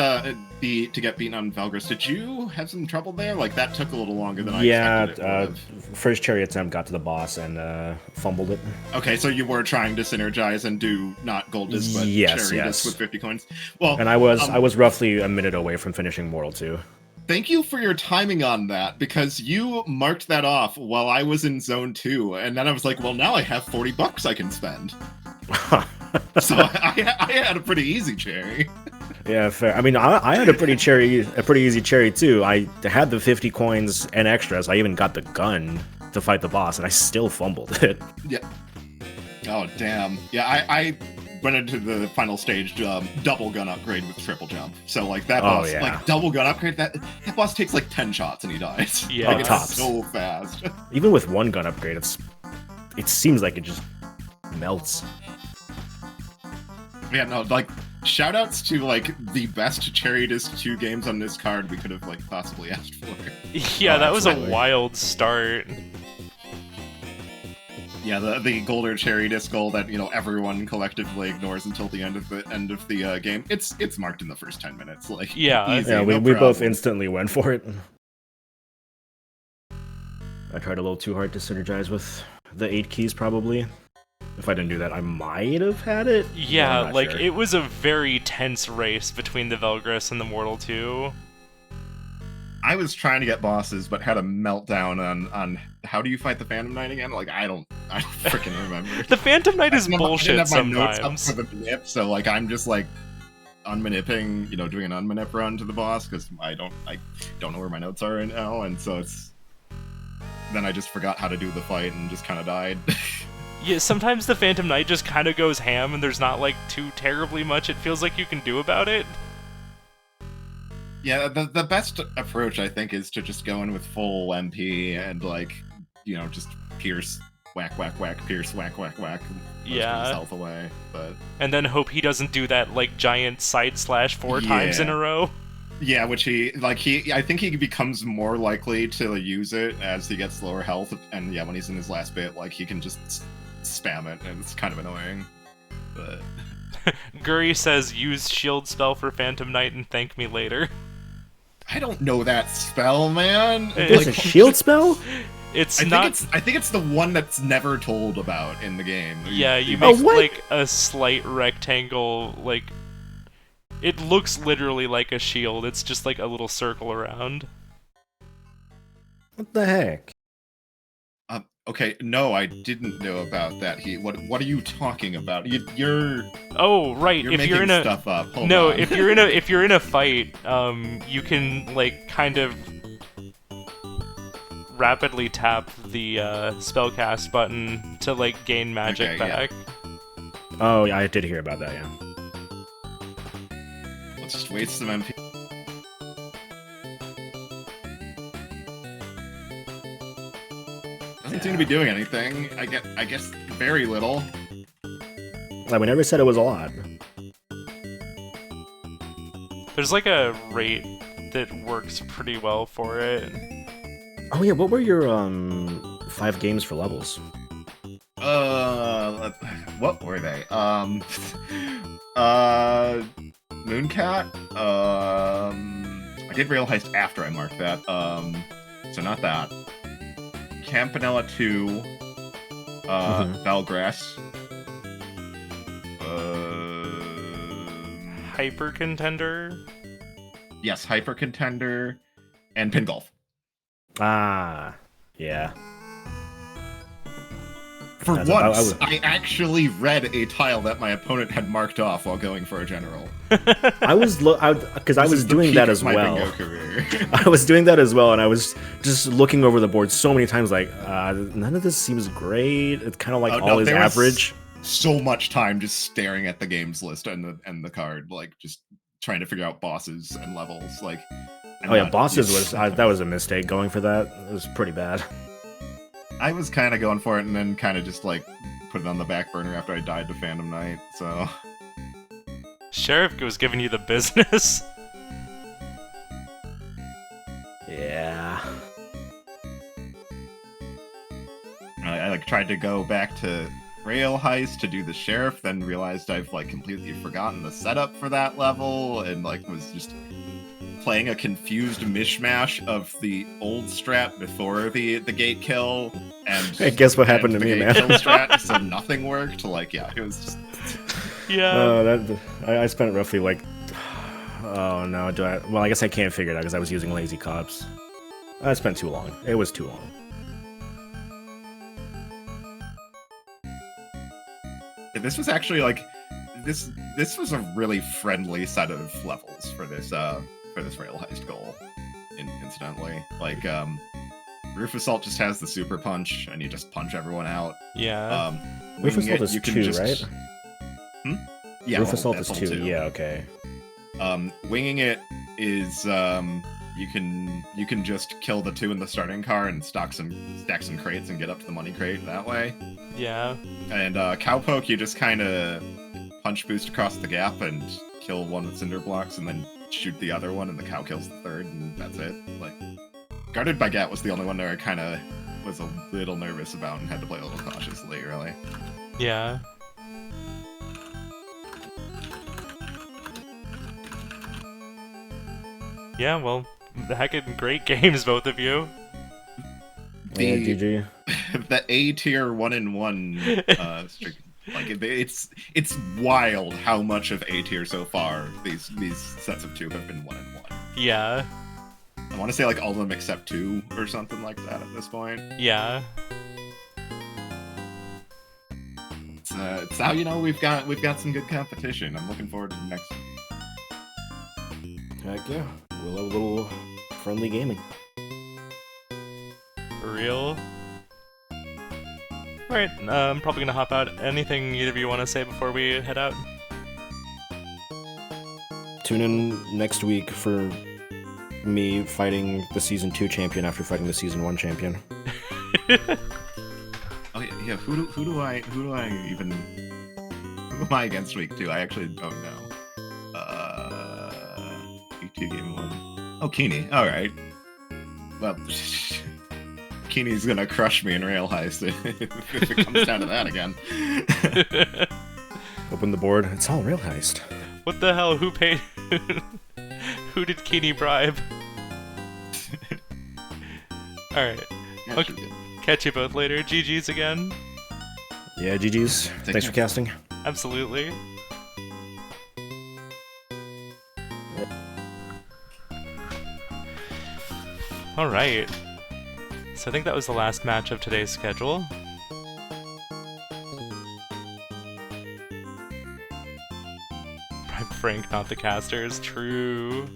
B to get beaten on Valgris. Did you have some trouble there? Like that took a little longer than I expected it would have. First cherry attempt got to the boss and fumbled it. Okay, so you were trying to synergize and do not gold disc, but cherry disc with 50 coins. Well, and I was roughly a minute away from finishing Mortal 2. Thank you for your timing on that, because you marked that off while I was in Zone 2, and then I was like, well, now I have $40 I can spend. So I had a pretty easy cherry. Yeah, fair. I mean, I had a pretty easy cherry too. I had the 50 coins and extras. I even got the gun to fight the boss, and I still fumbled it. Yeah. Oh damn. Yeah, I went into the final stage, double gun upgrade with triple jump. So like that boss, like double gun upgrade, that boss takes like 10 shots and he dies. Yeah, like, it's so fast. Even with one gun upgrade, it seems like it just melts. Yeah, no, like shoutouts to like the best Cherry Disc 2 games on this card we could have like possibly asked for. Yeah, that was a wild start. Yeah, the gold or cherry disc gold that everyone collectively ignores until the end of the game. It's marked in the first 10 minutes. Like easy, we no both instantly went for it. I tried a little too hard to synergize with the 8 keys probably. If I didn't do that, I might have had it. Yeah, like sure. It was a very tense race between the Velgris and the Mortal 2. I was trying to get bosses, but had a meltdown on how do you fight the Phantom Knight again? Like I don't freaking remember. The Phantom Knight is bullshit I didn't have my sometimes. notes up for the manip, so like I'm just like unmanipping, doing an unmanip run to the boss because I don't know where my notes are right now, and so then I just forgot how to do the fight and just kind of died. Yeah, sometimes the Phantom Knight just kind of goes ham and there's not like too terribly much it feels like you can do about it. Yeah, the best approach, I think, is to just go in with full MP and, like, just pierce, whack, whack, whack, pierce, whack, whack, whack, most of his health away, but... And then hope he doesn't do that, like, giant side slash 4 times in a row. Yeah, which I think he becomes more likely to use it as he gets lower health, and yeah, when he's in his last bit, like, he can just spam it, and it's kind of annoying, but... Guri says, use shield spell for Phantom Knight and thank me later. I don't know that spell, man. There's a shield spell? I think it's the one that's never told about in the game. Yeah, you make like a slight rectangle, like it looks literally like a shield. It's just like a little circle around. What the heck? Okay, no, I didn't know about that. What are you talking about? You're oh right. You're if making you're in a stuff up. Hold no, on. if you're in a fight, you can like kind of rapidly tap the spellcast button to like gain magic back. Yeah. Oh yeah, I did hear about that. Yeah. Let's just waste some MP. Doesn't seem to be doing anything. I guess very little. We never said it was a lot. There's like a rate that works pretty well for it. Oh yeah, what were your 5 games for levels? What were they? Mooncat. I did Rail Heist after I marked that. So not that. Campanella 2, Valgrass, Hyper Contender? Yes, Hyper Contender, and Pin Golf. Ah, yeah. For once, I actually read a tile that my opponent had marked off while going for a general. I was doing that as well. I was doing that as well, and I was just looking over the board so many times, like none of this seems great. It's kind of like all is average. So much time just staring at the games list and the card, like just trying to figure out bosses and levels. Like, bosses was that was a mistake going for that. It was pretty bad. I was kind of going for it, and then kind of just like put it on the back burner after I died to Phantom Knight. So Sheriff was giving you the business. Yeah. I like tried to go back to Rail Heist to do the Sheriff, then realized I've like completely forgotten the setup for that level, and like was just playing a confused mishmash of the old strat before the gate kill, and hey, guess what happened to me, man? Strat, so nothing worked. Like, yeah, it was just I spent roughly like, oh no, well, I guess I can't figure it out because I was using Lazy Cops. I spent too long. It was too long. This was actually like this was a really friendly set of levels for this Rail Heist goal. Incidentally, like Roof Assault just has the super punch, and you just punch everyone out. Yeah. Roof Assault is 2, right? Yeah, Roof level assault is level 2. Yeah, okay. Winging it is you can just kill the 2 in the starting car and stack some crates and get up to the money crate that way. Yeah. And cowpoke, you just kind of punch boost across the gap and kill one with cinder blocks, and then shoot the other one, and the cow kills the third, and that's it. Like, guarded baguette was the only one that I kind of was a little nervous about and had to play a little cautiously, really. Yeah. Yeah, well, heckin' great games, both of you. Yeah, GG. The A tier 1-in-1 streak, like it's wild how much of A tier so far these sets of 2 have been 1-in-1. Yeah. I want to say like all of them except 2 or something like that at this point. Yeah. It's how, you know, we've got some good competition. I'm looking forward to the next. Heck yeah. We'll have a little friendly gaming. For real. Alright, I'm probably gonna hop out. Anything either of you want to say before we head out? Tune in next week for me fighting the Season 2 champion after fighting the Season 1 champion. Oh yeah. Who do I even? Who am I against week 2? I actually don't know. Week 2 game 1. Oh, Keeney. All right. Well, Keeney's gonna crush me in Rail Heist if it comes down to that again. Open the board. It's all Rail Heist. What the hell? Who paid? Who did Keeney bribe? Alright. Yeah, Okay. Catch you both later. GG's again. Yeah, GG's. Thanks for casting. Absolutely. Alright. So I think that was the last match of today's schedule. Frank, not the casters. True.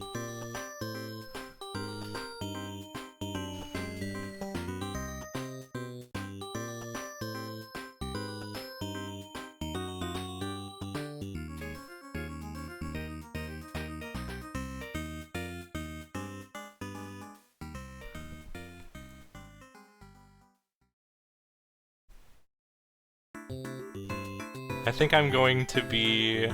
I think I'm going to be...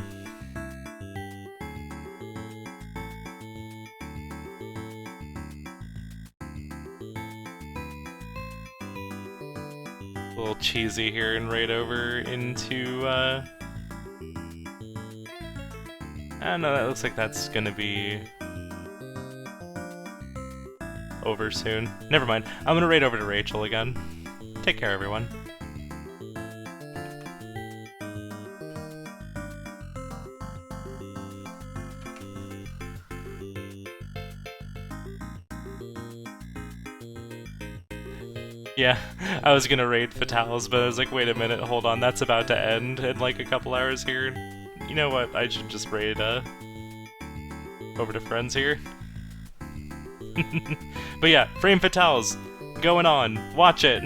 a little cheesy here and raid over into, I don't know, that looks like that's gonna be... over soon. Never mind, I'm gonna raid over to Rachel again. Take care, everyone. Yeah, I was gonna raid Fatales, but I was like, wait a minute, hold on, that's about to end in like a couple hours here. You know what, I should just raid, over to friends here. But yeah, Frame Fatales, going on, watch it!